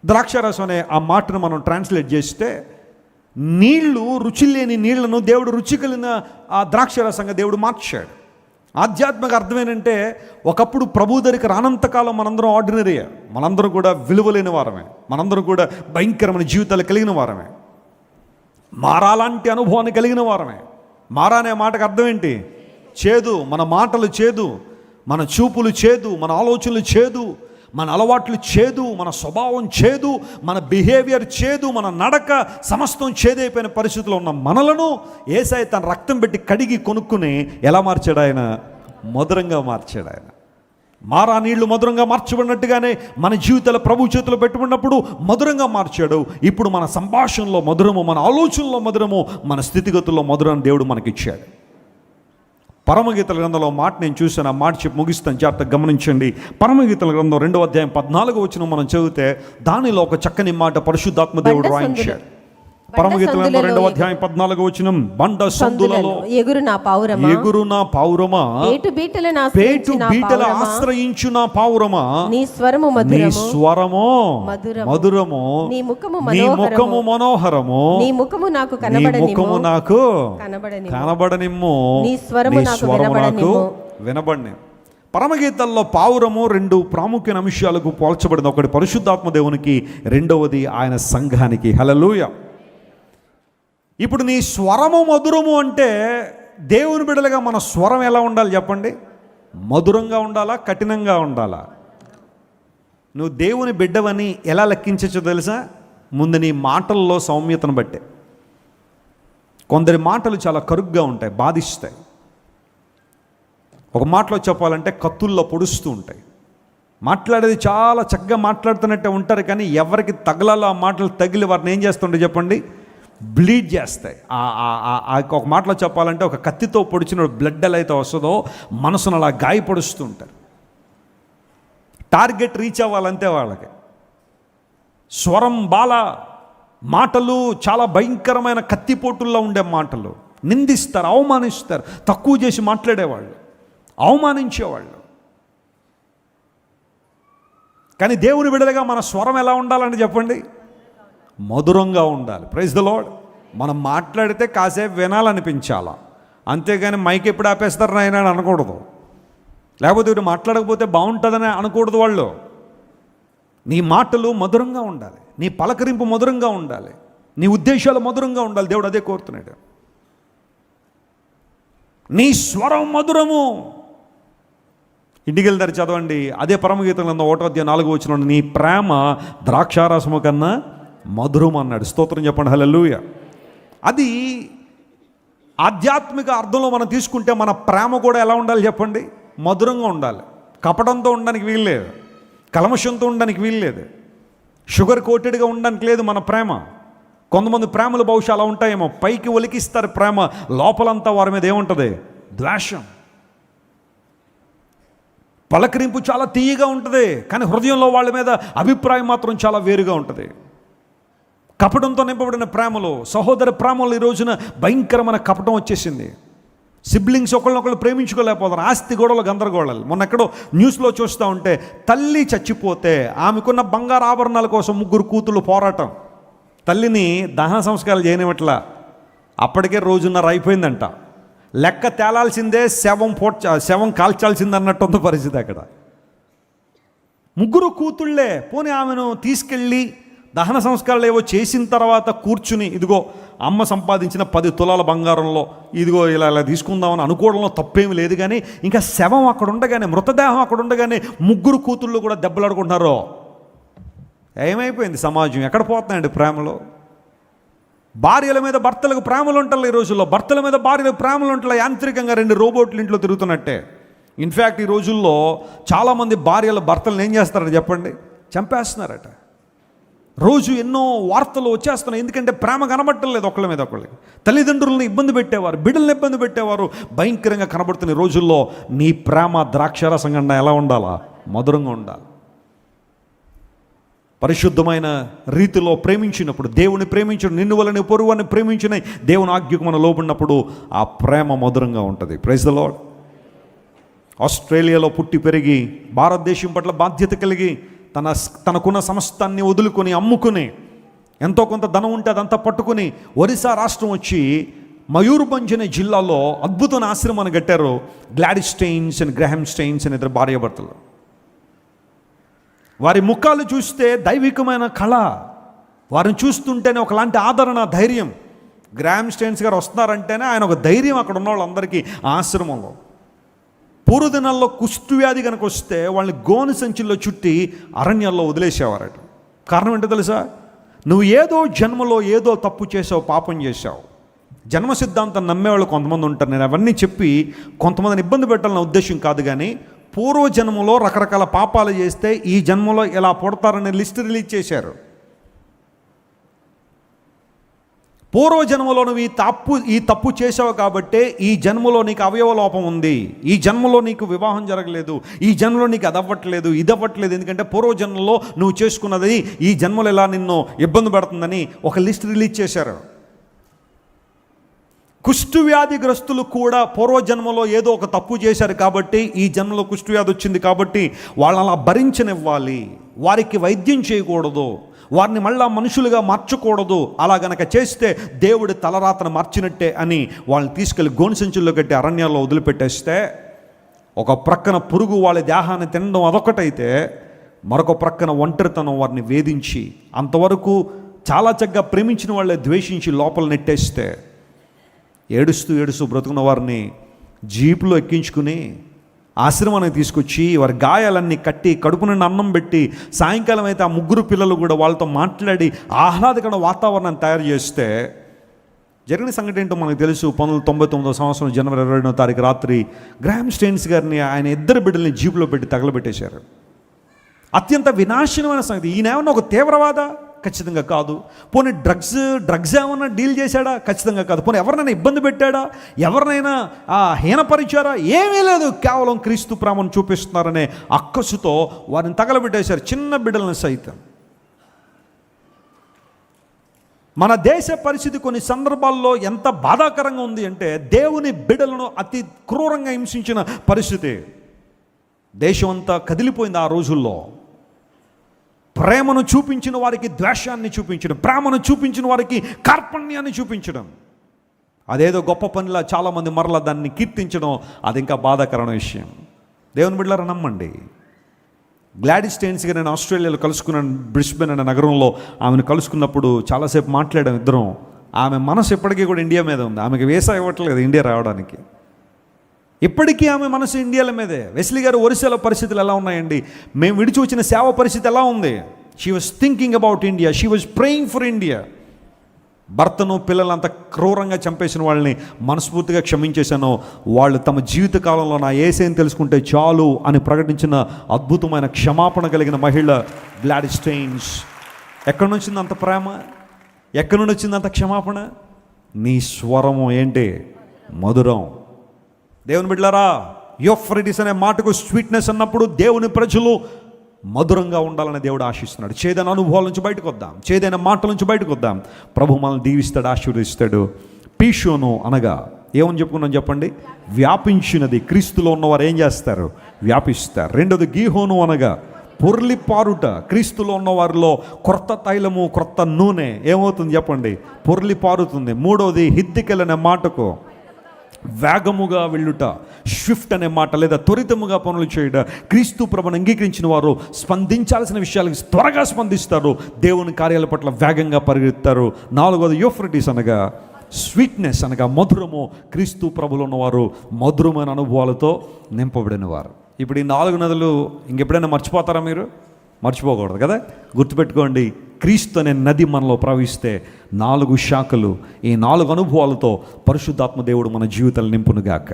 ద్రాక్షారసం అనే ఆ మాటను మనం ట్రాన్స్లేట్ చేస్తే నీళ్లు, రుచి లేని నీళ్లను దేవుడు రుచి కలిగిన ఆ ద్రాక్షారసంగా దేవుడు మార్చాడు. ఆధ్యాత్మిక అర్థం ఏంటంటే ఒకప్పుడు ప్రభు దగ్గరికి రానంతకాలం మనందరం ఆర్డినరీ, మనందరం కూడా విలువలేని వారమే, మనందరం కూడా భయంకరమైన జీవితాలు కలిగిన వారమే, మారాలాంటి అనుభవాన్ని కలిగిన వారమే. మారా అనే మాటకు అర్థం ఏంటి? చేదు. మన మాటలు చేదు, మన చూపులు చేదు, మన ఆలోచనలు చేదు, మన అలవాట్లు చేదు, మన స్వభావం చేదు, మన బిహేవియర్ చేదు, మన నడక సమస్తం చేదైపోయిన పరిస్థితిలో ఉన్న మనలను యేసయ్య తన రక్తం పెట్టి కడిగి కొనుక్కుని ఎలా మార్చాడు ఆయన? మధురంగా మార్చాడు ఆయన. మారా నీళ్లు మధురంగా మార్చబడినట్టుగానే మన జీవితాల ప్రభు చేతిలో పెట్టుకున్నప్పుడు మధురంగా మార్చాడు. ఇప్పుడు మన సంభాషణలో మధురము, మన ఆలోచనలో మధురము, మన స్థితిగతుల్లో మధురాన్ని దేవుడు మనకిచ్చాడు. పరమగీతల గ్రంథంలో మాట నేను చూశాను, ఆ మాట చెప్పి ముగిస్తాను, జాగ్రత్తగా గమనించండి. పరమగీతల గ్రంథం 2వ అధ్యాయం 14వ వచనం మనం చదివితే దానిలో ఒక చక్కని మాట పరిశుద్ధాత్మ దేవుడు రాయించాడు. పరమగీతల గ్రంథం 2వ అధ్యాయం 14వ వచనం, బండ సందులలో ఎగురు నా పావురమా, పేటు బీటల ఆశ్రయించు నా పావురమా, నీ స్వరము మధురము, నీ ముఖము మనోహరము, నీ ముఖము నాకు కనబడనిమ్ము, నీ స్వరము నాకు వినబడని. పరమగీతాల్లో పావురము 2 ప్రాముఖ్య అంశాలకు పోల్చబడింది. ఒకటి పరిశుద్ధాత్మ దేవునికి, రెండవది ఆయన సంఘానికి. హల్లెలూయా. ఇప్పుడు నీ స్వరము మధురము అంటే దేవుని బిడ్డలుగా మన స్వరం ఎలా ఉండాలి చెప్పండి? మధురంగా ఉండాలా, కఠినంగా ఉండాలా? నువ్వు దేవుని బిడ్డవని ఎలా లెక్కించచ్చో తెలుసా? ముందు నీ మాటల్లో సౌమ్యతను బట్టే. కొందరి మాటలు చాలా కరుగ్గా ఉంటాయి, బాధిస్తాయి. ఒక మాటలో చెప్పాలంటే కత్తుల్లో పొడుస్తూ ఉంటాయి. మాట్లాడేది చాలా చక్కగా మాట్లాడుతున్నట్టే ఉంటారు, కానీ ఎవరికి తగలాలో ఆ మాటలు తగిలి వారిని ఏం చేస్తుంటే చెప్పండి? బ్లీడ్ చేస్తాయి. ఒక మాటలో చెప్పాలంటే ఒక కత్తితో పొడిచిన బ్లడ్ ఎలా అయితే వస్తుందో మనసును అలా గాయపడుస్తూ ఉంటారు. టార్గెట్ రీచ్ అవ్వాలంతే వాళ్ళకి. స్వరం మాటలు చాలా భయంకరమైన కత్తిపోటుల్లో ఉండే మాటలు. నిందిస్తారు, అవమానిస్తారు, తక్కువ చేసి మాట్లాడేవాళ్ళు, అవమానించేవాళ్ళు. కానీ దేవుని బిడ్డలుగా మన స్వరం ఎలా ఉండాలని చెప్పండి? మధురంగా ఉండాలి. Praise the lord. మనం మాట్లాడితే కాసేపు వినాలనిపించాలా, అంతేగాని మైక్ ఎప్పుడు ఆపేస్తారు నాయన అని అనకూడదు. లేకపోతే వీడు మాట్లాడకపోతే బాగుంటుందని అనకూడదు వాళ్ళు. నీ మాటలు మధురంగా ఉండాలి, నీ పలకరింపు మధురంగా ఉండాలి, నీ ఉద్దేశాలు మధురంగా ఉండాలి. దేవుడు అదే కోరుతున్నాడు. నీ స్వరం మధురము. ఇంటికి వెళ్తారు, చదవండి. అదే పరమగీతం 1వ అధ్యాయం 4వ వచనం, నీ ప్రేమ ద్రాక్షారసము కన్నా మధురం అన్నాడు. స్తోత్రం చెప్పండి. హల్లెలూయా. అది ఆధ్యాత్మిక అర్థంలో మనం తీసుకుంటే మన ప్రేమ కూడా ఎలా ఉండాలి చెప్పండి? మధురంగా ఉండాలి. కపటంతో ఉండడానికి వీల్లేదు, కల్మషంతో ఉండడానికి వీల్లేదు, షుగర్ కోటెడ్గా ఉండడానికి లేదు మన ప్రేమ. కొంతమంది ప్రేమలు బహుశా అలా ఉంటాయేమో, పైకి ఒలికిస్తారు ప్రేమ, లోపలంతా వారి మీద ఏముంటుంది? ద్వేషం. పలకరింపు చాలా తీయగా ఉంటుంది, కానీ హృదయంలో వాళ్ళ మీద అభిప్రాయం మాత్రం చాలా వేరుగా ఉంటుంది. కపటంతో నింపబడిన ప్రేమలో, సహోదర ప్రేమలో ఈ రోజున భయంకరమైన కపటం వచ్చేసింది. సిబ్లింగ్స్ ఒకళ్ళనొకళ్ళు ప్రేమించుకోలేకపోతారు, ఆస్తి గొడవలు, గందరగోళాలు. మొన్న ఎక్కడో న్యూస్లో చూస్తూ ఉంటే తల్లి చచ్చిపోతే ఆమెకున్న బంగారు ఆభరణాల కోసం 3 కూతుళ్ళు పోరాటం. తల్లిని దహన సంస్కారాలు చేయనివట్లా, అప్పటికే 1.5 రోజు అయిపోయిందంట. లెక్క తేలాల్సిందే, శవం కాల్చాల్సిందే అన్నట్టు ఉంది పరిస్థితి అక్కడ. 3 కూతుళ్ళే. పోనీ ఆమెను తీసుకెళ్ళి దహన సంస్కారాలు ఏవో చేసిన తర్వాత కూర్చుని, ఇదిగో అమ్మ సంపాదించిన 10 తులాల బంగారంలో ఇదిగో ఇలా తీసుకుందామని అనుకోవడంలో తప్పేమి లేదు. కానీ ఇంకా శవం అక్కడ ఉండగానే, మృతదేహం అక్కడ ఉండగానే 3 కూతుళ్ళు కూడా దెబ్బలాడుకుంటున్నారు. ఏమైపోయింది సమాజం? ఎక్కడ పోతున్నాయండి ప్రేమలో? భార్యల మీద భర్తలకు ప్రేమలు ఉంటాయి ఈ రోజుల్లో, భర్తల మీద భార్యలకు ప్రేమలు ఉంటాయి. యాంత్రికంగా 2 రోబోట్లు ఇంట్లో తిరుగుతున్నట్టే. ఇన్ఫ్యాక్ట్ ఈ రోజుల్లో చాలామంది భార్యల భర్తలను ఏం చేస్తారని చెప్పండి? చంపేస్తున్నారట. రోజు ఎన్నో వార్తలు వచ్చేస్తున్నాయి. ఎందుకంటే ప్రేమ కనబడటం లేదు ఒకళ్ళ మీద ఒకళ్ళకి. తల్లిదండ్రులను ఇబ్బంది పెట్టేవారు, బిడ్డలను ఇబ్బంది పెట్టేవారు, భయంకరంగా కనబడుతున్న రోజుల్లో నీ ప్రేమ ద్రాక్షారసం కన్నా ఎలా ఉండాలా? మధురంగా ఉండాలి. పరిశుద్ధమైన రీతిలో ప్రేమించినప్పుడు, దేవుని ప్రేమించడం, నిన్ను వలని పొరుగుని ప్రేమించిన దేవుని ఆజ్ఞకు మనం లోబడినప్పుడు ఆ ప్రేమ మధురంగా ఉంటుంది. Praise the lord. ఆస్ట్రేలియాలో పుట్టి పెరిగి భారతదేశం పట్ల బాధ్యత కలిగి తనకున్న సమస్తాన్ని వదులుకొని అమ్ముకుని, ఎంతో కొంత ధనం ఉంటే అదంతా పట్టుకుని ఒరిస్సా రాష్ట్రం వచ్చి మయూర్భంజ్ అనే జిల్లాలో అద్భుతమైన ఆశ్రమాన్ని కట్టారు. Gladys Staines and Graham Staines అనే 2 భార్యాభర్తలు. వారి ముఖాలు చూస్తే దైవికమైన కళ, వారిని చూస్తుంటేనే ఒకలాంటి ఆదరణ, ధైర్యం. గ్రాహం స్టెయిన్స్ గారు వస్తున్నారంటేనే ఆయన ఒక ధైర్యం అక్కడ ఉన్న వాళ్ళందరికీ ఆశ్రమంలో. పూర్వదినాల్లో కుష్ఠవ్యాధి కనుక వస్తే వాళ్ళని గోను సంచుల్లో చుట్టి అరణ్యాల్లో వదిలేసేవారట. కారణం ఏంటో తెలుసా? నువ్వు ఏదో జన్మలో ఏదో తప్పు చేసావు, పాపం చేశావు. జన్మ సిద్ధాంతం నమ్మేవాళ్ళు కొంతమంది ఉంటారు. నేను అవన్నీ చెప్పి కొంతమందిని ఇబ్బంది పెట్టాలన్న ఉద్దేశం కాదు, కానీ పూర్వజన్మలో రకరకాల పాపాలు చేస్తే ఈ జన్మలో ఎలా పుడతారనే లిస్ట్ రిలీజ్ చేశారు. పూర్వజన్మలో నువ్వు ఈ తప్పు చేసావు కాబట్టే ఈ జన్మలో నీకు అవయవ లోపం ఉంది, ఈ జన్మలో నీకు వివాహం జరగలేదు, ఈ జన్మలో నీకు అదవ్వట్లేదు, ఇది అవ్వట్లేదు. ఎందుకంటే పూర్వజన్మలో నువ్వు చేసుకున్నది ఈ జన్మలో ఎలా నిన్ను ఇబ్బంది పడుతుందని ఒక లిస్ట్ రిలీజ్ చేశారు. కుష్ఠవ్యాధిగ్రస్తులు కూడా పూర్వజన్మలో ఏదో ఒక తప్పు చేశారు కాబట్టి ఈ జన్మలో కుష్ఠవ్యాధి వచ్చింది కాబట్టి వాళ్ళని అలా భరించనివ్వాలి, వారికి వైద్యం చేయకూడదు, వారిని మళ్ళా మనుషులుగా మార్చకూడదు. అలా గనక చేస్తే దేవుడి తలరాతను మార్చినట్టే అని వాళ్ళని తీసుకెళ్ళి గోను సంచుల్లో కట్టి అరణ్యాల్లో వదిలిపెట్టేస్తే, ఒక ప్రక్కన పురుగు వాళ్ళ దేహాన్ని తినడం అదొకటైతే, మరొక ప్రక్కన ఒంటరితనం వారిని వేధించి అంతవరకు చాలా చక్కగా ప్రేమించిన వాళ్ళే ద్వేషించి లోపల నెట్టేస్తే, ఏడుస్తూ బ్రతుకున్న వారిని జీపులో ఎక్కించుకుని ఆశ్రమానికి తీసుకొచ్చి వారి గాయాలన్నీ కట్టి కడుపు నుండి అన్నం పెట్టి, సాయంకాలం అయితే ఆ 3 పిల్లలు కూడా వాళ్ళతో మాట్లాడి ఆహ్లాదకర వాతావరణాన్ని తయారు చేస్తే జరిగిన సంఘటన ఏంటో మనకు తెలుసు. 1999 సంవత్సరం జనవరి 22వ తారీఖు రాత్రి గ్రాహం స్టెయిన్స్ గారిని, ఆయన 2 బిడ్డల్ని జీపులో పెట్టి తగలబెట్టేశారు. అత్యంత వినాశనమైన సంగతి. ఈయన ఏమన్నా ఒక తీవ్రవాద? ఖచ్చితంగా కాదు. పోనీ డ్రగ్స్ ఏమన్నా డీల్ చేశాడా? ఖచ్చితంగా కాదు. పోనీ ఎవరినైనా ఇబ్బంది పెట్టాడా? ఎవరినైనా హీనపరిచారా? ఏమీ లేదు. కేవలం క్రీస్తు ప్రేమను చూపిస్తున్నారనే అక్కసుతో వారిని తగలబెట్టేశారు, చిన్న బిడ్డలను సైతం. మన దేశ పరిస్థితి కొన్ని సందర్భాల్లో ఎంత బాధాకరంగా ఉంది అంటే, దేవుని బిడ్డలను అతి క్రూరంగా హింసించిన పరిస్థితి. దేశం అంతా కదిలిపోయింది ఆ రోజుల్లో. ప్రేమను చూపించిన వారికి ద్వేషాన్ని చూపించడం, ప్రేమను చూపించిన వారికి కార్పణ్యాన్ని చూపించడం, అదేదో గొప్ప పనిలా చాలామంది మరలా దాన్ని కీర్తించడం, అది ఇంకా బాధాకరమైన విషయం. దేవుని బిడ్డలారా నమ్మండి. గ్లాడిస్ స్టెయిన్స్ గారు నేను ఆస్ట్రేలియాలో కలుసుకున్నాను, బ్రిస్బెన్ అనే నగరంలో. ఆమెను కలుసుకున్నప్పుడు చాలాసేపు మాట్లాడాం ఇద్దరం. ఆమె మనసు ఎప్పటికీ కూడా ఇండియా మీద ఉంది. ఆమెకి వీసా ఇవ్వట్లేదు ఇండియా రావడానికి. ఇప్పటికీ ఆమె మనసు ఇండియాల మీదే. వెస్లీ గారు ఒరిస్సాలో పరిస్థితులు ఎలా ఉన్నాయండి? మేము విడిచి వచ్చిన సేవ పరిస్థితి ఎలా ఉంది? She was thinking about India, she was praying for India. భర్తను పిల్లలంతా క్రూరంగా చంపేసిన వాళ్ళని మనస్ఫూర్తిగా క్షమించేశాను. వాళ్ళు తమ జీవిత కాలంలో నా యేసుని తెలుసుకుంటే చాలు అని ప్రకటించిన అద్భుతమైన క్షమాపణ కలిగిన మహిళ గ్లాడిస్ స్టెయిన్స్. ఎక్కడి నుంచి వచ్చింది అంత ప్రేమ? ఎక్కడి నుండి వచ్చింది అంత క్షమాపణ? నీ స్వరము ఏంటి? మధురం. దేవుని బిడ్డలారా, యూఫ్రటీస్ అనే మాటకు స్వీట్నెస్ అన్నప్పుడు దేవుని ప్రజలు మధురంగా ఉండాలని దేవుడు ఆశిస్తున్నాడు. చేదైన అనుభవాల నుంచి బయటకు వద్దాం, చేదైన మాటల నుంచి బయటకు వద్దాం. ప్రభు మనల్ని దీవిస్తాడు, ఆశీర్వదిస్తాడు. పీషోను అనగా ఏమని చెప్పుకున్నాం చెప్పండి? వ్యాపించినది. క్రీస్తులో ఉన్నవారు ఏం చేస్తారు? వ్యాపిస్తారు. రెండోది గీహోను అనగా పొర్లిపారుట. క్రీస్తులో ఉన్న వారిలో క్రొత్త తైలము, క్రొత్త నూనె ఏమవుతుంది చెప్పండి? పొర్లిపారుతుంది. మూడోది హిద్దికెల్ అనే మాటకు వేగముగా వెళ్ళుట, షిఫ్ట్ అనే మాట, లేదా త్వరితముగా పనులు చేయుట. క్రీస్తు ప్రభువును అంగీకరించిన వారు స్పందించాల్సిన విషయాలకు త్వరగా స్పందిస్తారు, దేవుని కార్యాల పట్ల వేగంగా పరిగెత్తారు. నాలుగోది యూఫ్రటీస్ అనగా స్వీట్నెస్ అనగా మధురము. క్రీస్తు ప్రభువులో ఉన్నవారు మధురమైన అనుభవాలతో నింపబడిన వారు. ఇప్పుడు ఈ 4 నదులు ఇంకెప్పుడైనా మర్చిపోతారా మీరు? మర్చిపోకూడదు కదా. గుర్తుపెట్టుకోండి, క్రీస్తు అనే నది మనలో ప్రవహిస్తే 4 శాఖలు, ఈ 4 అనుభవాలతో పరిశుద్ధాత్మ దేవుడు మన జీవితాలు నింపునుగాక.